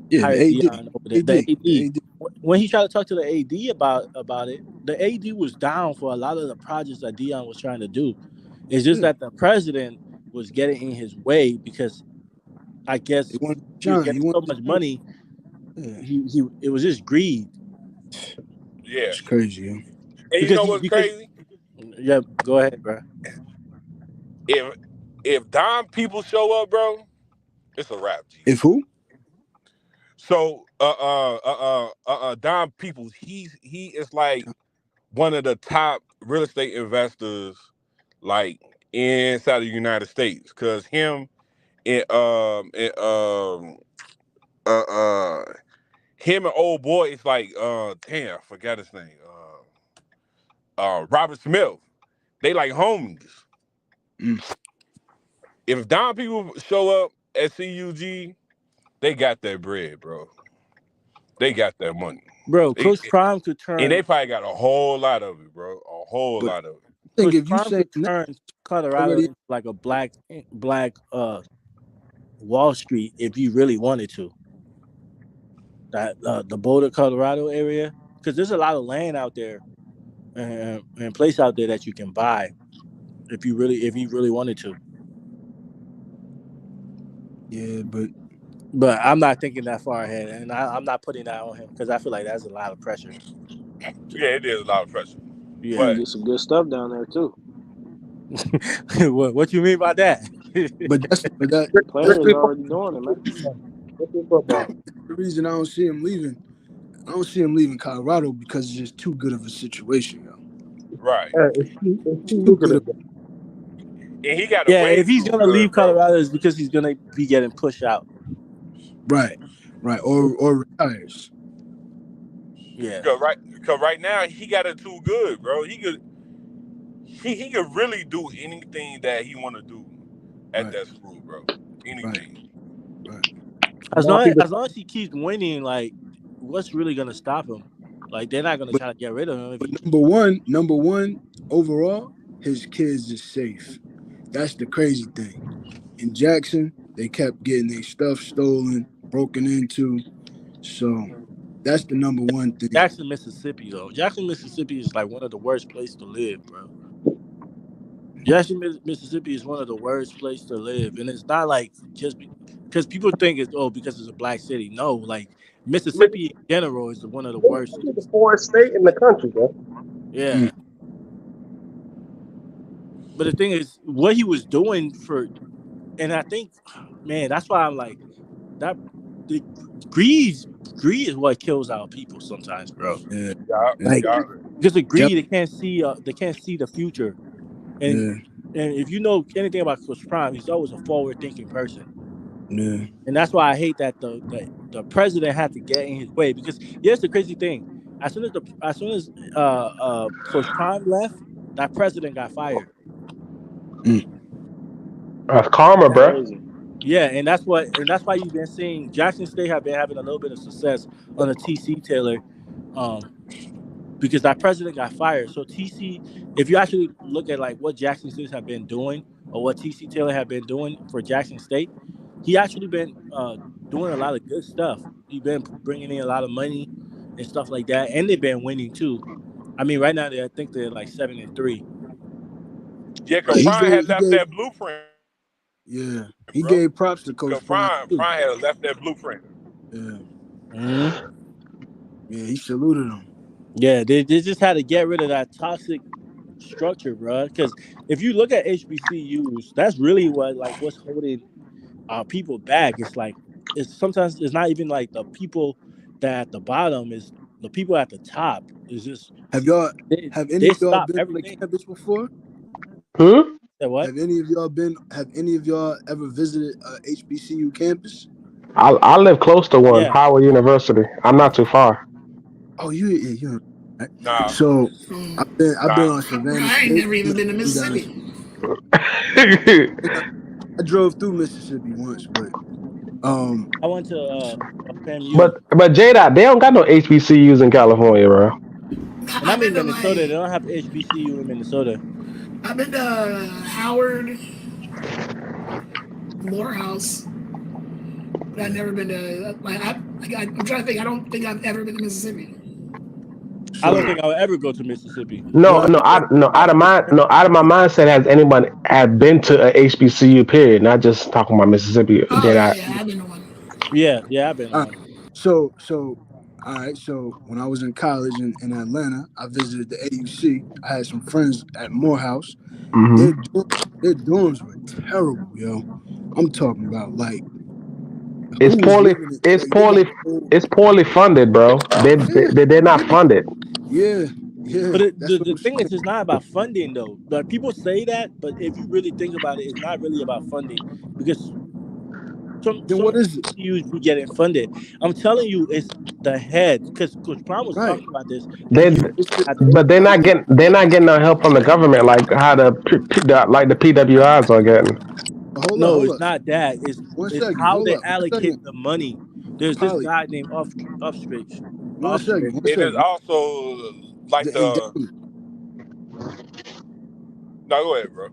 yeah, the hired AD, Dion over there. The AD, the AD. AD. When he tried to talk to the AD about it, the AD was down for a lot of the projects that Dion was trying to do. It's just Yeah, that the president was getting in his way because I he guess wanted he to was shine. He getting so wanted to much shine. money. Yeah, He it was just greed yeah. it's crazy, yo. And you because know he what's because crazy? yeah. Go ahead, bro. If Dom people show up, bro, it's a wrap, G. If who? So Dom Peoples, he is like one of the top real estate investors like inside of the United States. Cause uh uh him and old boy is like damn, I forgot his name. Robert Smith. They like homies. Mm. If Don people show up at CUG, they got that bread, bro. They got that money. Bro, Coach Prime could And they turn. probably got a whole lot of it, bro. A whole But lot of it. I think Coach if you Prime say could that turn Colorado already, into like a black Wall Street if you really wanted to. That the Boulder, Colorado area, because there's a lot of land out there and place out there that you can buy if you really wanted to. yeah, but But I'm not thinking that far ahead, and I'm not putting that on him because I feel like that's a lot of pressure. Yeah, it is a lot of pressure. You Yeah. can But get some good stuff down there too. what you mean by that? that's Players already doing it, man. the reason I don't see him leaving. I don't see him leaving Colorado because it's just too good of a situation, yo. right. It's too good of And he got Yeah, away if he's too gonna leave good, bro. Colorado, it's because he's gonna be getting pushed out. right, or retires. Yeah, Cause right now he got it too good, bro. He could really do anything that he want to do at Right, that school, bro. Anything. right. as long as he keeps winning, like, what's really gonna stop him? Like, they're not gonna But try to get rid of him if but he. number one overall, his kids is safe. That's the crazy thing. In Jackson, they kept getting their stuff stolen, broken into. So that's the number one thing. Jackson, Mississippi, though. Jackson, Mississippi is like one of the worst places to live, bro. Jackson, Mississippi is one of the worst places to live, and it's not like just because people think it's because it's a black city. No, like Mississippi in general is one of the worst. It's the poorest state in the country, bro. Yeah, but the thing is, what he was doing and I think, man, that's why I'm like that. The greed is what kills our people sometimes, bro. Yeah, Like because the yep, greed, they can't see the future, and yeah, and if you know anything about Coach Prime, he's always a forward thinking person. yeah. And that's why I hate that the president had to get in his way because here's the crazy thing: as soon as Coach Prime left, that president got fired. That's karma, bro. Crazy. Yeah, and that's why you've been seeing Jackson State have been having a little bit of success on the TC Taylor, because that president got fired. So TC, if you actually look at like what Jackson State have been doing or what TC Taylor have been doing for Jackson State, he actually been doing a lot of good stuff. He's been bringing in a lot of money and stuff like that, and they've been winning too. I mean, right now I think they're like 7-3. Yeah, cause He Prime had left gave that blueprint. yeah, he Bro. gave props to Coach Cause Prime. Prime had left that blueprint. Yeah, Mm-hmm. yeah, he saluted him. Yeah, they just had to get rid of that toxic structure, bro. Because if you look at HBCUs, that's really what's holding our people back. It's like sometimes it's not even like the people that at the bottom, is the people at the top. Is just Have any they of y'all stop been on the everything. campus before? What? Have any of y'all ever visited a HBCU campus? I live close to one, Yeah. Howard University. I'm not too far. Oh, you. Right? Nah. So I've been on Savannah I ain't State. never even been to Mississippi. I drove through Mississippi once, but I went to FAMU. but J-Dot, they don't got no HBCUs in California, bro. And I'm in Minnesota. They don't have HBCU in Minnesota. I've been to Howard, Morehouse, but I've never been to. I'm trying to think. I don't think I've ever been to Mississippi. I don't think I'll ever go to Mississippi. Out of my mindset has anyone had been to a HBCU period, not just talking about Mississippi. Oh J-Dot. yeah, I've been to one. Yeah, I've been on. So all right. So when I was in college in Atlanta, I visited the AUC. I had some friends at Morehouse. Mm-hmm. Their dorms were terrible, yo. I'm talking about like it's poorly funded, bro. They're not funded. Yeah. But the thing is, it's not about funding though. Like people say that, but if you really think about it, it's not really about funding because Then what is it? HBCUs be getting funded. I'm telling you, it's the head because Coach Prime was Right. talking about this, and They, you at the but they're not getting no help from the government like how like the PWIs are getting. no, Hold it's up. not that. One It's second. how Hold they up. One allocate second. the money. There's this Polly. guy named Offstrich. One second. Offstrich. One It is second. also like And the. No, go ahead, bro.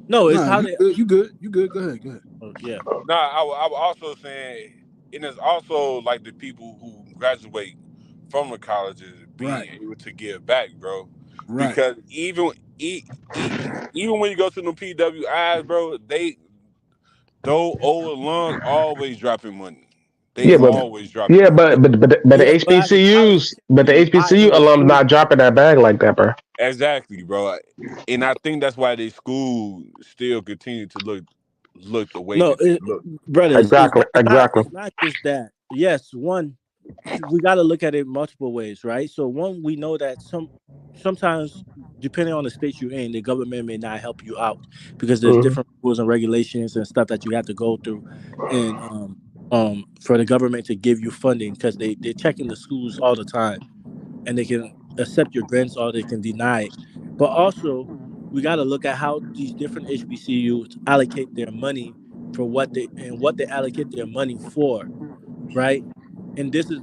No, it's nah, how you they. good. You good. You good. Go ahead. Go ahead. Oh, yeah. No, I was also saying it is also like the people who graduate from the colleges being Right. able to give back, bro. Right. Because even when you go to the PWIs, bro, those old alums always dropping money. They Yeah, but always dropping yeah, money. but the Yeah, but as a college, The you buy HBCU into alums school. not dropping that bag like that, bro. Exactly, bro. And I think that's why they school still continue to look the way No, that they look. brothers, Exactly, exactly. it's not just that. Yes, one, we got to look at it multiple ways, right? So one, we know that sometimes depending on the state you're in, the government may not help you out because there's Hmm. different rules and regulations and stuff that you have to go through, and for the government to give you funding because they're checking the schools all the time and they can accept your grants or they can deny it. But also, we got to look at how these different HBCUs allocate their money for what they allocate their money for, right? And this is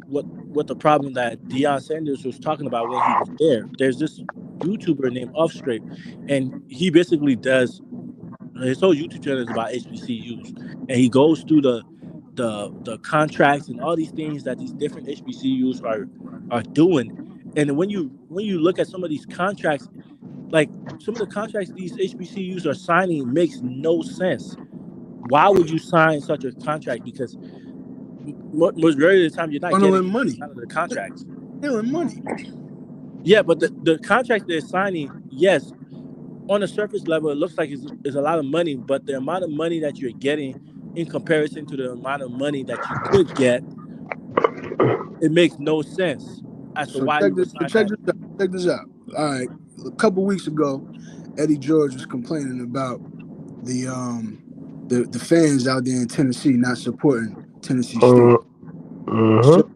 what the problem that Deion Sanders was talking about when he was there. There's this YouTuber named Offstraight, and he basically does his whole YouTube channel is about HBCUs, and he goes through the contracts and all these things that these different HBCUs are doing. And when you look at some of these contracts, like some of the contracts these HBCUs are signing makes no sense. Why would you sign such a contract? Because majority of the time you're not getting Funneling anything money. out of the contracts. Stealing money. Yeah, but the contracts they're signing, yes, on the surface level, it looks like it's a lot of money, but the amount of money that you're getting in comparison to the amount of money that you could get, it makes no sense as to So why you check would this. So sign that. check this out. All right. A couple weeks ago, Eddie George was complaining about the the fans out there in Tennessee not supporting Tennessee State. Mm-hmm.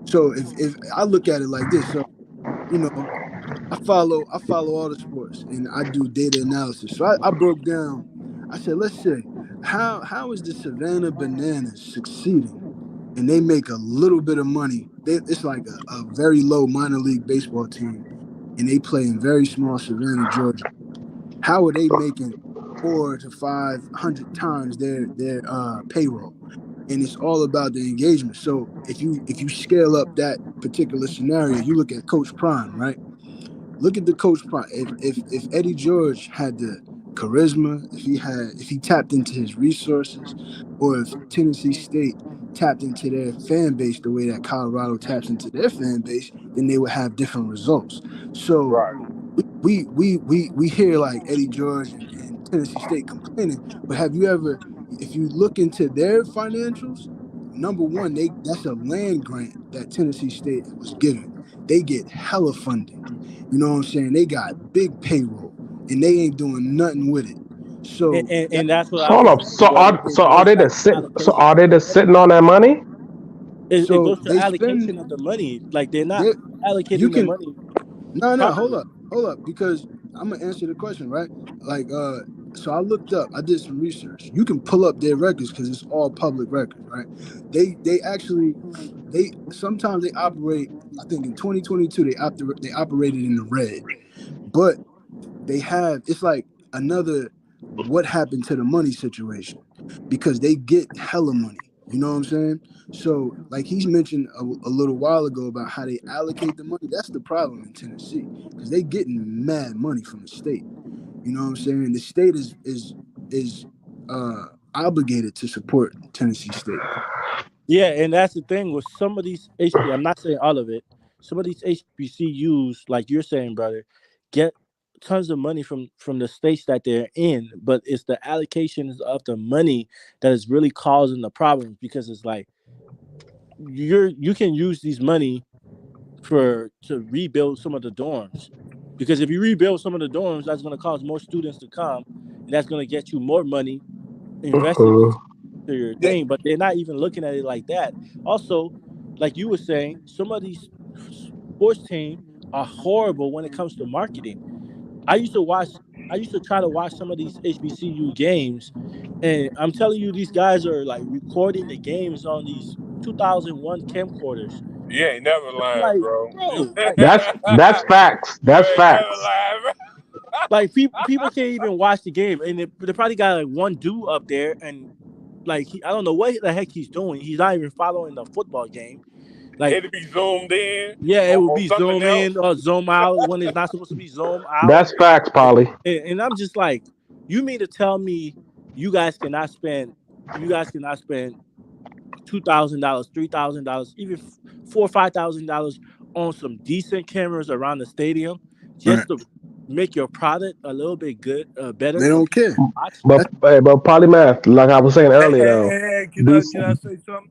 So if I look at it like this, so you know, I follow all the sports and I do data analysis. So I broke down. I said, let's say how is the Savannah Bananas succeeding and they make a little bit of money. It's like a very low minor league baseball team, and they play in very small Savannah, Georgia. How are they making 400 to 500 times their payroll? And it's all about the engagement. So if you scale up that particular scenario, you look at Coach Prime, right? Look at the Coach Prime. If Eddie George had the charisma, if he tapped into his resources, or if Tennessee State tapped into their fan base the way that Colorado taps into their fan base, then they would have different results. So Right. we hear like Eddie George and Tennessee State complaining, but have you ever, if you look into their financials, number one, that's a land grant that Tennessee State was given. They get hella funding. You know what I'm saying? They got big payroll and they ain't doing nothing with it. So that And that's what So I hold was up. saying, brother. It goes back to allocation of Are they the just money. sitting on that money? It so goes to they spend allocation of the money. Like they're not they you allocating the can money no, properly. hold up, because I'm gonna answer the question, right? Like, so I looked up, I did some research. You can pull up their records because it's all public records, right? They actually they sometimes they operate. I think in 2022 they operated in the red, but they have it's like another what happened to the money situation because they get hella money. You know what I'm saying? So, like he's mentioned a little while ago about how they allocate the money. That's the problem in Tennessee because they getting mad money from the state. You know what I'm saying? The state is obligated to support Tennessee State. Yeah, and that's the thing with some of these HB. I'm not saying all of it. Some of these HBCUs, like you're saying, brother, get tons of money from the states that they're in, but it's the allocations of the money that is really causing the problems because it's like you can use these money for to rebuild some of the dorms. Because if you rebuild some of the dorms, that's going to cause more students to come, and that's going to get you more money invested Mm-hmm. into. to your Yeah, thing, but they're not even looking at it like that. Also, like you were saying, some of these sports teams are horrible when it comes to marketing. I used to watch. I used to try to watch some of these HBCU games, and I'm telling you, these guys are like recording the games on these 2001 camcorders. you ain't never I'm lying, like, bro. you bro, That's facts. That's ain't never facts. lying, bro. like people can't even watch the game, and they probably got like one dude up there, and like I don't know what the heck he's doing. He's not even following the football game. Like, It'll be zoomed in yeah, it would on be something zoom else. in or zoom out when it's not supposed to be zoom out. That's facts, Polly. And I'm just like, you mean to tell me you guys cannot spend, $2,000, $3,000, even $4,000 or $5,000 on some decent cameras around the stadium Right. just to make your product a little bit good, better They for don't people care. to watch? But polymath, like I was saying Hey, earlier, hey, though, hey, hey, these. can I say something?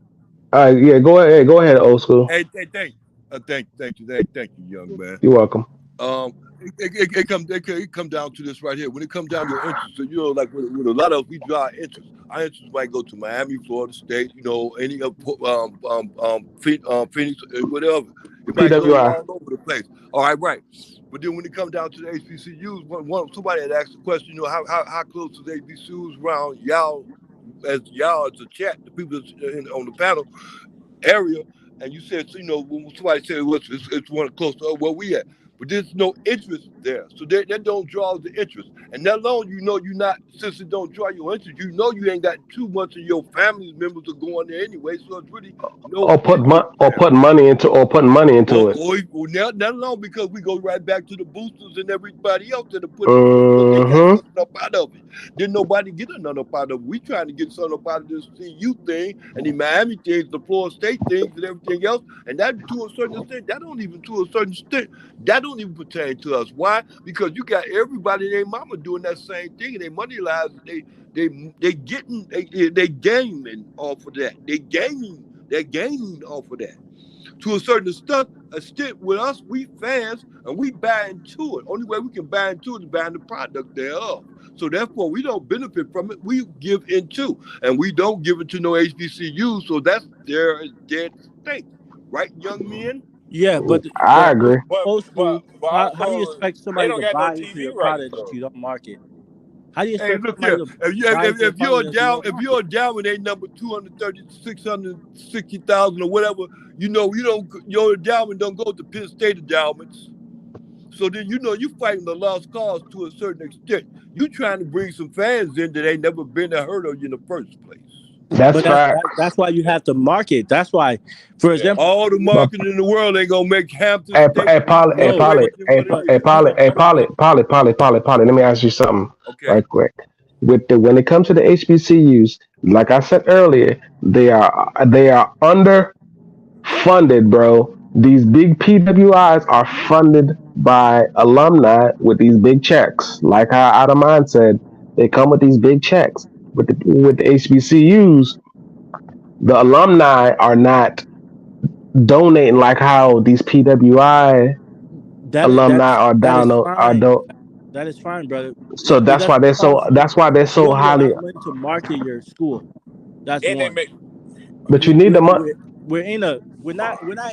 Yeah, go ahead. Go ahead, old school. Hey, thank you, young man. You're welcome. It come down to this right here. When it comes down to your interest, so, like with a lot of us, we draw interest. Our interest might go to Miami, Florida State, any of Phoenix, whatever. It might go PWI. all over the place. All right, right. But then when it comes down to the HBCUs, somebody had asked the question, how close is the HBCUs around y'all as a chat, the people on the panel area, and you said, when somebody said it's one close to where we at, but there's no interest there, so that don't draw the interest, and that long you're not, since it don't draw your interest, you ain't got too much of your family members are going there anyway, so it's really no interest there. Putting money into it. Not long, because we go right back to the boosters and everybody else that are putting in what they got Mm-hmm. something up out of it. Didn't nobody get nothing up out of it. We trying to get something up out of this CU thing and the Miami things, the Florida State things and everything else. And that to a certain extent, that don't even pertain to us. Why? Because you got everybody and their mama doing that same thing, and their money lies, they gaming off of that. They're gaining off of that. To a certain extent with us, we fans, and we buy into it. Only way we can buy into it is buying the product thereof. So therefore, we don't benefit from it. We give into, and we don't give it to no HBCU. So that's their dead state, right, young men? Yeah, I agree. old school. But How do you also expect they somebody don't to got no buy into TV your rights product that though. you don't market? How do you Hey, expect look somebody here. to buy into your product that you don't If market? you're down with a number 230, 660,000 or whatever, you don't your endowment don't go to Penn State endowments. So then you're fighting the lost cause to a certain extent. You're trying to bring some fans in that ain't never been heard of you in the first place. That's But that's facts. why you have to market. That's why, for Yeah. example, All the But marketing in the world ain't gonna make Hampton hey, State be no, greater than what it but is. Polly. Let me ask you something Okay. right quick. When it comes to the HBCUs, like I said earlier, they are underfunded, bro. These big PWIs are funded by alumni with these big checks. Like how Adamant said, they come with these big checks. With the HBCUs, the alumni are not donating like how these PWI that alumni are that down is on are fine. don't. That is fine, brother. So It that's why doesn't they're so. cost you. That's why they're You so don't need a highly. lot of money to market your school. That's And they one. make But you need the money. We're not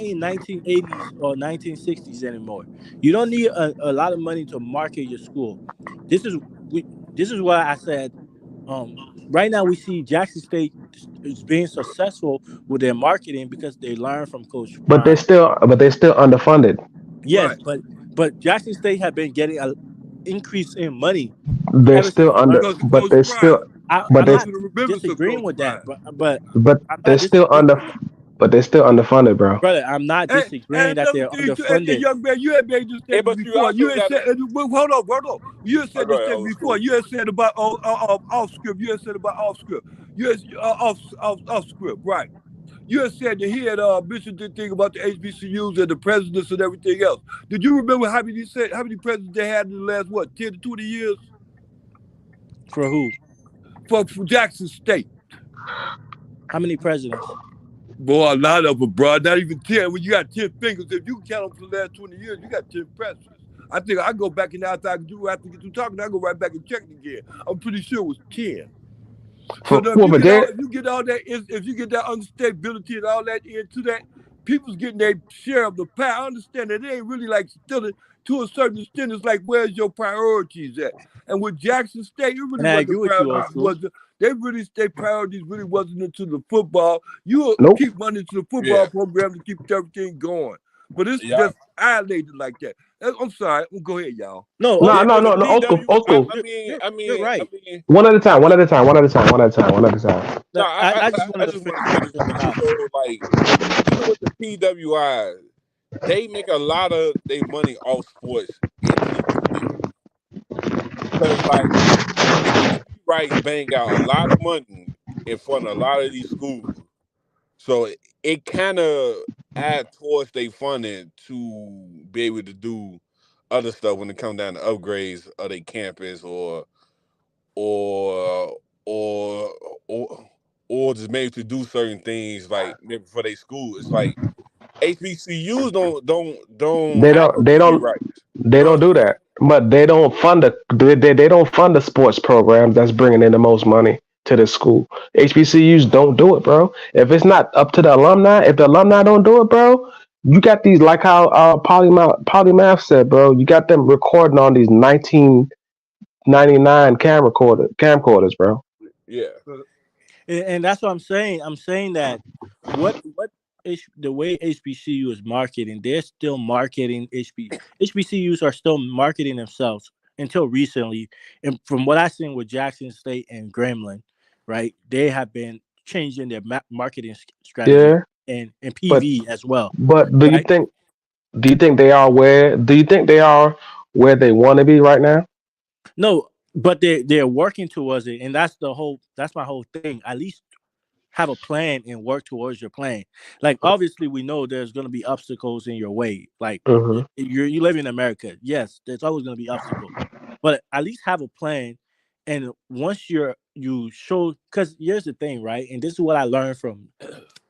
in 1980s or 1960s anymore. You don't need a lot of money to market your school. This is we. This is why I said. Right now we see Jackson State is being successful with their marketing because they learn from Coach But they're Prime. still. But they're still underfunded. Yes, Right. but Jackson State have been getting an increase in money They're ever since still they under. learned. Because of But Coach they're still. Prime. But I'm they. Because not of the remembrance of disagreeing Coach with that, Prime. but But I'm they're not still disagreeing under. with that, But they're still underfunded, bro. brother. I'm not And disagreeing that another they're thing too, and underfunded. young man, you had made this hey, statement but you before. You also had gotta said, well, hold on. You had said go this ahead, statement old before. school. You had said about off script. You had said about off script. You had off script, right? You had said that he had mentioned the thing about the HBCUs and the presidents and everything else. Did you remember how many presidents they had in the last 10 to 20 years For who? for Jackson State? How many presidents? Boy, a lot of them, bro. Not even 10. When you got 10 fingers, if you can count them for the last 20 years, you got 10 presidents. I think I go back and after I get through talking, I go right back and check it again. I'm pretty sure it was 10. So For now what? But they if you get all that, if you get that understandability and all that into that, people's getting their share of the pie. I understand that it ain't really like stealing to a certain extent. It's like where's your priorities at? And with Jackson State, it really And I agree wasn't with you, old priorities. school. Their priorities really wasn't into the football. You will nope. keep money into the Yeah, football program to keep everything going. But it's yeah. just annihilated like that. I'm sorry. Go ahead, y'all. No, old No, Yeah, school. no, but the no, no. Old school, PW, old school. You're right. One at a time. One at a time. One at a time. One at a time. One at a time. no, I just I wanted to just want finish to say this, bring it right? out. So, like, even with the PWIs, they make a lot of their money off sports and TV deals. Because, like, the TV rights bang out a lot of money in front of a lot of these schools. So it kind of add towards their funding to be able to do other stuff when it comes down to upgrades of their campus or or or or just maybe to do certain things like maybe for their school. It's like HBCUs don't They have don't. no They TV don't. rights. They don't Huh? do that. But they don't fund they don't fund the sports programs that's bringing in the most money to the school. HBCUs don't do it, bro. If it's not up to the alumni, if the alumni don't do it, bro, you got these like how Polymath said, bro. You got them recording on these 1999 camcorders, bro. Yeah. And that's what I'm saying. I'm saying that what the way HBCU is marketing, they're still marketing HBCUs are still marketing themselves until recently. And from what I've seen with Jackson State and Gremlin, right, they have been changing their marketing strategy Yeah, and but PV as well, but right? do you think they are where do you think they are where they want to be right now? No, but they're working towards it, and that's my whole thing. At least have a plan and work towards your plan. Like obviously we know there's going to be obstacles in your way. Like Hmm. you live in America. Yes, there's always going to be obstacles. But at least have a plan, and once you show, cuz here's the thing, right? And this is what I learned from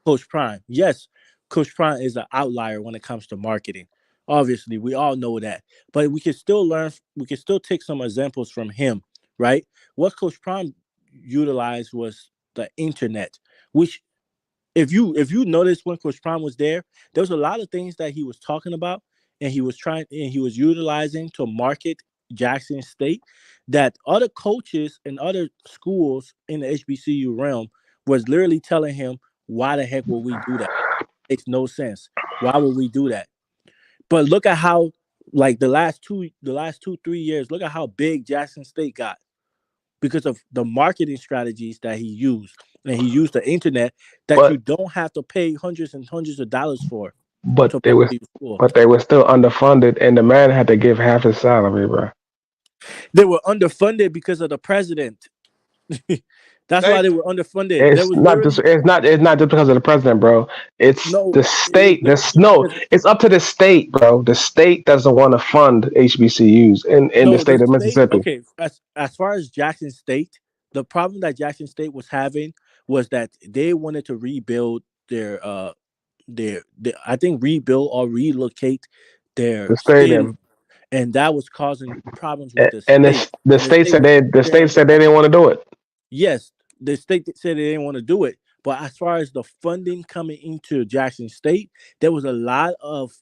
Coach Prime. Yes, Coach Prime is an outlier when it comes to marketing. Obviously, we all know that. But we can still take some examples from him, right? What Coach Prime utilized was the internet, which if you notice when Coach Prime was there was a lot of things that he was talking about and he was utilizing to market Jackson State that other coaches and other schools in the HBCU realm was literally telling him, why the heck will we do that? Makes no sense. Why would we do that? But look at how like the last 2 3 years, look at how big Jackson State got because of the marketing strategies that he used. And he used the internet that you But don't have to pay hundreds and hundreds of dollars for but to they was market your school. but they were still underfunded, and the man had to give half his salary, bro. They were underfunded because of the president. That's why Thank they you. were underfunded. There was literally It's not just because of the president, bro. It's no, the it was state. literally No, because it's up to the state, bro. The state doesn't want to fund HBCUs in the no, the state of state. Mississippi. Okay, as far as Jackson State, the problem that Jackson State was having was that they wanted to rebuild their I think rebuild or relocate their The stadium, stadium. and that was causing problems with the And state. the And the state state said was the state said they didn't want to do it. yes, the state said they didn't want to do it. But as far as the funding coming into Jackson State, there was a lot of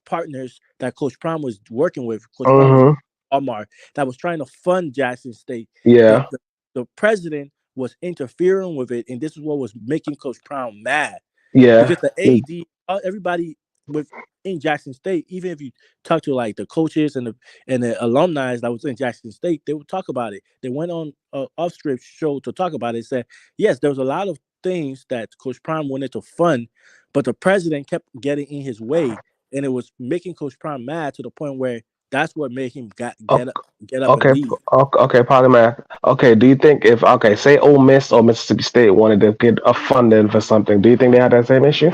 partners that Coach Prime was working with. Coach Prime was Hmm. Omar that was trying to fund Jackson State, but Yeah, the president was interfering with it, and this is what was making Coach Prime mad yeah, because the AD, everybody within Jackson State, even if you talk to like the coaches and the alumni that was in Jackson State, they would talk about it. They went on a off script show to talk about it. Said yes, there was a lot of things that Coach Prime wanted to fund, but the president kept getting in his way, and it was making Coach Prime mad to the point where that's what made him O- get up and okay, leave. okay, polymath. Okay, do you think if okay, say Ole Miss or Mississippi State wanted to get a funding for something, do you think they had that same issue?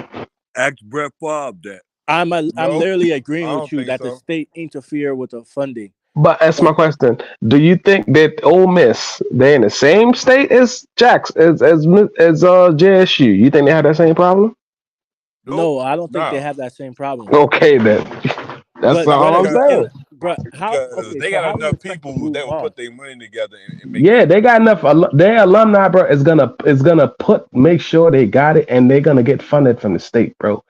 Ask Brett Favre that. I'm No, literally agreeing I with don't you think that the so. state interfere with the funding. But that's But my question. Do you think that Ole Miss they in the same state as JSU? You think they had that same problem? Nope. no, I don't think they Nah. have that same problem. Okay, then. That's But Nah. all I'm Because saying. Bro, how? because Okay, they so got how we enough expect to people move that will on? put their money together and make Yeah, that they money. got enough. Their alumni, bro, is gonna make sure they got it, and they're gonna get funded from the state, bro.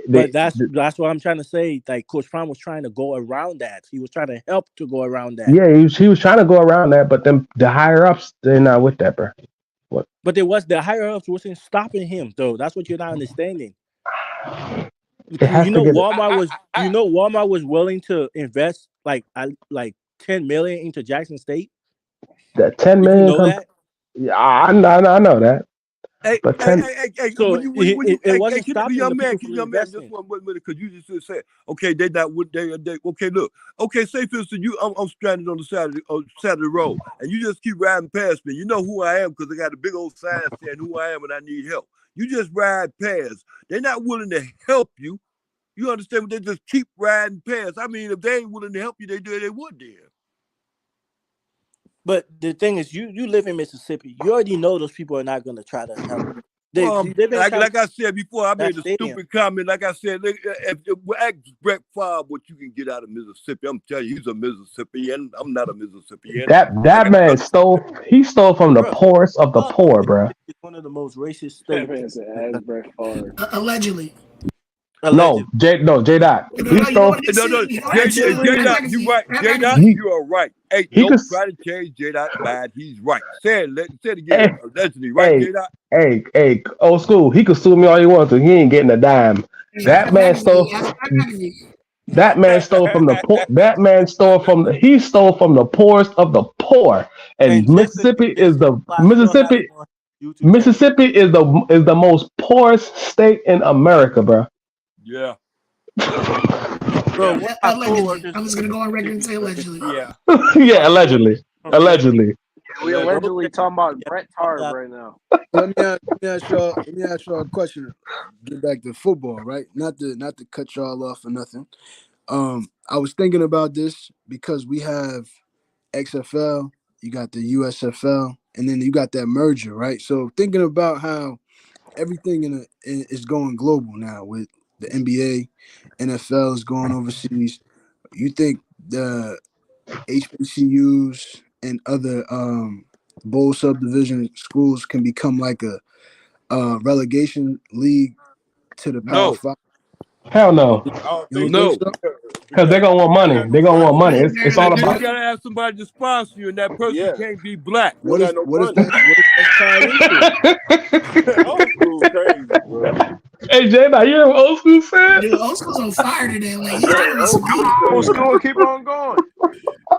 But They, that's what I'm trying to say. Like Coach Prime was trying to go around that. He was trying to help to go around that. yeah, he was trying to go around that, but then the higher ups, they're not with that, bro. What? But there was the higher ups wasn't stopping him though. That's what you're not understanding. It has to get Walmart was willing to invest like 10 million into Jackson State. that 10 Did you million know come. that? Yeah, I know that, Hey, but hey, 10. hey, hey, hey, So when you, it hey, wasn't can the stopping the young man, people can from young man, just investing. one minute, because you just said, okay, they not, they, okay, look, okay, say for instance, I'm stranded on the side of the road, and you just keep riding past me. You know who I am because I got a big old sign saying who I am and I need help. You just ride past. They're not willing to help you. You understand? They just keep riding past. I mean, if they ain't willing to help you, they would then. But the thing is, you live in Mississippi. You already know those people are not going to try to help you. They live in Like I said before, I that made a stadium. stupid comment. Like I said, if ask Brett Favre what you can get out of Mississippi, I'm telling you, he's a Mississippian. I'm not a Mississippian. That man stole. He stole from the Bro, poorest of the y'all know poor, bro. Mississippi is one of the most racist That states. man said, "As Brett Favre." Allegedly. No, Allegedly. J Dot. No, He no, you know stole. what he No, said? J Allegedly. Dot, you right. J Dot, He you are right. Hey, he could. don't try to change J Dot mind. He's right. Say it again. Hey, Allegedly, right, hey, J Dot? hey, old school. He could sue me all he wants to. He ain't getting a dime. That man stole. That man stole from the poor. That man stole from the. He stole from the poorest of the poor. And And just to Mississippi finish, is the I still have Mississippi. him on YouTube channel. Mississippi is the most poorest state in America, bro. Yeah. Bro, Yeah. one of my Allegedly. coworkers I'm just from gonna go on record and Mississippi, say bro. allegedly. Yeah, Yeah, allegedly. From yeah. Allegedly. We Allegedly. allegedly talking about Brett Favre Yeah. right now. Let me ask y'all a question. Get back to football, right? Not to cut y'all off or nothing. I was thinking about this because we have XFL, you got the USFL, and then you got that merger, right? So thinking about how everything is going global now with the NBA, NFL is going overseas. You think the HBCUs and other bowl subdivision schools can become like a relegation league to the Power No. Five? Hell no. I don't You don't think think No. so? Because they're because gonna want they money. got no They're gonna want money. money. It's And all then you about. gotta have somebody to sponsor you, and that person Yeah, can't be black. you don't got no money. That's tied into? Old school crazy, bro. Hey Jay, now you hear what old school said? Dude, old school's on fire today. Like he's Hey, coming with old some school heat. Old crazy. school, keep on going.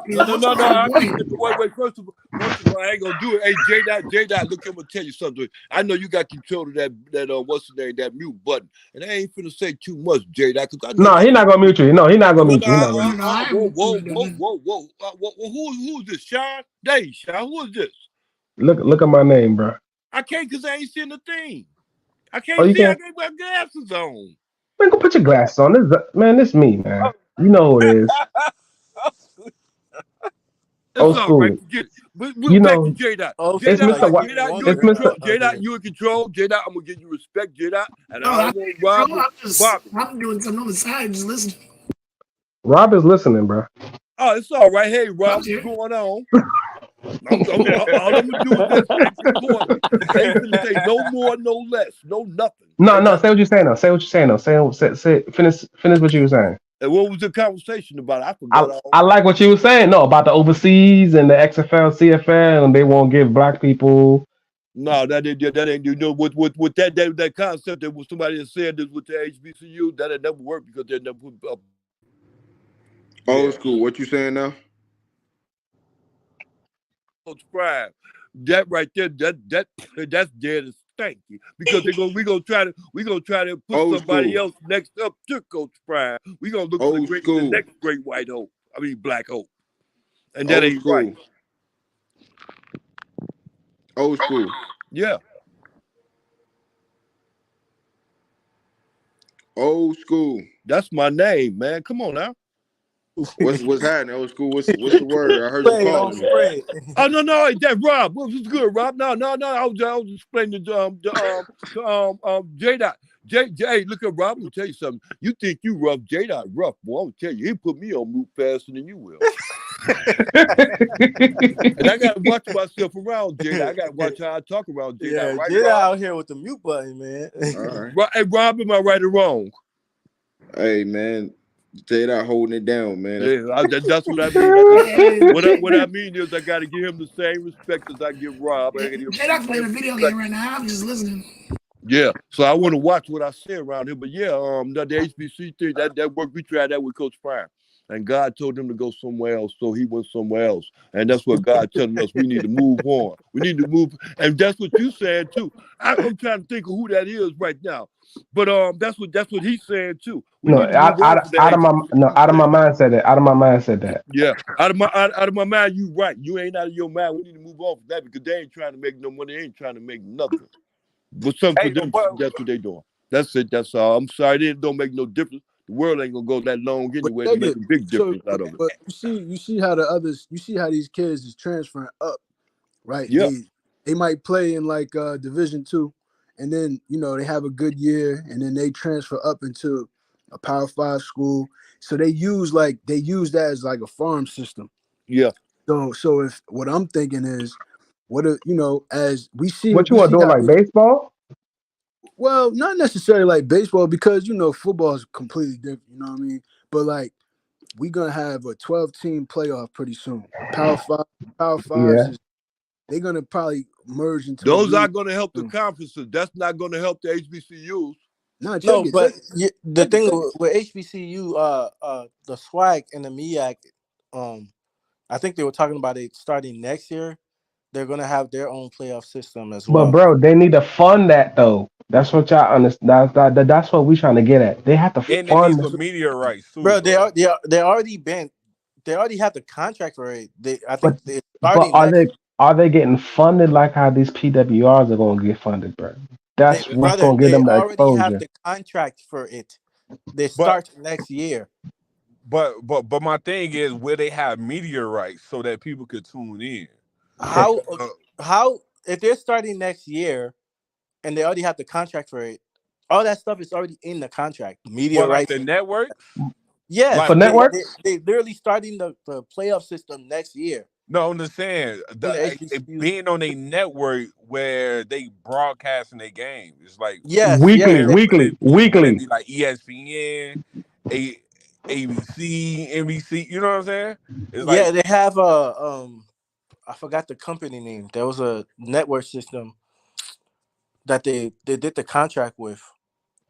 Yeah, No. old school's on point. Wait. First of all, I ain't gonna do it. Hey, J Dot, look, I'm gonna tell you something. I know you got control of that what's the name, that mute button, and I ain't finna say too much, J Dot, because I know No, you. he's not gonna mute you. No, he's not gonna No, mute you. He's not gonna No, mute no, I whoa, am. whoa, whoa, whoa, whoa, who's this? Sean? Dave, Sean, who is this? you. Look at my name, bro. I can't because I ain't seeing the thing. I Oh, can't you see. I can't. got my glasses on. Man, go put your glasses on. This me, man. You know who it is. It's Old all right. school. Forget it. But You we're back to know, J Dot. Old J it's school Dot, like Mr. like White. J Dot, you in It's $1 control. Mr. the J other Dot, day. you in control. J Dot, I'm gonna give you respect, J Dot, and No, I I'm don't want Rob to bother me. I'm doing something on the side, just listening. Rob is listening, bro. Oh, it's all right. Hey, Rob, Rob's what's here. going on? All I'm gonna do is just act accordingly. I ain't gonna say no more, no less, no nothing. No, Ain't no. that? Say what you're saying. Though. Say what you're saying. Though. Say. Finish what you were saying. And what was the conversation about? I I forgot all. I like what you were saying. No, about the overseas and the XFL, CFL, and they won't give black people. No, that ain't you know with that concept that was somebody that said this with the HBCU that never worked because they never put up. Old Yeah. school. What you saying now? Subscribe. That right there, that's dead and stanky because we gonna try to put Old somebody school. else next up to Coach Prime. We gonna look for Old the school. next great white hope. I mean black hope, and that Old ain't right. school. Old school. Yeah, Old school. that's my name, man. Come on now. What's happening, old school? What's the word? I heard you Playing on calling me. spread. Oh no, that's Rob. Well, this is good, Rob. No. I was explaining J Dot. J, look at Rob. I'm gonna tell you something. You think you rough? J Dot rough, boy. I'm gonna tell you, he put me on mute faster than you will. And I gotta watch myself around J Dot. I gotta watch how I talk around J Dot. Yeah, Right, Jada Rob? out here with the mute button, man. All right. Hey, Rob, am I right or wrong? Hey man, stay that holding it down, man. Yeah, that's what I mean. What I mean is I got to give him the same respect as I give Rob. J-Dog's playing a video game right now. I'm just listening. Yeah, so I want to watch what I say around here. But yeah, the HBC thing, that work, we tried that with Coach Prime. And God told him to go somewhere else, so he went somewhere else. And that's what God telling us. We need to move on. We need to move. And that's what you said too. I'm trying to think of who that is right now. But that's what he's saying too. We need to move on from that. Out of my mind said that. Out of my mind said that. Yeah, out of my mind, you right. You ain't out of your mind. We need to move on from that because they ain't trying to make no money. They ain't trying to make nothing. But something for them, that's what they doing. That's it. That's all. I'm sorry, it don't make no difference. The world ain't gonna go that long anyway to make a big difference out of it. But you see how these kids is transferring up, right? Yeah. They might play in like Division II, and then they have a good year, and then they transfer up into a Power 5 school. So they use that as like a farm system. Yeah. So if what I'm thinking is, as we see, what you want to do, like baseball? Well, not necessarily like baseball because football is completely different. You know what I mean? But like we're gonna have a 12-team playoff pretty soon. Power 5s, they're gonna probably merge into. Those are gonna help the conferences. That's not gonna help the HBCUs. No, but the thing with HBCU, the SWAC and the MEAC, I think they were talking about it starting next year. They're gonna have their own playoff system as well. But bro, they need to fund that though. That's what y'all understand. That's what we trying to get at. They have to And fund. they need some media rights too, bro. They already have the contract for it. Are they getting funded like how these PWRs are gonna get funded, bro? That's what's gonna give them the exposure. They already have the contract for it. They start next year. But my thing is, will they have media rights so that people could tune in? How if they're starting next year and they already have the contract for it, all that stuff is already in the contract. Media rights, like the networks. Yeah, for networks, they literally starting the playoff system next year. No, I'm just saying being on a network where they broadcasting their game. It's like weekly. Be like ESPN, ABC, NBC. You know what I'm saying? It's they have I forgot the company name. There was a network system that they did the contract with,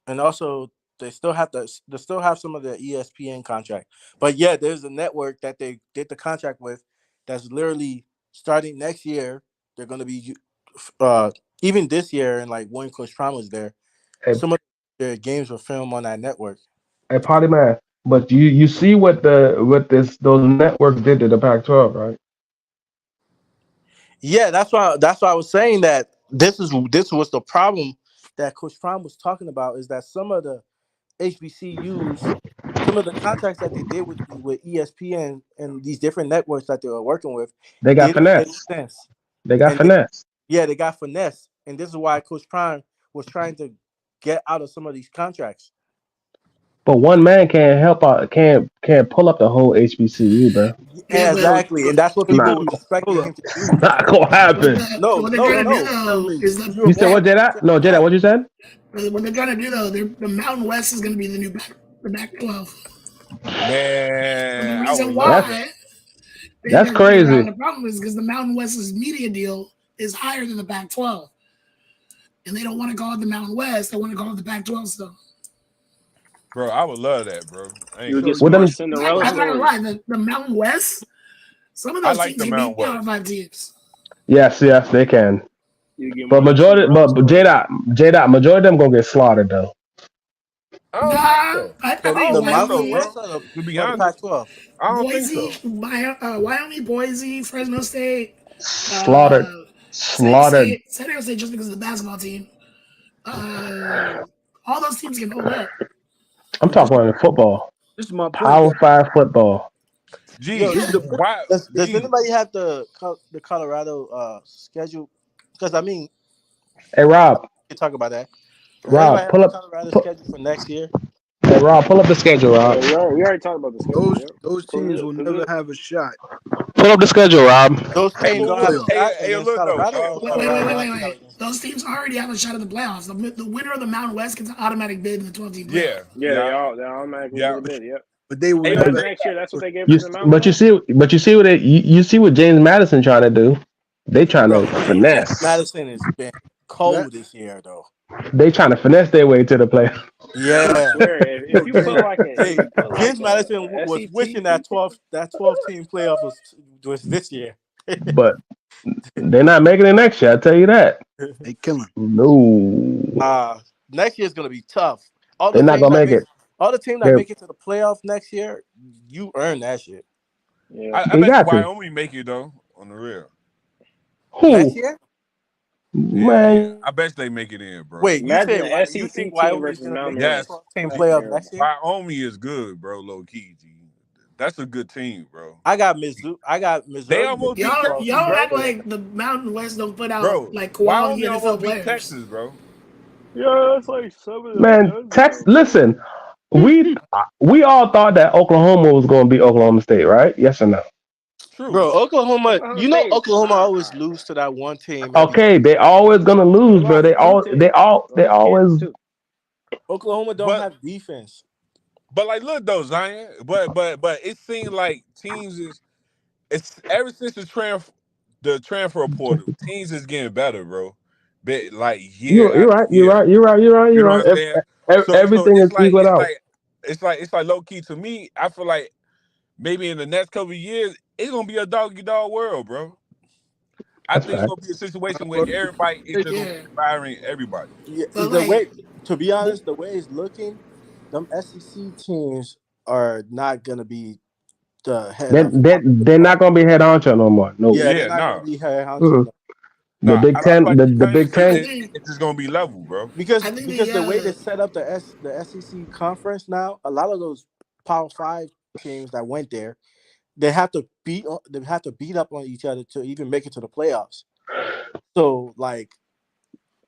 and also they still have some of the ESPN contract. But yeah, there's a network that they did the contract with that's literally starting next year. They're going to be even this year, and like when Coach Prime was there, some of their games were filmed on that network. Hey, Party Man, but you see what those networks did to the Pac-12, right? Yeah, that's why I was saying that this was the problem that Coach Prime was talking about, is that some of the HBCUs, some of the contracts that they did with ESPN and these different networks that they were working with, they got finesse. They got finesse. They got finesse, and this is why Coach Prime was trying to get out of some of these contracts. But one man can't help out, can't pull up the whole HBCU, bro. Yeah, exactly, and that's what people were expecting him to do. Not gonna happen. No. You said what, Jedi? No, Jedi, what you said? What they're gonna do though, the Mountain West is gonna be the new Pac-12. Man, the reason why that's crazy. The problem is because the Mountain West's media deal is higher than the Pac-12, and they don't want to call it the Mountain West. They want to call it the Pac-12 stuff. Bro, I would love that, bro. You'll get some Cinderella I'm not gonna stories. lie, the Mountain West, some of those teams can beat Power 5 teams. Yes, they can. But majority of them gonna get slaughtered though. I think to be honest, Pac-12. I don't Boise, think so. Wyoming, Boise, Fresno State, slaughtered. San Diego State just because of the basketball team. All those teams can hold up. I'm talking about football. This is my point. Power 5 football. G, this is why? Does G, anybody have the Colorado schedule? Because I mean, Hey Rob, we can talk about that. Does anybody Rob, have the Colorado pull, schedule for next year? hey Rob, pull up the schedule, Yeah, Rob. we already talked about the schedule. Yep. those teams will never have a shot Pull up the schedule, Rob. Those hey, teams in the don't have a playoffs. shot hey, against look though. Colorado, or Wait, wait, wait, Colorado wait, have wait, a shot wait. against. Those teams already have a shot at the playoffs. The winner of the Mountain West gets an automatic bid in the 12-team playoff. Yeah, They automatically yeah. get a bid. Yep. But they will Hey, But look, never. that's they next year. That's what they gave You, us in the Mountain but you West. see, what you see what James Madison trying to do. They trying to bro. James finesse. Madison has been That cold this year, though. They trying to finesse their way to the playoffs. I Yeah. swear, if yo, you Jay, put like a if Hey, you put like James Madison a was SEC wishing team, 12 team playoff was this year. But they're not making it next year. I tell you that. they killing. No, Next year's gonna be tough. All they're the not teams gonna that make make it. all the teams that They're, make it to the playoff next year, you earn that shit. yeah. I they bet you got to. Wyoming make it though on the real. Next Who, year? Yeah. man? I bet they make it in, bro. Wait, you Imagine say an you SEC think team Wyoming's versus gonna make Mountain it to the Yes, West. 12 team That's playoff terrible. next year? Wyoming is good, bro. Low key, G. That's a good team, bro. I got Mizzou. I got They Missouri almost making beat the Y'all, 12 Texas, team y'all bro. act playoff. like the Mountain West don't put out Bro, like quality Wyoming NFL almost beat players. Texas, bro. Yeah, that's like 7 Man, years Tex. ago, bro. Listen, we all thought that Oklahoma was going to be Oklahoma State, right? Yes or no? True. Bro, Oklahoma, Oklahoma you know State is Oklahoma always hot, lose bro. to that one team every Okay, they always gonna They lose, bro. lost to two teams. They They lost to Kansas always. too. Oklahoma don't But have defense. like look though, Zion. But it seemed like teams is it's ever since the transfer portal, teams is getting better, bro. But like year You're after right. You're year. right. You're right. You're right. You You're know right. what I'm saying? So Everything is equal out. it's like low key to me. I feel like maybe in the next couple of years it's gonna be a dog eat dog world, bro. I That's think it's fact. gonna be a situation where everybody is just gonna be Yeah, firing everybody. Yeah, but the like, way to be honest, the way it's looking, them SEC teams are not gonna be the head of college They're football. not gonna be head honcho no more. Nope. Yeah, they're Yeah, not gonna no, be head honcho Mm-mm. no. The Big I feel Ten, like the the playing Big field I Ten. think it's just gonna be level, bro. because I think because the way they the set up the SEC conference now, a lot of those Power Five teams that went there, they have to beat up on each other to even make it to the playoffs. So like,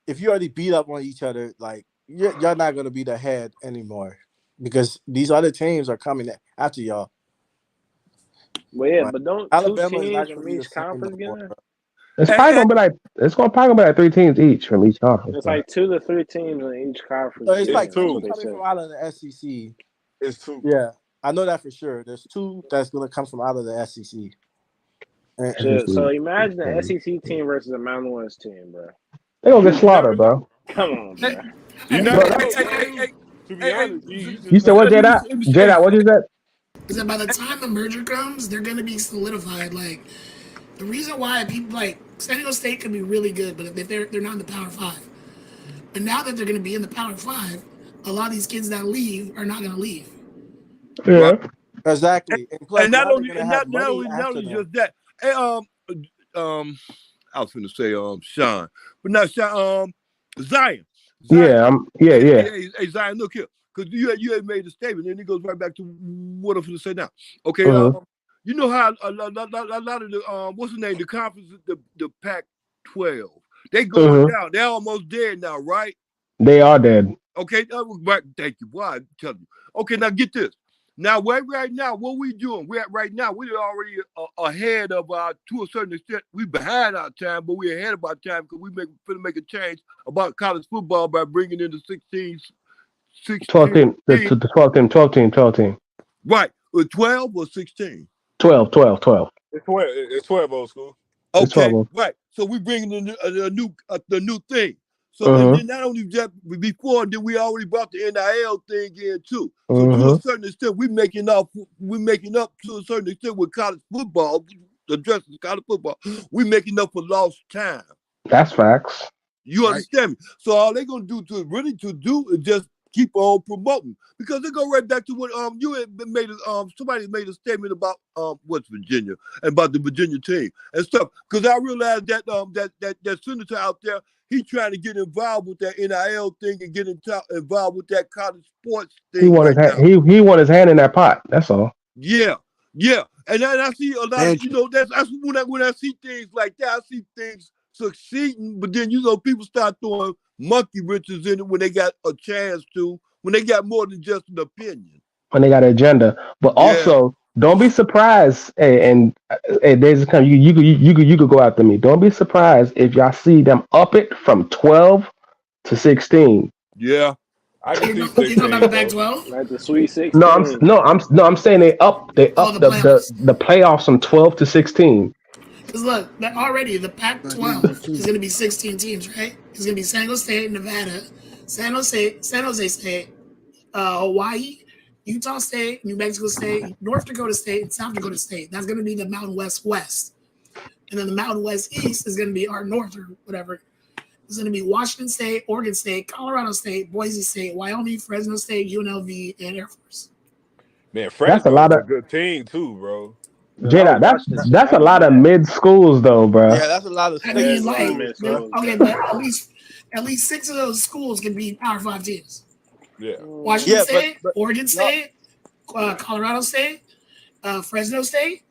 if you already beat up on each other, like you're not gonna be the head anymore because these other teams are coming after y'all. But yeah, Like but don't two Alabama is not teams gonna from be the each same no conference get more, in? bro. It's Hey, probably hey, gonna be like 3 teams each from each conference, It's bro. like 2 to 3 teams in each conference So it's get it's like in. That's two what two. they coming said. from out of the SEC. It's two. Yeah, I know that for sure. There's two that's gonna come from out of the SEC. And, So imagine the SEC team versus a Mountain West team, bro. They gonna get You never slaughtered, know. bro. Come on, Hey, bro. you I never Bro, think by know, the man. time To be honest, you you just said never what, know. J-Dot, what you said? is that by the time the merger comes, they're gonna be solidified. Like the reason why people like San Diego State could be really good, but if they're not in the Power Five. But now that they're gonna be in the Power Five, a lot of these kids that leave are not gonna leave. Right. Yeah. exactly. And plus, And not now they're only gonna have money not after only them. just that. Hey, I was gonna say Sean, but not Sean. Zion. Yeah. Yeah. Hey, Zion, look here, because you had made a statement, and it goes right back to what I'm gonna say now. Okay, Mm-hmm. you know how a lot of the what's the name, the conference, the Pac-12, they going Mm-hmm. down. They're almost dead now, right? They are dead. Okay, right. Thank you. Why? I'm telling you. Okay, now get this. Now, right now, what we doing? We're right now. We're already ahead of to a certain extent. We behind our time, but we're ahead of our time because finna make a change about college football by bringing in the 12 16 team. The team. 12 team. Right, 12 or 16. 12. It's 12 old school. It's 12 Okay, of them. right. So we bringing in the new thing. So and Mm-hmm. then not only that, before then we already brought the NIL thing in too. So to a Mm-hmm. certain extent, we're making up to a certain extent with college football, the dress of college football. We're making up for lost time. That's facts. You Right. understand me? So all they're gonna do is just keep on promoting because they go right back to what you had made somebody made a statement about West Virginia and about the Virginia team and stuff. Because I realized that that senator out there, he trying to get involved with that NIL thing and get involved with that college sports He thing want his right hand. now. He want his hand in that pot. That's all. Yeah. Yeah, and then I see a lot of, And that's when I see things like that, I see things succeeding, but then people start throwing monkey wrenches in it when they got a chance to, when they got more than just an opinion. when they got an agenda. But Yeah, also, don't be surprised. Days to come, you could go after me. Don't be surprised if y'all see them up it from 12 to 16. yeah. I can You see know, you know about the 16, bro. Pac-12? Like the Sweet No, I'm 16. no, I'm no, I'm saying they Oh, up the the playoffs. the playoffs from 12 to 16. Because look, already the here's the Pac-12 is thing. going to be 16 teams, right? It's going to be San Jose State, Nevada, San Jose State, Hawaii, Utah State, New Mexico State, North Dakota State, and South Dakota State. That's going to be the Mountain West West. And then the Mountain West East is going to be our North or whatever. It's going to be Washington State, Oregon State, Colorado State, Boise State, Wyoming, Fresno State, UNLV, and Air Force. Man, That's a Fresno lot is of a good team too, bro. Man, I was Jada. watching this. That's I a was lot of mad. mid schools though, Yeah, bruh. that's a lot of I Yeah, state mean, it's a lot of like, schools, mid bro. schools, okay, bro. but at least 6 of those schools can be Power 5 teams. Yeah. Washington Yeah, State, but Oregon no, State, Colorado State, Fresno State,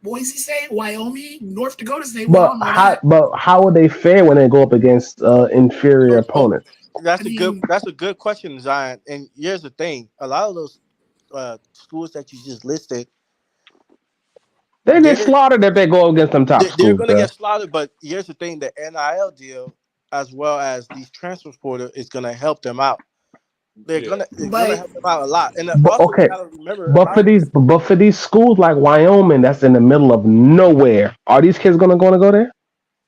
Boise State, Wyoming, North Dakota State. We all know that. But how would they fare when they go up against inferior so opponents? I that's mean, a good question, Zion. And here's the thing: a lot of those schools that you just listed, They get they're slaughtered if they go against them top they're schools, gonna bruh. get slaughtered. But here's the thing: the NIL deal, as well as these transfer portal, is gonna help them out. Yeah. They're gonna but help them out a lot. And But also, we okay, gotta remember a lot of these. but for these schools like Wyoming, that's in the middle of nowhere, are these kids gonna go there?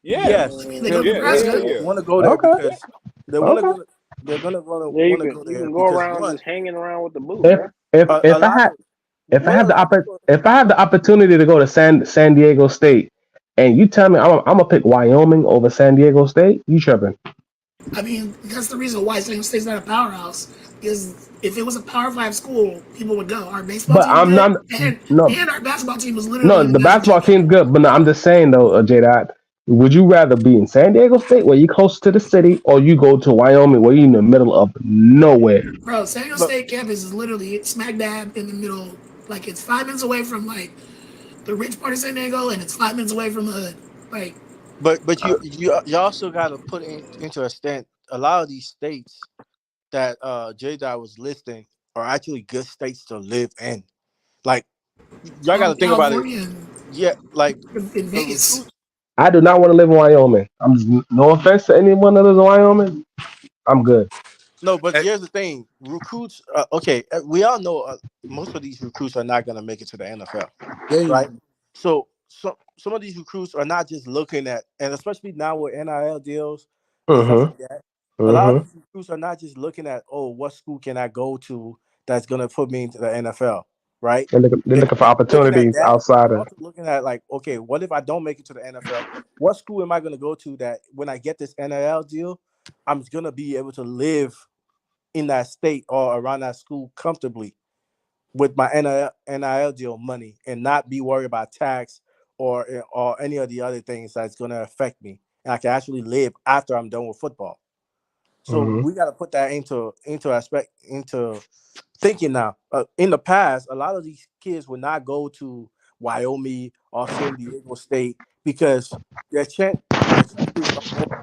Yeah. I Yes, mean, they go to Yeah. they're Hell Nebraska. gonna yeah. want to go there Okay, because they want to okay. go. They're gonna Yeah, you want to can go you there can go because around one, just hanging around with the boot, If bro. if a if I lot had of if I what a have lot of people. if I have the opportunity to go to San Diego State, and you tell me I'm gonna pick Wyoming over San Diego State, you tripping? I mean, that's the reason why San Jose State's not a powerhouse. Because if it was a Power 5 school, people would go. Our baseball But team I'm good, not. and No, our basketball team was literally no. the The national basketball champion. team's good, but no, I'm just saying though, J. Dot. Would you rather be in San Diego State, where you close to the city, or you go to Wyoming, where you in the middle of nowhere? Bro, San Jose But State campus is literally smack dab in the middle. Like, it's 5 minutes away from, like, the rich part of San Diego, and it's 5 minutes away from the hood. Like, you also got to put into a stand. A lot of these states that J Dot was listing are actually good states to live in. Like y'all got to think about it. California Yeah, like and the Vegas. recruits. I do not want to live in Wyoming. No offense to anyone that lives in Wyoming. I'm good. No, but Hey, here's the thing: recruits. Okay, we all know most of these recruits are not going to make it to the NFL, they right? ain't. So some of these recruits are not just looking at, and especially now with NIL deals and stuff Mm-hmm. like that. A lot of Mm-hmm. these recruits are not just looking at, oh, what school can I go to that's going to put me into the NFL, right? They're looking for They're looking at opportunities that, but outside they're of. also looking at like, okay, what if I don't make it to the NFL? What school am I going to go to that when I get this NIL deal, I'm going to be able to live in that state or around that school comfortably with my NIL deal money and not be worried about tax or any of the other things that's going to affect me. And I can actually live after I'm done with football. So Mm-hmm. we got to put that into thinking now. In the past, a lot of these kids would not go to Wyoming or San Diego State because their chances of going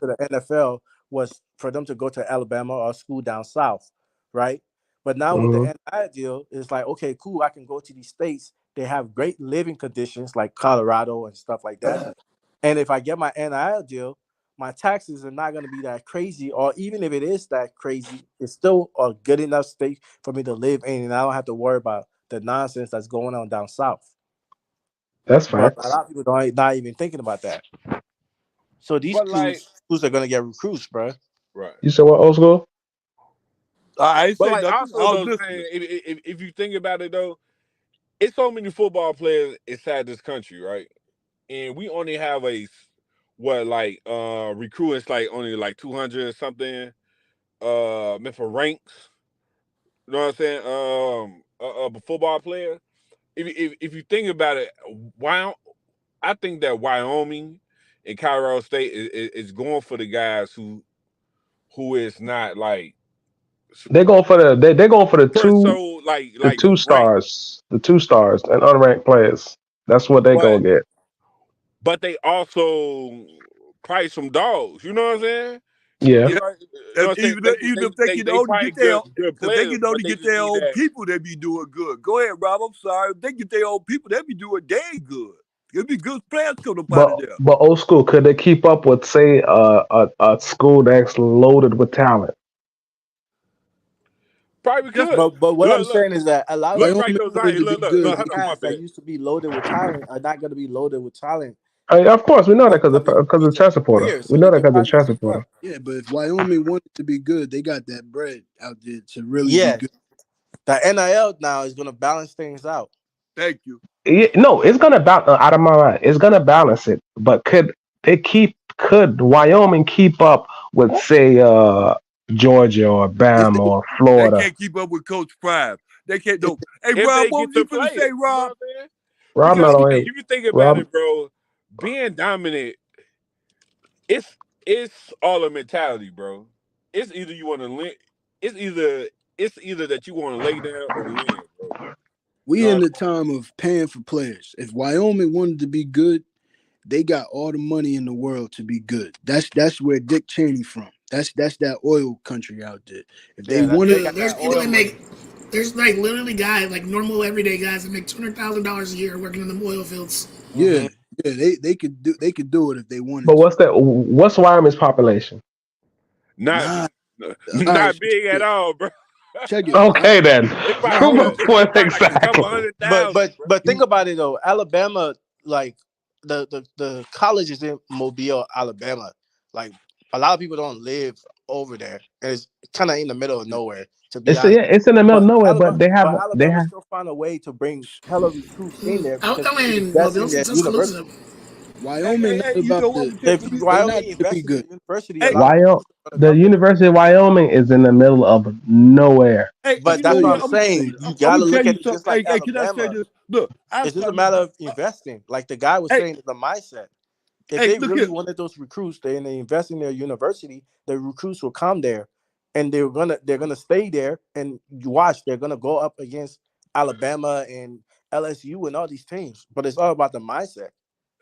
to the NFL was for them to go to Alabama or school down south, right? But now with the Mm-hmm. NIL deal, it's like, okay, cool, I can go to these states. They have great living conditions like Colorado and stuff like that. And if I get my NIL deal, my taxes are not going to be that crazy, or even if it is that crazy, it's still a good enough state for me to live in, and I don't have to worry about the nonsense that's going on down south. That's But a facts. lot of people don't not even thinking about that. So these But like, schools are going to get recruits, bro. right. You said what, old school? I ain't But say like, nothing. also I was though, listening. saying if you think about it though, it's so many football players inside this country, right? And we only have what like recruits like only like 200 something meant for ranks. You know what I'm saying? A football player. If you think about it, why I think that Wyoming and Colorado State is going for the guys who is not like They're going for the so two. like The two rank, stars, the 2 stars, and unranked players. That's what they but gonna get. they also price some dogs. You know what I'm saying? Yeah, You Yeah. know, what I'm saying? Even if they can They only probably get their good if they players, can but only they get just their need own that. people, they be doing good. Go ahead, Rob. I'm sorry. If they get their own people, they be doing dang good. It'd be good players coming up out of there. but old school, could they keep up with say a school that's loaded with talent? Probably Yes, could. But what I'm Look, saying is that a lot of look these right Wyoming though, wanted Zion. to be in good. Look, the hold on, my past that bad. used to be loaded with talent are not going to be loaded with talent Of course, we know that coming because of child supporter. here, We so know they that can because of probably child keep supporter. up. Yeah, but if Wyoming wanted to be good, they got that bread out there to really be Yes, good. the NIL now is going to balance things out. thank you. Yeah, no, it's gonna out of my mind. It's gonna balance it. But could Wyoming keep up with say Georgia or If Bama they or They Florida? can't keep up with Coach Prime. They can't if no. Hey If Rob, they what get was the you finna players, say, you know Rob? what I'm saying? Rob Because not if only you think about Rob. it, bro, being dominant, it's all a mentality, bro. It's either you want to it's either that you want to lay down or win, bro. You we know in what the time of paying for players, if Wyoming wanted to be good, they got all the money in the world to be good. That's where Dick Cheney from. That's that oil country out there. If they Yeah, that wanted, they Dude, got there's that people oil that money. make there's like literally guys like normal everyday guys that make $200,000 a year working in the oil fields. yeah, Hmm. yeah, they could do it if they wanted But to. what's Wyoming's population? I'm saying? Nah, all right, Not so big at all, bro. check it. Okay then. It's Nah, probably Prove hold a on. point like a couple exactly. 100,000, bro. But think You, about it though. Alabama, like the college is in Mobile, Alabama. Like a lot of people don't live over there. And it's kind of in the middle of nowhere, to be honest. It's in the middle of nowhere, but they Alabama have still find a way to bring hella recruits in there because I they mean, invest in Mobile's in their Tuscaloosa. university. Wyoming not You about know what? the. I'm saying? If They not Wyoming to be invests in good. their university, a Hey, lot of Wyoming. recruits are going to The come there. University of Wyoming is in the middle of nowhere. hey, I'm But you know that's telling what you, I'm what? saying. You I'm got gonna to tell look you at it just something. like Hey, can I say Alabama. this? Look, It's just a matter of investing. Like the guy was hey, saying, the mindset. If hey, they look really here. wanted those recruits, and they invest in their university, the recruits will come there, and they're gonna stay there. And you watch, they're gonna go up against Alabama and LSU and all these teams. But it's all about the mindset.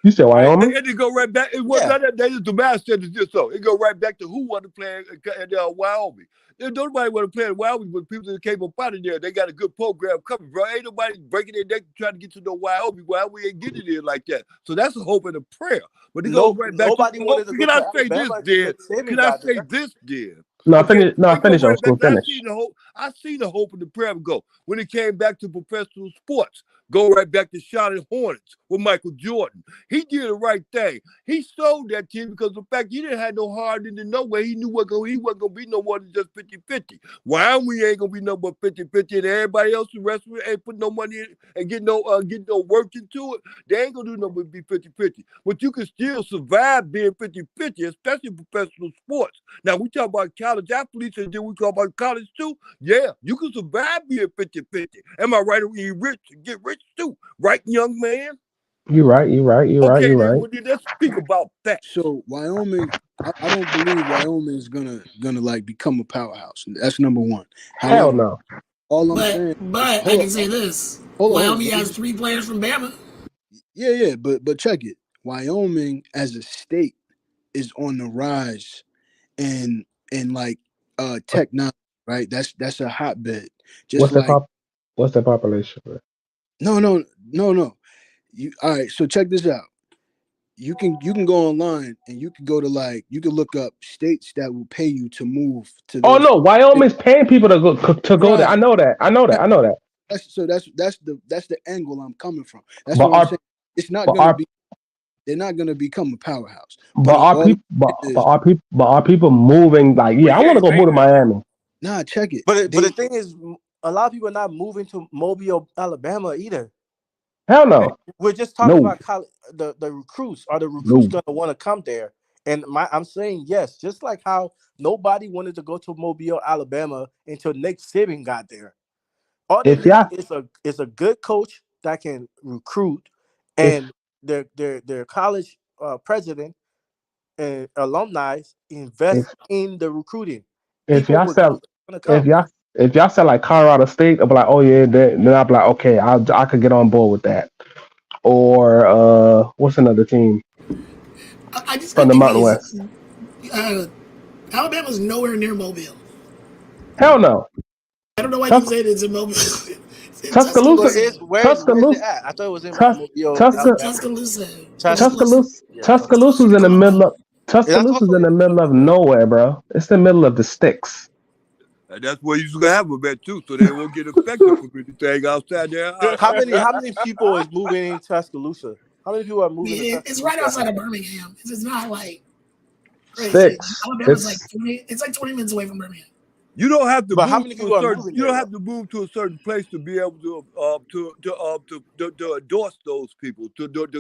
You said I Wyoming? And it go right back. It was Yeah, not that they just the master is just so. It go right back to who want to play in Wyoming. There's nobody want to play in Wyoming, but people that came up out of there, they got a good program coming, bro. Ain't nobody breaking their neck trying to get to no Wyoming. Wyoming ain't getting there like that. So that's a hope and a prayer. But it goes right back to. nobody wanted to go Can I to say this, Alabama until then? Nick Saban Can I got say there. this, then? No, Okay, finish. No, it go finish. Old right back. school. I Finish. seen the hope. I seen the hope and the prayer go when it came back to professional sports. Go right back to Charlotte Hornets with Michael Jordan. He did the right thing. He sold that team because of the fact he didn't have no heart into nowhere. He knew he wasn't gonna be no more than just 50-50. Why we ain't gonna be no more 50-50 and everybody else the rest of it ain't put no money in and get no work into it. They ain't gonna do no more be 50-50. But you can still survive being 50-50, especially in professional sports. Now we talk about college athletes and then we talk about college too. Yeah, you can survive being 50-50. Am I right? When you rich, get rich too. Right, young man? You're right. You're right. You're right. Okay, You're then right. well, let's speak about that. So Wyoming, I don't believe Wyoming is gonna like become a powerhouse. That's number one. Hell However, no. all I'm But saying is, but I can say this: hold on. Wyoming Let me has just 3 players from Bama. yeah, but check it. Wyoming as a state is on the rise and like technology, right? That's a hotbed. Just What's the like pop? What's the population? Bro? no. You all right? So check this out. You can go online and you can go to like you can look up states that will pay you to move to Oh those. no, Wyoming's paying people to go there. Right. I know that. I know that. I know that. That's the angle I'm coming from. That's But what I'm are saying. It's not but gonna are be. They're not gonna become a powerhouse. but are All I'm people but, saying but is, are people moving like we yeah, I want to can't go say move to that. Miami. nah, check it. But the They thing is, a lot of people are not moving to Mobile, Alabama either. Hell no. We're just talking No. about the recruits. Are the recruits No. going to want to come there? And I'm saying yes. Just like how nobody wanted to go to Mobile, Alabama until Nick Saban got there. All they If need y'all is a good coach that can recruit, if and their college president and alumni if invest in the recruiting. if People y'all would sell going to if come. y'all If y'all said like Colorado State, I'll be like, oh yeah, then I'll be like, okay, I could get on board with that. Or what's another team I from the think Mountain these West? Alabama's nowhere near Mobile. Hell no. I don't know why you Tus- say it's in Mobile. It's in Tuscaloosa, Tuscaloosa. Where's it Tuscaloosa, at? I thought it was in Tus, Mobile, It's in Tusca, Alabama. Tuscaloosa. Tuscaloosa. Tuscaloosa, Yeah. Okay. It's closer Tuscaloosa's to in the middle Columbia. of That's Tuscaloosa's also in the in middle of Mobile. nowhere, bro. It's the middle of the sticks. And that's where you should have them at too, so they won't get affected from anything outside there. How many people is moving in Tuscaloosa? How many people are moving to It's right Tuscaloosa? outside of Birmingham. It's not like crazy. Sticks. Alabama's like It's 20. It's like 20 minutes away from Birmingham. You don't have to But how move many to people a are certain. moving You there don't have though? to move to a certain place to be able to endorse those people.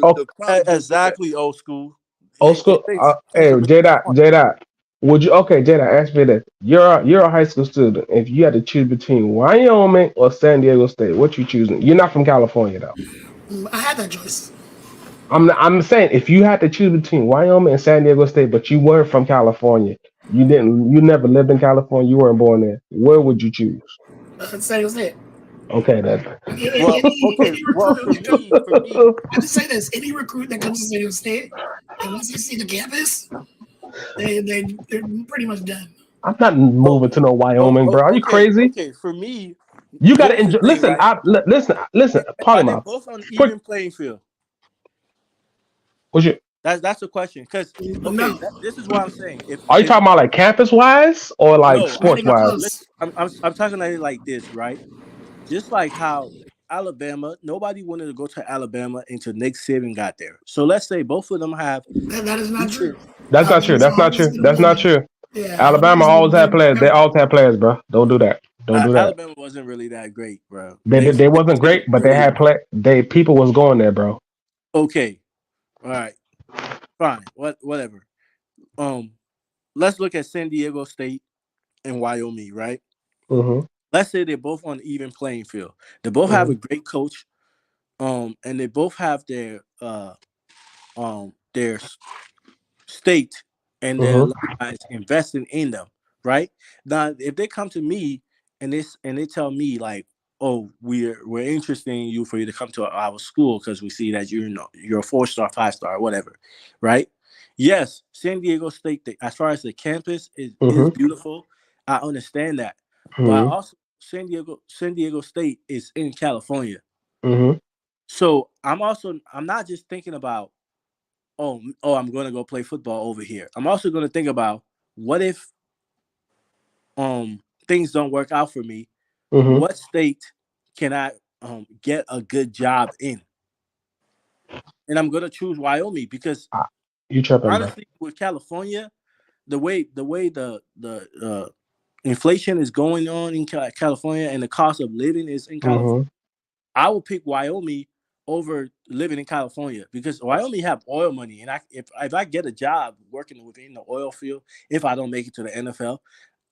oh, The college will do that. Exactly, old school. old school. That's Hey, a really J good dot, point. J dot. Would you okay, J dot? Ask me this. You're a high school student. If you had to choose between Wyoming or San Diego State, what you choosing? You're not from California though. I had that choice. I'm saying if you had to choose between Wyoming and San Diego State, but you weren't from California, you never lived in California, you weren't born there. Where would you choose? San Diego State. Okay, then. Well, okay. Any Well, recruit that comes, for me, I just say this: any recruit that comes to San Diego State, and once they see the campus, they're pretty much done. I'm not oh, moving to no Wyoming, bro. Are you crazy? okay. For me, You gotta here's the enjoy. thing, right? Listen. Are they Polymouth. both on Quick, even playing field? what's your? That's the question. Because okay, No, this is what I'm saying. Are you If talking about like campus wise or like no, not sports even wise? listen, close. I'm talking about it like this, right? Just like how Alabama, nobody wanted to go to Alabama until Nick Saban got there. So let's say both of them have That is not decent. true. That's not true. Alabama's That's not always true. been a That's not good. true. Yeah, Alabama Alabama's been a always had good players. They program. always had players, bro. Don't do that. Don't do that. Alabama wasn't really that great, bro. They Nick wasn't Saban great, but they really had play. They people was going there, bro. okay. All right, fine. Whatever. Um, let's look at San Diego State and Wyoming, right? Mm-hmm. Let's say they're both on even playing field. They both have Mm-hmm. a great coach. And they both have their state and their Mm-hmm. alumni investing in them, right? Now, if they come to me and they tell me like, oh, we're interested in you for you to come to our school because we see that you're a 4-star, 5-star, whatever, right? Yes, San Diego State, as far as the campus is Mm-hmm. beautiful. I understand that, but Mm-hmm. also San Diego State is in California. Mm-hmm. So I'm not just thinking about I'm going to go play football over here. I'm also going to think about what if things don't work out for me. Mm-hmm. What state can I get a good job in? And I'm going to choose Wyoming because You tripping, bro? honestly, with California, the way the inflation is going on in California and the cost of living is in California, Mm-hmm. I will pick Wyoming over living in California because Wyoming have oil money, and if I get a job working within the oil field, if I don't make it to the NFL,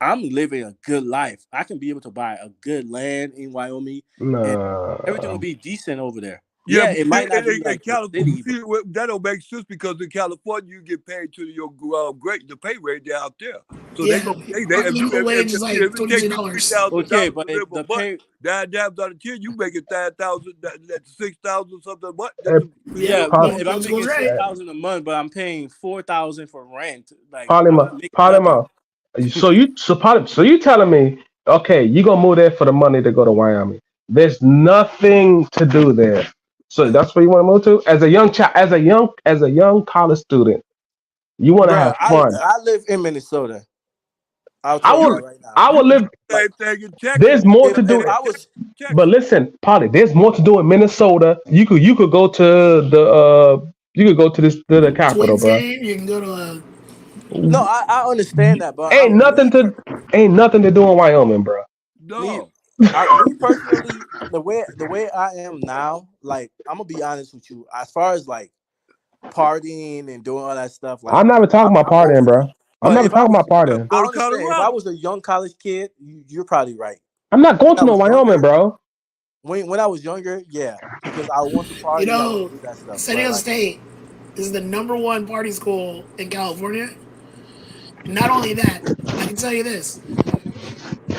I'm living a good life. I can be able to buy a good land in Wyoming, and everything will Nah. be decent over there. Yeah, Yeah, but it might not be in like the California, city, but that don't make sense because in California you get paid to your great the pay rate there out there. So they Yeah, go they our if you minimum wage is like if it take you $22. okay, $3,000 but to live if a the month, pay, 9 times out of 10 you make it 9,000, that's 6,000 something a month. Hey, That's for Yeah, yeah, you. but Poly, if I'm Coach making was six right. thousand a month, but I'm paying 4,000 for rent, like I'm not Polymer, making nothing. Polymer. So you telling me, okay, you gonna move there for the money to go to Wyoming? There's nothing to do there. So that's where you want to move to as a young child, as a young college student. You want to Bro, have fun. I live in Minnesota. I'll I tell you You will. that right now. I you will can do live. the Like same thing in Texas. There's more to if do. I was But Texas. listen, Polly, there's more to do in Minnesota. You could go to the you could go to the capital, Twins bro. game. You can go to a. no, I understand that, but Ain't nothing to do in Wyoming, bro. me No. me personally, the way I am now, like I'm gonna be honest with you, as far as like partying and doing all that stuff, like I'm never talking about I'm partying, over that. bro. I'm But never if I talking was, about partying. Go I to understand. If I Colorado. was a young college kid, you're probably right. I'm not going When to I no was Wyoming, younger, bro. when I was younger, yeah, because I want to You party, I want know, to do that stuff. San But Diego like, State is the #1 party school in California. Not only that, I can tell you this: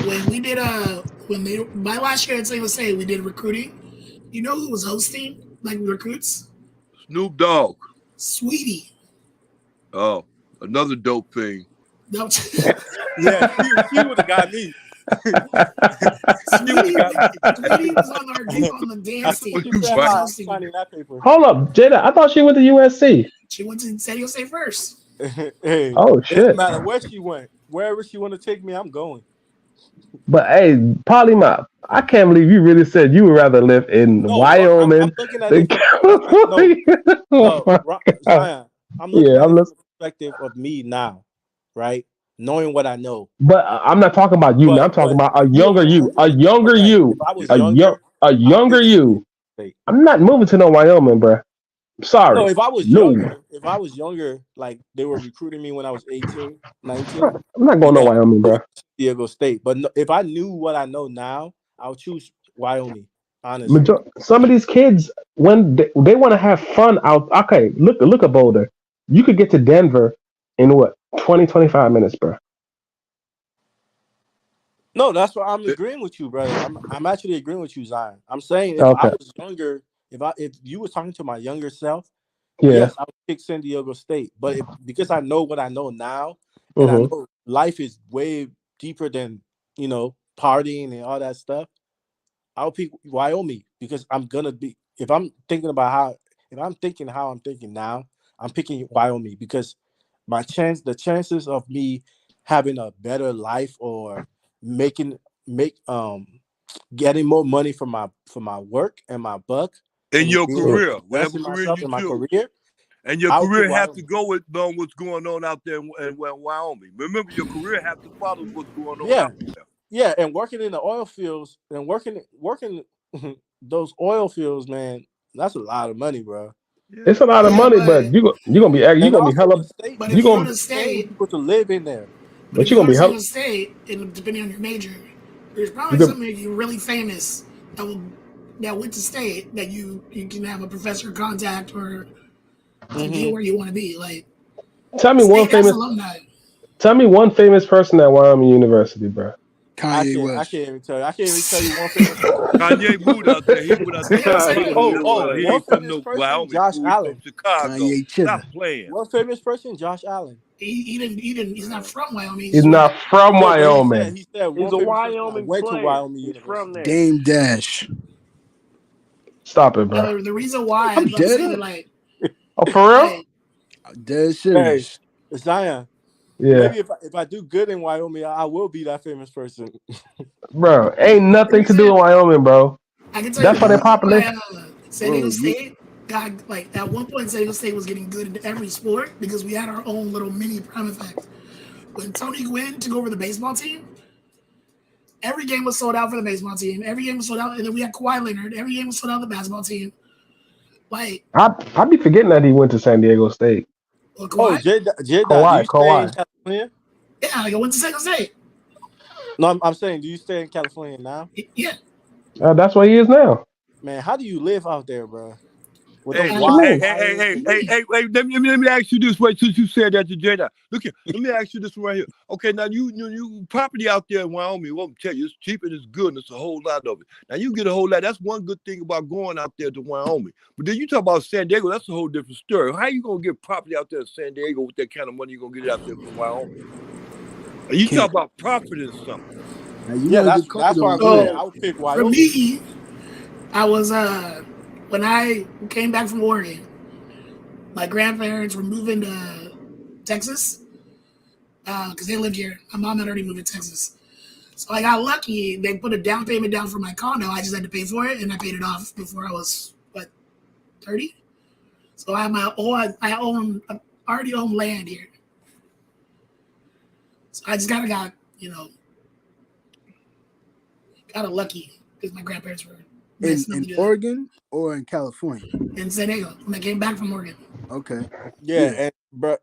when we did my last year at San Jose, we did recruiting. You know who was hosting like recruits? Snoop Dogg. Sweetie. Oh, another dope thing. No, Yeah, she would have got me. Sweetie was on the dance team. She You said, She was right. "Hi, I'm hosting. signing that paper." Hold up, Jada. I thought she went to USC. She went to San Jose first. Hey, Oh it shit. doesn't matter where she went. Wherever she want to take me, I'm going. But hey, Polymop, I can't believe you really said you would rather live in No, I'm Wyoming looking at than it from the perspective. California. Oh my God. Zion, I'm looking Yeah, at I'm it from listening. the perspective of me now, right? Knowing what I know. But I'm not talking about you. Now I'm talking But about if a you were younger to you, ask a me, younger okay, if you, I was younger, a I younger pick you. state. I'm not moving to no Wyoming, bro. No, Sorry. No, if I was younger, like they were recruiting me when I was 18, 19, I'm not going to yeah, Wyoming, San bro. Diego State. But no, if I knew what I know now, I would choose Wyoming, honestly. Some of these kids, when they want to have fun out, okay, look at Boulder. You could get to Denver in what 20-25 minutes, bro. No, that's why I'm agreeing with you, brother. I'm actually agreeing with you, Zion. I'm saying if I Okay, was younger, if you was talking to my younger self, yeah. yes, I would pick San Diego State. But because I know what I know now, and I Hmm. know life is way deeper than partying and all that stuff, I'll pick Wyoming because I'm gonna be. If I'm thinking how I'm thinking now, I'm picking Wyoming because the chances of me having a better life or making make getting more money from my work and my buck In and your being able career, to invest whatever in career myself you in my choose. career, And your I would pick career has to Wyoming. go with what's going on out there in Wyoming. Remember, your career has to follow what's going on Yeah, out there. yeah, and working in the oil fields and working those oil fields, man, that's a lot of money, bro. Yeah. It's a lot of Yeah, money, but you And gonna be also hella the state, but you if the you go gonna state to is paying state, people to live in there. but if you you're go gonna to be San hella. Jose State, and depending on your major, there's You probably gonna, somebody you really famous that went to state that you can have a professor contact or to get Mm-hmm. where you want to be. Like tell me one state has famous. alumni. Tell me one famous person at Wyoming University, bro. Kanye I West. can't even tell you. I can't even tell you one famous person. Kanye moved out there. He went out there San from Jose. Buffalo. He One ain't from famous no person, Wyoming Josh fool. He from Allen. Chicago. Kanye Stop Chiller. playing. One famous person, Josh Allen. He didn't. He's not from Wyoming. He He's just went not there. from No, but Wyoming. he said He's one a famous person that Wyoming went to player. Wyoming He's from University. there. Dame Dash. Stop it, bro. The reason why I'm I'm about to dead say that, up. Oh, for real? like, I'm dead Hey, serious. Zion. Yeah, Maybe if I do good in Wyoming, I will be that famous person. bro. Ain't the nothing to do in reason Wyoming, bro. I can tell you That's the why they reason populate. why San Bro, Diego you State got like at one point San Diego State was getting good in every sport because we had our own little mini prime effect. When Tony Gwynn took over the baseball team, every game was sold out for the baseball team. Every game was sold out, and then we had Kawhi Leonard. Every game was sold out for the basketball team. Like, I be forgetting that he went to San Diego State. well, Oh, Kawhi, J-Dot, do you stay in Kawhi. California? yeah, like I went to San Jose. No, I'm saying, do you stay in California now? Yeah, That's where he is now. Man, how do you live out there, bro? With those Hey, What you wild mean? wires and let me ask you this way since you said that to Jada. Look here, let me ask you this one right here. Okay, now you property out there in Wyoming, won't tell you it's cheap and it's good and it's a whole lot of it. Now you get a whole lot. That's one good thing about going out there to Wyoming. But then you talk about San Diego, that's a whole different story. How you gonna get property out there in San Diego with that kind of money you gonna get it out there from Wyoming? And you talk can't. about profiting something. Now you yeah, know the that's condo what I'm is saying. good. I would pick for Wyoming. me, I was when I came back from Oregon, my grandparents were moving to Texas because they lived here. My mom had already moved to Texas. So I got lucky. They put a down payment down for my condo. I just had to pay for it, and I paid it off before I was 30. So I have I already own land here. So I just got lucky because my grandparents were nice enough In to do that. Oregon or in California. In San Diego when I came back from Oregon. Okay. Yeah,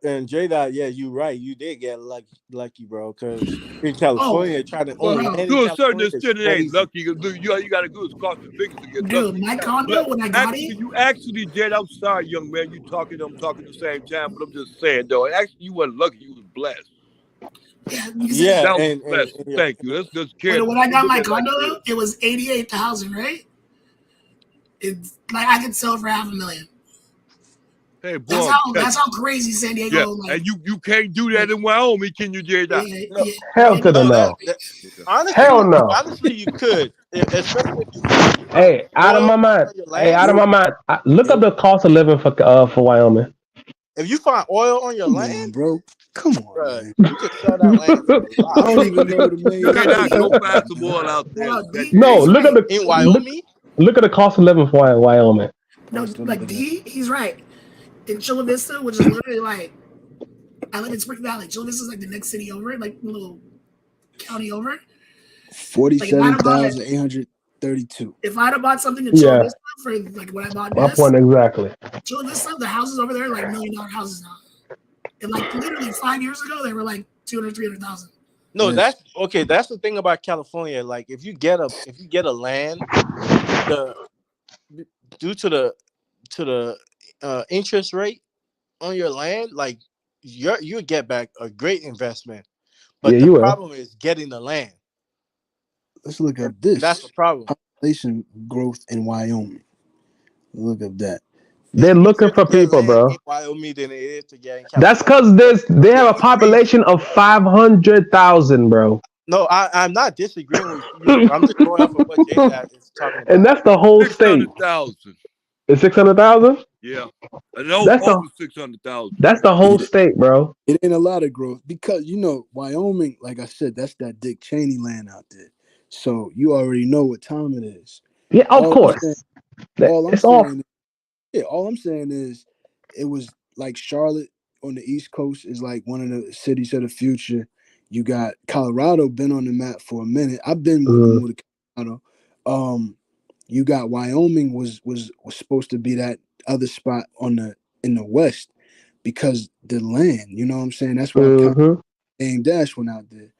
and J-Dot, yeah, you right. You did get lucky, bro. Because in Oh, California, trying to own bro, land in To a certain California is extent, it ain't crazy. lucky. You got to go as cost of living to get dude, lucky. my But condo when I got it, you actually did. I'm sorry, young man. I'm talking at the same time, but I'm just saying though. Actually, you wasn't lucky. You was blessed. Yeah, you can say Yeah, that. That was and, a blessing. yeah. Thank you. Let's care. When I got Look my at it like condo, this. it was 88,000, right? It's like I could sell it for $500,000. Hey, boy, I'm telling That's how crazy San you. Diego Yeah, like. and you can't do that in Wyoming, can you, J. Dot? Yeah, No, yeah, Hell yeah, to the no, no. Hell honestly, no. you could, especially if you find Hey, out of oil my mind. on your Hey, land. out of my mind. Look up the cost of living for Wyoming. If you find oil on your Come land, on, bro. Come on, bro, man. you can sell that land for a I lot. don't even know the You main cannot place. go find some oil out there. Well, That No, He's look right. at the In Wyoming, look at the cost of living for Wyoming. No, Cost of like living. He's right. In Chula Vista, which is literally like, I live in Spring Valley. Chula Vista is like the next city over, like a little county over. Like $47,832. if I'd have bought something in Chula Yeah, Vista for like when I bought my this, point exactly. Chula Vista, the houses over there are like $1 million houses now. And like literally 5 years ago, they were like 200, 300,000. no, Yes. that's okay. That's the thing about California. Like, if you get a land, the due to the interest rate on your land, like you get back a great investment. Yeah, But the you will. problem is getting the land. Let's look up And that's the this. problem. Population growth in Wyoming. Look up that. It's They're looking easier to for get people, land in bro. Wyoming than it is to get in That's California. because they have a you see, population of 500,000, bro, No, I'm not disagreeing with you. I'm just going off of what J Dad is talking and about. that's the whole state. 600,000. It's 600,000. Yeah, and That's over the 600,000. that's the whole It, state, bro. it ain't a lot of growth because Wyoming, like I said, that's that Dick Cheney land out there. So you already know what time it is. Yeah, of All I'm saying, course. all I'm It's off. saying, yeah, all I'm saying is, it was like Charlotte on the East Coast is like one of the cities of the future. You got Colorado been on the map for a minute. I've been wanting to move to Colorado. You got Wyoming was supposed to be that other spot in the West because the land. You know what I'm saying? That's why Mm-hmm. Dame Dash went out there.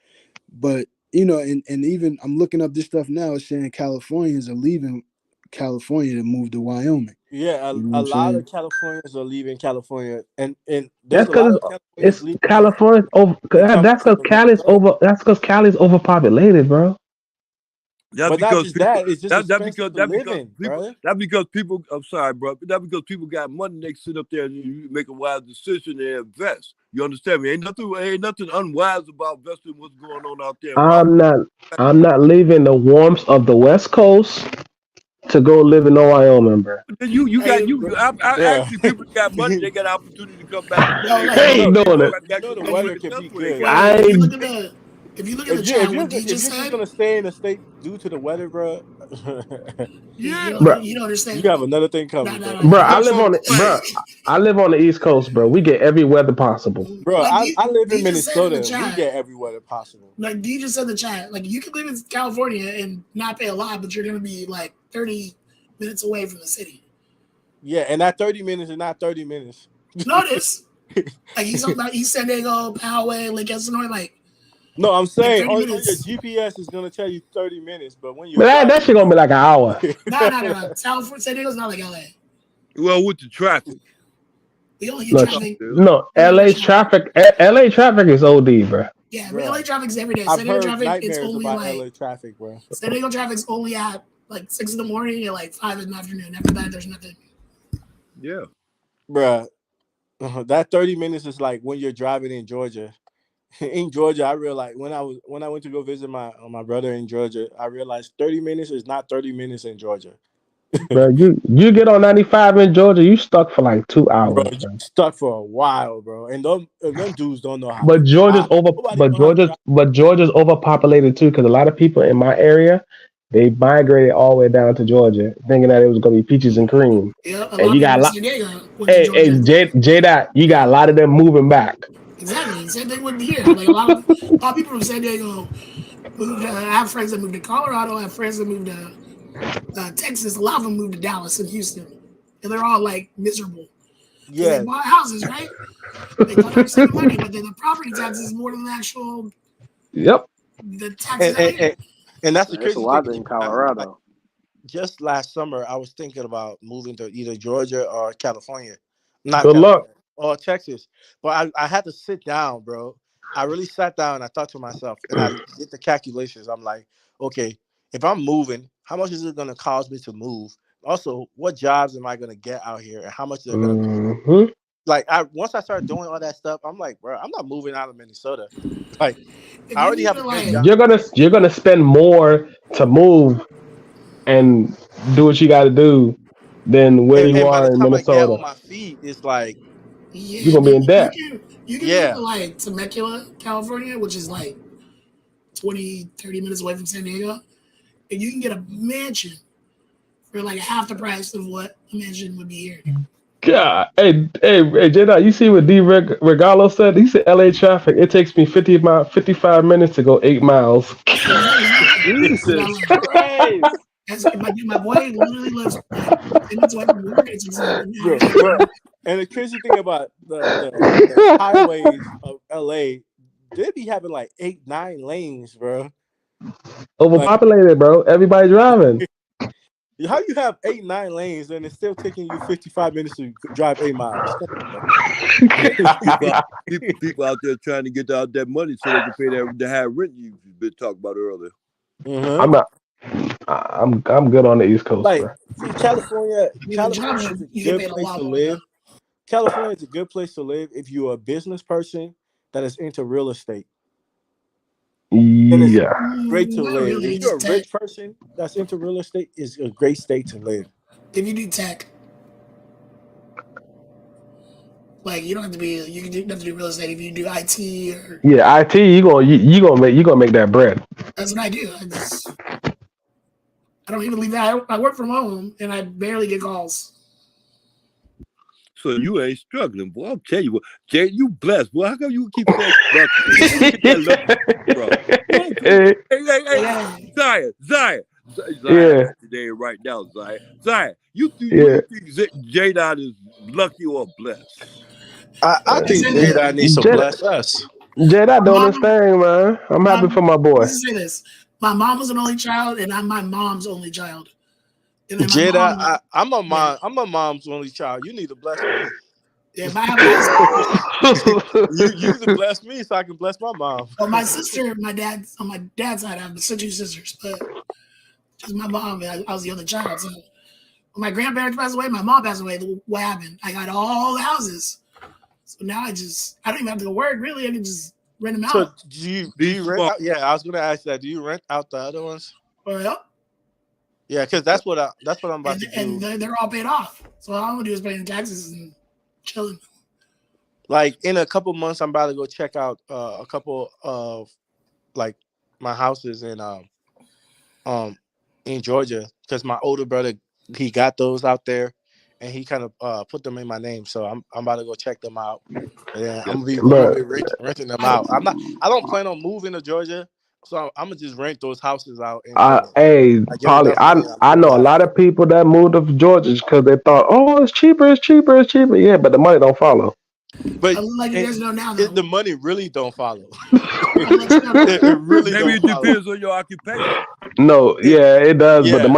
But and even I'm looking up this stuff now. It's saying Californians are leaving California to move to Wyoming. Yeah, You know what a I'm lot of saying? Californians are leaving California, and there's That's a lot because of Californians it's leaving California's over. and coming That's because to Minnesota. That's because Cali's overpopulated, bro. That's But not because just people. that; it's just expensive to That live because in, people. brother. That because people. I'm sorry, bro. But that because people got money. They sit up there and you make a wise decision and invest. You understand me? Ain't nothing unwise about investing what's going on out there in Wyoming. I'm not. I'm not leaving the warmth of the West Coast to go live in Wyoming, bro. Then you Hey, got you. I Yeah. actually people got money. They got an opportunity to come back to San no, Diego. like I No, ain't doing it. you know the like weather you, can be That's where they good. got. I wait, ain't. if you look at the chat, what D If just you're just said, gonna stay in the state due to the weather, bro, you Yeah. don't Bro, you don't you understand. have another thing No, coming, no, bro. no, bro, no. I Look, live so on it, bro. explain. I live on the East Coast, bro. We get every weather possible. Bro, Like I live in D just said in the Minnesota. We chat, get every weather possible. like D just said in the chat, like you could live in California and not pay a lot, but you're gonna be like 30 minutes away from the city. Yeah, and that 30 minutes is not 30 minutes. Notice, like he's talking about East San Diego, Poway, Lake Elsinore, like No, I'm like saying 30 on your minutes. GPS is gonna tell you 30 minutes, but when you're But that driving, shit gonna be like an hour. No. San Diego's not like LA. Well, with the traffic. We only get No, traffic. no. We only get LA traffic. traffic. LA traffic is OD, bro. Yeah, LA bro. traffic's every day. I've San Diego heard traffic, it's nightmares only about like LA traffic, bro. San Diego traffic's only at like 6 in the morning and like 5 in the afternoon. After that, there's nothing. Yeah. Bro, that 30 minutes is like when you're driving in Georgia. In Georgia, I realized when I went to go visit my brother in Georgia, I realized 30 minutes is not 30 minutes in Georgia. Bro, you get on 95 in Georgia, you stuck for like 2 hours, Bro, you bro. stuck for a while, bro. And them dudes don't know how to But drive. Nobody know how to drive. Georgia's overpopulated too, because a lot of people in my area, they migrated all the way down to Georgia, thinking that it was gonna be peaches and cream. Yeah, a And lot of you people got a from lot. San Diego went to Hey, Georgia. J Dot, you got a lot of them moving back. Exactly. Same thing with here. Like a lot of people from San Diego moved. I have friends that moved to Colorado. I have friends that moved to Texas. A lot of them moved to Dallas and Houston, and they're all like miserable because they Yeah. bought houses, right? They thought they were saving money, but then the property taxes is more than the actual Yep. the taxes And out and, here. and, and that's the There's a crazy thing. lot in Like Colorado. just last summer, I was thinking about moving to either Georgia or California. Not Good luck. California or Texas. But I had to sit down, bro. I really sat down and I thought to myself, and I did the calculations. I'm like, okay, if I'm moving, how much is it going to cost me to move? Also, what jobs am I going to get out here, and how much they're going to pay? Mm-hmm. Like, once I started doing all that stuff, I'm like, bro, I'm not moving out of Minnesota. Like, If I you already need have to a good like, job. You're gonna spend more to move and do what you got to do than where you And by the are in time I get on Minnesota. my feet, it's like, You're yeah, gonna be in you debt. can move yeah. to like Temecula, California, which is like 20, 30 minutes away from San Diego, and you can get a mansion for like half the price of what a mansion would be here. God, hey, Jedi, you see what D. Regalo said? He said, "LA traffic. It takes me 55 minutes to go 8 miles." It's not bad. It's not Jesus bad. Christ, My boy literally lives like 10 minutes away from work. It's just an hour and a half bro. drive. And the crazy thing about the highways of LA, they be having like 8, 9 lanes, bro. Like, Overpopulated, bro. Everybody driving. how you have 8, 9 lanes and it's still taking you 55 minutes to drive 8 miles? Come on, People, God, people out there trying to get out that money so they can pay the high rent you've been talking about earlier. bro. I'm not. I'm good on the East Coast, Like, bro. see, California, I mean, the California jobs is a you get good paid a place lot to more though. live. California is a good place to live if you're a business person that is into real estate. Then it's Yeah, great to Not live. really. If It's you're a tech. rich person that's into real estate, it's a great state to live. If you do tech, like you don't have to be. You can do have to do real estate if you do IT or yeah. IT, you gonna make that bread. that's what I do. I don't even leave that. I work from home and I barely get calls. So you ain't struggling, boy. I'll tell you what, Jay, you blessed, boy. How come you keep saying you lucky? Where you get that lucky from? Yeah. Zion, I Yeah, got today right now, Zion. Do yeah. you think J-Dot is lucky or blessed? I Let me think say this. Jada needs to Jed, bless us. Jedi My doing his mom, thing, man. I'm happy for my boy. let's just say this. My mom was an only child, and I'm my mom's only child. And then my Jada, mom, I'm a yeah, mom. I'm a mom's only child. You need to bless me. if I have a house, You need to bless me so I can bless my mom. well, my sister, my dad, on my dad's side, I have two sisters, but just my mom, I was the other child. So when my grandparents passed away, my mom passed away. What happened? I got all the houses. So now I don't even have to go work, really. I can just rent them So out. do Be you rent smart. out? Yeah, I was gonna ask that. Do you rent out the other ones? Well, Yeah, because that's what I'm about to and do. they're all paid off. So all I'm going to do is pay the taxes and chilling. Like, in a couple months, I'm about to go check out a couple of like my houses in Georgia, because my older brother, he got those out there, and he kind of put them in my name. So I'm about to go check them out, and then I'm gonna But be renting them I, out. I don't plan on moving to Georgia, so I'm gonna just rent those houses out until hey, I get Polly, enough money. I'm I gonna know a buy it. lot of people that moved to Georgia because they thought, oh, it's cheaper, it's cheaper, it's cheaper. Yeah, but the money don't follow. But I'll let you guys know now, the though. money really don't follow. I'll let you know, though. It really Maybe don't it follow. depends on your occupation. No, yeah, it does, but Yeah, the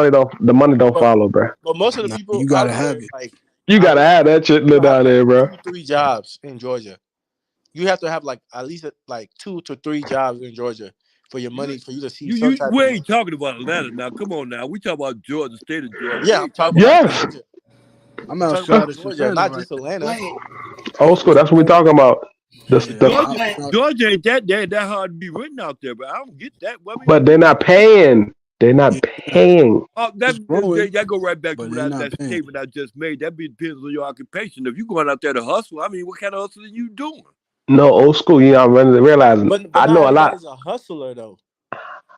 money don't but follow, bro. most of the Nah, people you out gotta have here, it. like, You I gotta believe have that shit you down have like there, bro. 2, 3 jobs in Georgia. You have to have like at least like 2 to 3 jobs in Georgia for your money, for you to see some type We of ain't money. talking about Atlanta now. Come on now. We talk about Georgia, state of Georgia. We Yeah, I'm ain't talking talking about about Yes, Atlanta. Georgia. I'm I'm talking about outside of Georgia, Savannah not right just Atlanta. Wait, old school. That's what we talking about. The, now. Yeah, the Georgia, but Georgia ain't that hard to be written out there, but I don't get that. I mean, but they're not paying. They're yeah, not paying. that it's growing, that go right back to but they not that paying. statement I just made. That depends on your occupation. If you going out there to hustle, I mean, what kind of hustle are you doing? No, old school. You know, I'm realizing. But I not know a lot. everybody's a hustler though.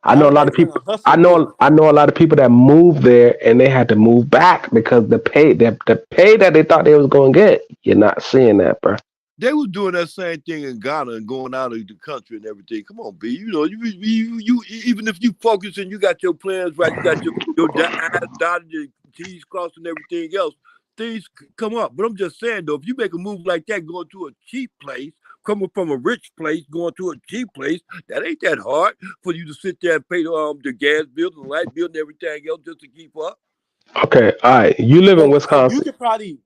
I Not know a lot of everybody's people. gonna hustle good. I know a lot of people that moved there and they had to move back because the pay that they thought they was gonna get, you're not seeing that, bro. They was doing that same thing in Ghana and going out of the country and everything. Come on, B. You know, you even if you focus and you got your plans right, you got your I's dotted, your T's crossed, and everything else. Things come up. But I'm just saying though, if you make a move like that, going to a cheap place, coming from a rich place, going to a cheap place, that ain't that hard for you to sit there and pay the gas bill, the light bill, and everything else just to keep up. Okay, all right. You live in But you Wisconsin. could probably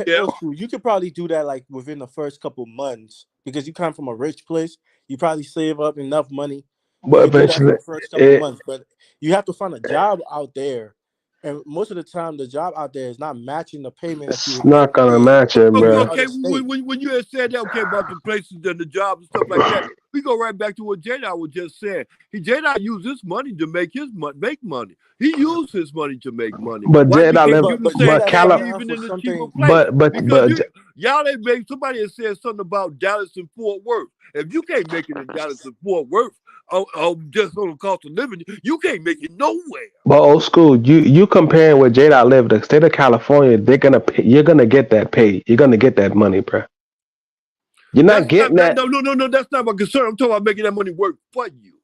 Yeah. old school. You could probably do that like within the first couple months because you come from a rich place. You probably save up enough money. You But could do that in eventually, the first couple it, months, but you have to find a job out there, and most of the time, the job out there is not matching the payment that you it's would get not gonna paid match it, in Okay, the bro. okay. other state. When you had said that, okay, about the places and the jobs and stuff like that, we go right back to what J-Dot was just saying. J-Dot used his money to make money. He used his money to make money. But Why we Jada can't live, do the But same but J-Dot thing started Cali, off even with in the cheaper something. places? Because but y'all ain't make somebody had said something about Dallas and Fort Worth. If you can't make it in Dallas and Fort Worth, just on the cost of living, you can't make it nowhere. But old school, you comparing with Jada live the state of California, they're gonna pay, you're gonna get that pay. You're gonna get that money, bro. You're not That's not getting that, that. no. That's not my concern. I'm talking about making that money work for you.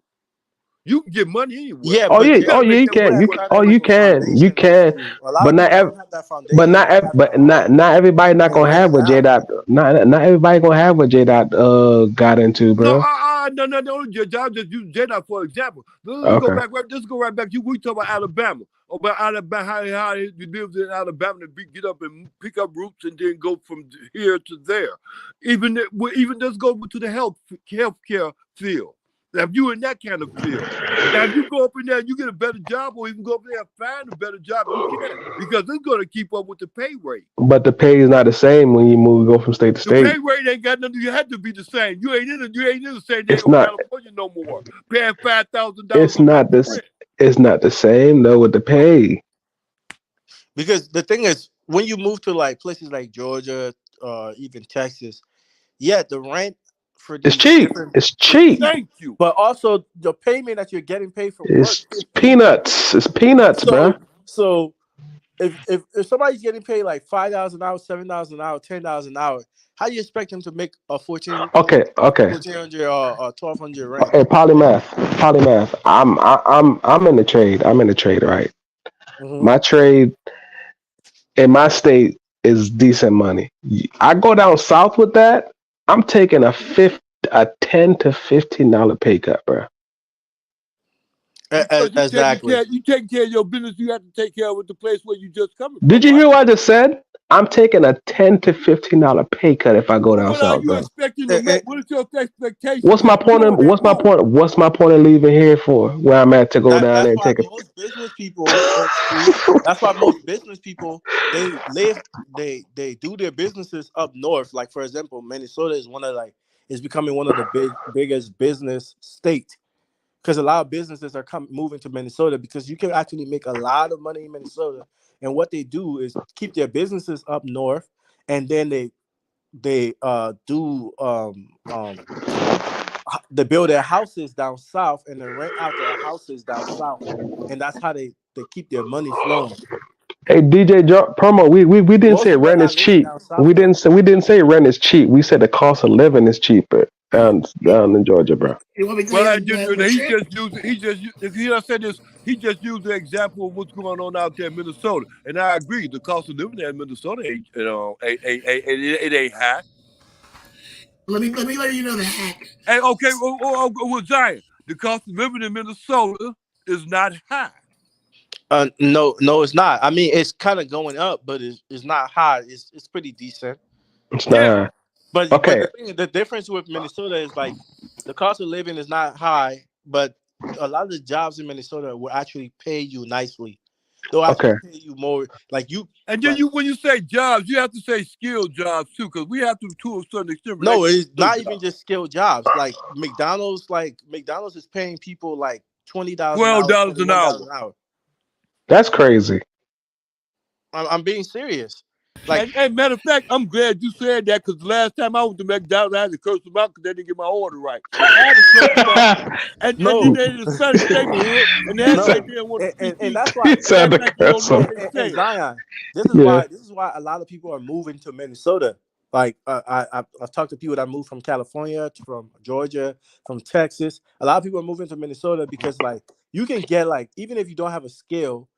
You can get money anywhere. Yeah, Oh but yeah, You got oh to yeah, make you that J-Dot money can. work started for with You a you. can. You foundation, old can. school. A lot But of not people ev- don't have that foundation to have a home not everybody not and gonna rent have it what J out. Dot. Not everybody gonna have what J Dot got into, No, bro. no. I'll just use Jedi for example. Let's go Okay. back. Let's go right back. We talk about Alabama. About Alabama, how he lives in Alabama to get up and pick up roots and then go from here to there. Even let's go to the healthcare field. Now, if you in that kind of field, now if you go up in there and you get a better job, or even go up there and find a better job, you can because it's going to keep up with the pay rate. But the pay is not the same when you go from state to The pay state. rate ain't got nothing. You had to be the same. You ain't in the San It's Diego, not. California no more. Paying $5,000 It's a month not this. rent. It's not the same though with the pay. Because the thing is, when you move to like places like Georgia, even Texas, yeah, the rent for It's these cheap. different It's is cheap. cheap, Thank you. but also the payment that you're getting paid from work It's is cheap. peanuts. It's peanuts, bro. So if somebody's getting paid like $5 an hour, $7 an hour, $10 an hour, how do you expect them to make a Okay. Okay. 1,400 or 1,200 rent? Hey, polymath. Polymath. I'm in the trade. I'm in the trade, right? Hmm. My trade in my state is decent money. I go down south with that. I'm taking a $10 to $15 pay cut, bro. Because Exactly. you taking care of your business, you have to take care of it the place where you just coming Did from, you right? hear what I just said? I'm taking a $10 to $15 pay cut if I go Well, down what are south, you bro. expecting to Eh, eh, make? What is your expectation What's my of point? doing it What's my more? point? What's my point of leaving here for? Where I'm at to go down there that's and why take a. most business people, old school. That's why most business people they do their businesses up north. Like for example, Minnesota is becoming one of the biggest business state because a lot of businesses are moving to Minnesota because you can actually make a lot of money in Minnesota. And what they do is keep their businesses up north, and then they do they build their houses down south and then rent out their houses down south, and that's how they keep their money flowing. Hey DJ promo, we didn't Most say people are rent is not living cheap. down south though. We didn't say rent is cheap. We said the cost of living is cheaper down in Georgia, bro. You want me to tell Well, you the he trick? just used if he said this, he just used the example of what's going on out there in Minnesota, and I agree. The cost of living there in Minnesota ain't it ain't high. Let me let you know the hack. Hey, okay, well, Zion, the cost of living in Minnesota is not high. No, it's not. I mean, it's kind of going up, but it's not high. It's pretty decent. It's Yeah, not But okay. the difference with Minnesota is like the cost of living is not high, but a lot of the jobs in Minnesota will actually pay you nicely. They'll Okay. actually pay you more. Like you, and then like when you say jobs, you have to say skilled jobs too, because we have to a certain extent relate no, to it's skilled not even jobs. just skilled jobs. Like McDonald's is paying people like $20 an hour, $12 an $21 hour. an hour. That's crazy. I'm being serious. Like And matter of fact, I'm glad you said that because the last time I went to McDonald's, I had to curse them out because they didn't get my order right. I had to curse them out. And then no, they in a sunny neighborhood and they act no, like they don't want to speak and English that's why. He and said act the like they don't curse know him. what they're And saying. Zion, Yeah. this is why a lot of people are moving to Minnesota. Like I've talked to people that moved from California, from Georgia, from Texas. A lot of people are moving to Minnesota because like you can get like even if you don't have a skill,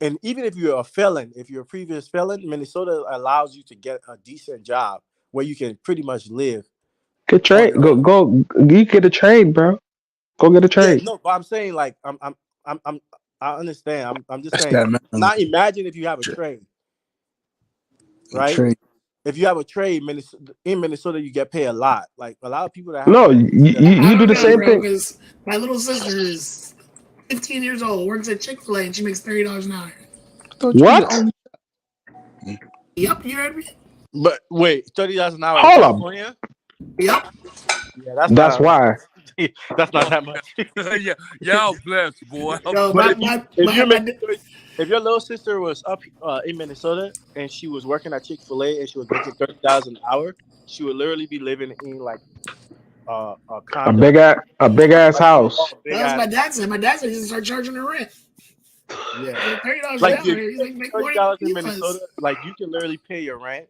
and even if you're a felon, if you're a previous felon, Minnesota allows you to get a decent job where you can pretty much live Get on trade. your own. You get a trade, bro. Go get a Yeah, trade. no, but I'm saying like I'm I understand. I'm just That's saying. that man. Now imagine if you have a trade. right? Trade. If you have a trade, in Minnesota, you get paid a lot. Like a lot of people that have No, trades, you, they're you, like, I you do don't the know, same bro, thing. because my little sister is 15 years old, works at Chick-fil-A, and she makes $30 an hour. I thought you was the What? only. Yep, you heard me. but wait, $30 an hour in Hold up. California? Yep. Yeah, that's That's not why. that's not that much. Yeah, y'all blessed, boy. No, But my if you my if my, you're my making if your little sister was up in Minnesota and she was working at Chick-fil-A and she was making $30 an hour, she would literally be living in like a condo, A big ass like house. a big that was ass. my dad said. My dad said he just start charging her rent. Yeah, For $30 an like hour, if he's like make more $30 than in he Minnesota, was. like you can literally pay your rent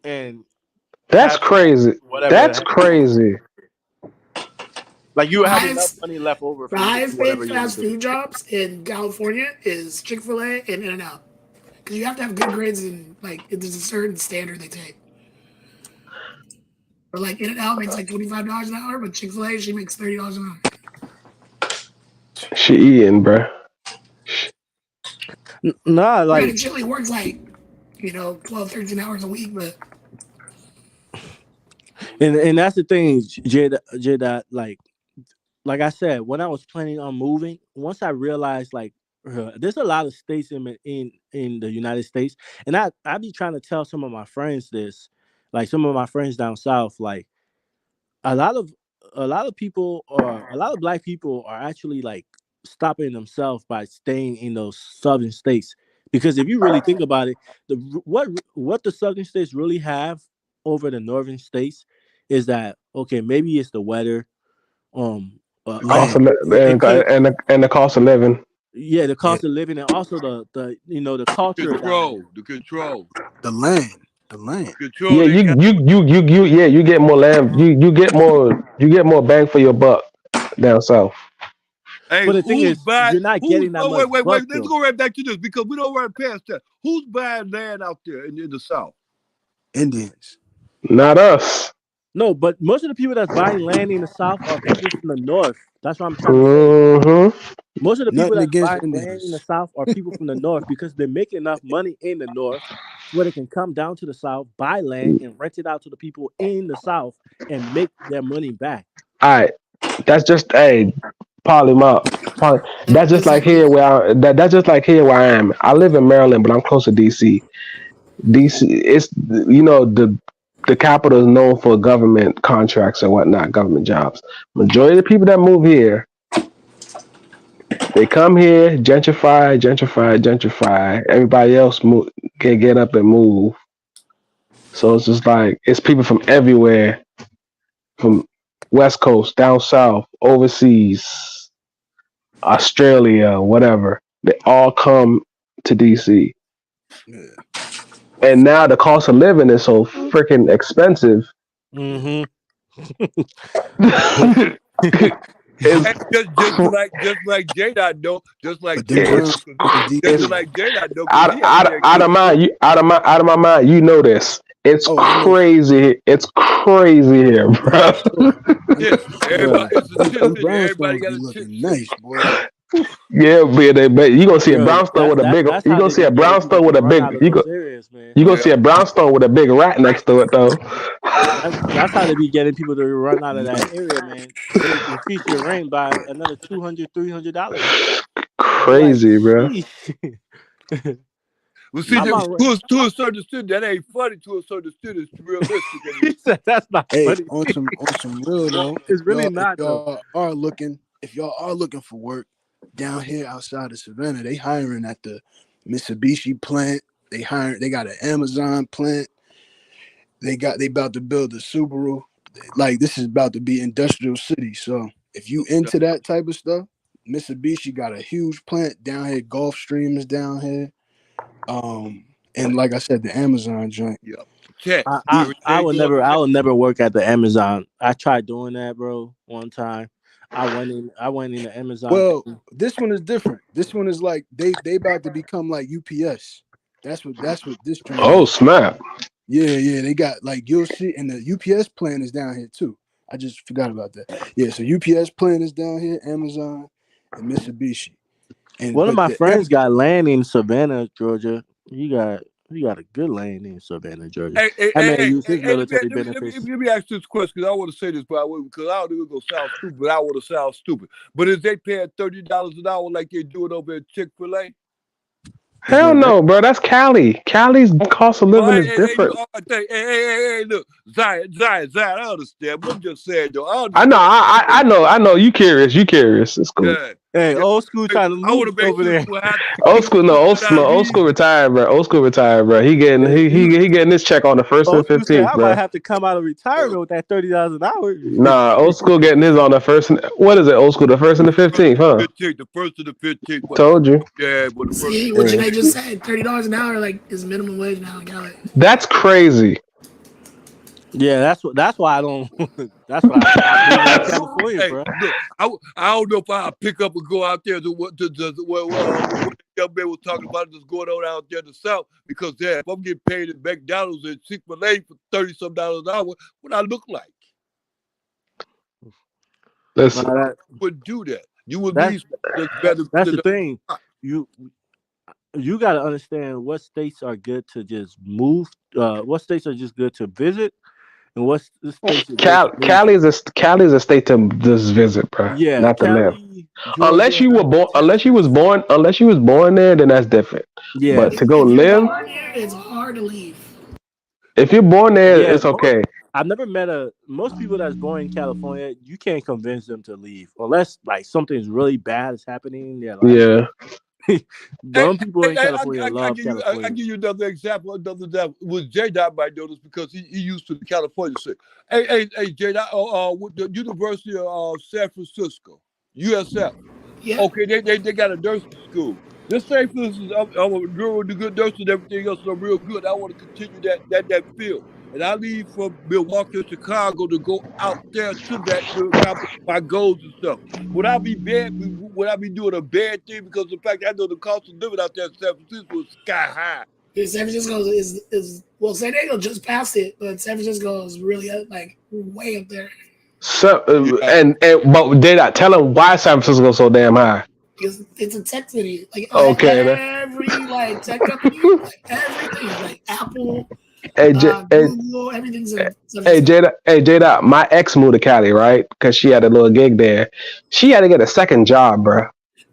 and That's have crazy. whatever the That's heck. crazy. Like you The would have enough highest money left over the for you to do highest paid whatever you want fast to do. food jobs in California is Chick-fil-A and In-N-Out. Because you have to have good grades and like there's a certain standard they take. But like In-N-Out makes like $25 an hour, but Chick-fil-A she makes $30 an hour. She eating, bruh. Nah, like Granted, she only works like 12, 13 hours a week, but and that's the thing, Jay, that like I said, when I was planning on moving, once I realized like there's a lot of states in the United States, and I be trying to tell some of my friends this, like some of my friends down south, like a lot of people or a lot of black people are actually like stopping themselves by staying in those southern states because if you really think about it, what the southern states really have over the northern states is that okay, maybe it's the weather, um Cost Land. of it could and the cost of living. yeah, the Yeah. cost of living and also the the culture down there. The control. The land. The land. Control Yeah, they got. you get more land. You get more bang for your buck down south. Hey, But the thing who's is, buying? you're not Who's getting that oh much wait. buck Let's though. go right back to this because we don't run past that. Who's buying land out there in the South? Indians. Not us. No, but most of the people that's buying land in the south are people from the north. That's what I'm trying to say. Hmm. Most of the people Nothing that's against buying land in the Indians. south are people from the north because they make enough money in the north where they can come down to the south, buy land, and rent it out to the people in the south and make their money back. All right. That's just poly. That's just like exactly. here that's just like here where I am. I live in Maryland, but I'm close to DC. DC, it's the capital is known for government contracts and whatnot, government jobs. Majority of the people that move here, they come here, gentrify. Everybody else can get up and move. So it's just like it's people from everywhere, from West Coast, down south, overseas, Australia, whatever. They all come to DC. Yeah. And now the cost of living is so freaking expensive. Mm-hmm. it's Hey, just like J Dot know, just like But them J Dot it's brown know, folks in just DC. like J Dot know, because out he out there out of getting my money. you out of my mind. You know this. It's Oh, I know. crazy. It's crazy here, Yeah, bro. for sure. Them, Everybody, Bruh, it's a them shit city. Everybody brownstones got be a shit looking city. nice, boy. Yeah, but you gonna see a bruh, brownstone with a big. that's You how gonna they see be a getting people brownstone to with a run big. out of those areas, man. You gonna Yeah. see a brownstone with a big rat next to it though. That's how they be getting people to run out of that area, man. They increase your rent by another $200, $300. You're like, Crazy, bro. sheesh. Well, see, I'm Yeah. not. to a certain extent, that ain't funny. To a certain extent, it's realistic. He said that's not Hey, funny. on some real though, It's really not though. if y'all are looking for work down here outside of Savannah, they hiring at the Mitsubishi plant. They got an Amazon plant. They about to build a Subaru. Like this is about to be industrial city. So if you into that type of stuff, Mitsubishi got a huge plant down here. Gulfstream is down here. And like I said, the Amazon joint. Yeah. Tech. You, I Everything would going never tech. work at the Amazon. I tried doing that, bro, one time. I went in the Amazon well, thing. this one is different. This one is like they about to become like UPS. That's what this joint Oh is. snap! Yeah. They got like you'll see, and the UPS plan is down here too. I just forgot about that. Yeah, so UPS plan is down here, Amazon and Mitsubishi. And One of but my the friends got land in Savannah, Georgia. He got He got a good lane in Savannah, Georgia. Hey, That man used his military let benefits. me ask this question because I want to say this, but because I don't think it's gonna sound stupid. But I want to sound stupid. But is they paying $30 an hour like they do it over at Chick-fil-A? Hell no, bro. That's Cali. Cali's cost of living is different. Look, Zion, I understand, but I'm just saying though. I know. You curious? It's cool. Yeah. Hey, old school trying to I want move to make over sure there. you have Old school retired, bro. Old school retired, bro. He getting his check on the 1st Old and school said, 15th, I bro. might have to come out of retirement with that $30 an hour. Nah, old school getting his on the first. What is it? Old school, the 1st and the 15th, huh? the 1st and the 15th. Told you. Yeah, but the first. See what Janae just said. $30 an hour, like, is minimum wage now in Cali. That's crazy. Yeah, that's why I don't. That's why I stopped moving to California, bro. Look, I don't know if I'll pick up and go out there to what the young man was talking about, just going on out there in the South. Because if I'm getting paid at McDonald's and Chick-fil-A for $30-some an hour, what I look like? Listen, you wouldn't do that. You would That's the thing. You got to understand what states are good to just move. What states are just good to visit, and what states are good to Cali is a state to just visit, bro. Yeah, not to live. Cali, Unless you was born there, then that's different. Yeah, but to go if you're live, born here, it's hard to leave. If you're born there, it's okay. I've never met most people that's born in California. You can't convince them to leave unless like something's really bad is happening. Yeah, people in California love California. I give you another example. Was J-Dot might know this because he used to the California shit. Hey, J-Dot, with the University of San Francisco, USF. Yeah. Okay, they got a nursing school. Just say, for instance, I'm a girl with the good nurse and everything else, so I'm real good. I want to continue that field. And I leave from Milwaukee to Chicago to go out there to that to accomplish my goals and stuff. Would I be doing a bad thing because of the fact I know the cost of living out there in San Francisco is sky high? San Francisco is well, San Diego just passed it, but San Francisco is really like way up there. So but they not tell them why San Francisco so damn high. Because it's a tech city. Like every like tech company, like everything, like Apple, Google, everything's in San Francisco. Jada, my ex moved to Cali, right? Because she had a little gig there. She had to get a second job, bro.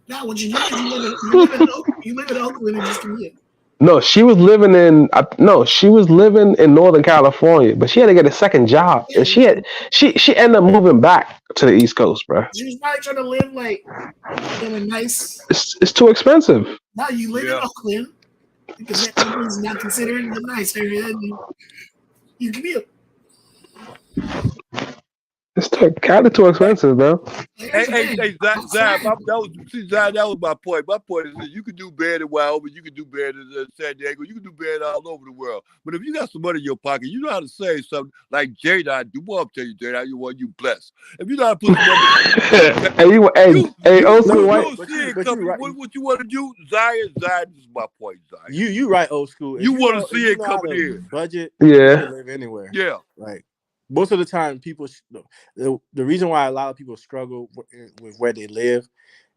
Now, what you do is you live in Oakland and just commute. No, she was living in Northern California, but she had to get a second job, and she ended up moving back to the East Coast, bro. She was probably trying to live like in a nice. It's too expensive. No, you live in Oakland because Oakland's not considered the nice area, and you commute. It's kind of too expensive, though. Hey, Zion, that was my point. My point is that you can do bad in Wyoming, you can do bad in San Diego, you can do bad all over the world. But if you got some money in your pocket, you know how to say something like J-Dot. I'm tell you, J-Dot, you blessed. If you know how to put some money, what you want to do, Zion, this is my point, Zion. You right, old school. You want to see it coming in. Budget, yeah. You can live anywhere. Yeah. Like, most of the time, people. The reason why a lot of people struggle with where they live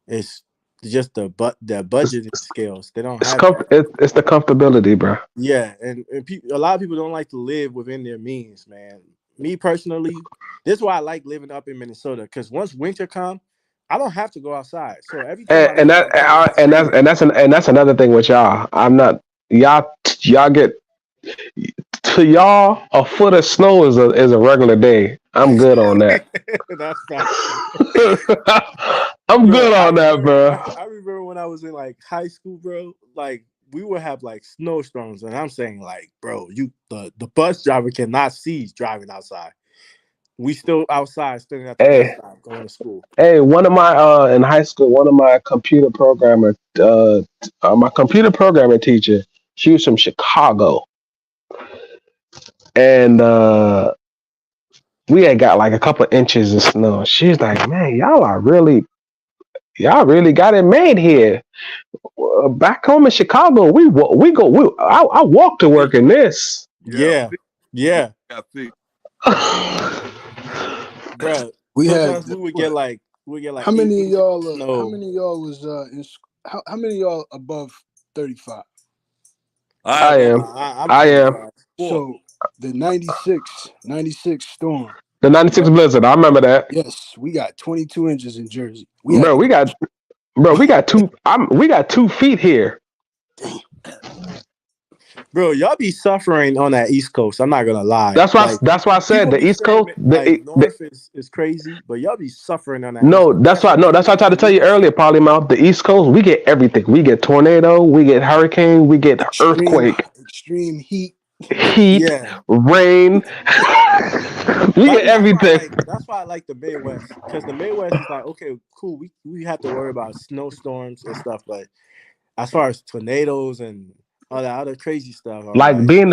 is just the budgeting skills. They don't have. It's the comfortability, bro. Yeah, and a lot of people don't like to live within their means, man. Me personally, this is why I like living up in Minnesota because once winter comes, I don't have to go outside. So every time that's another thing with y'all. I'm not y'all get. To y'all, a foot of snow is a regular day. I'm good on that. That's fact. I'm good on that, bro. I remember when I was in like high school, bro. Like we would have like snowstorms, and I'm saying like, bro, the bus driver cannot see driving outside. We still outside, standing at the bus stop, going to school. Hey, one of my in high school, one of my computer programming teacher, she was from Chicago. And we had got like a couple of inches of snow. She's like, man, y'all really got it made here. Back home in Chicago, I walk to work in this. Yeah. Bro, we would get like how many of y'all was in how many of y'all above 35? All I right, am. I'm I am. 25. So the 96 storm. The 96 Blizzard. I remember that. Yes, we got 22 inches in Jersey. Bro, we got 2 feet here. Bro, y'all be suffering on that East Coast. I'm not gonna lie. That's why I said People the be East saying Coast. like North is crazy, but y'all be suffering on that East No, Coast. that's why I tried to tell you earlier, Polymouth. The East Coast, we get everything. We get tornado, we get hurricane, we get earthquake, extreme heat. heat, Yeah. rain. We get everything. That's why I like the Midwest, because the Midwest is like, okay, cool. We have to worry about snowstorms and stuff, but as far as tornadoes and all that other crazy stuff, I'm Like like, being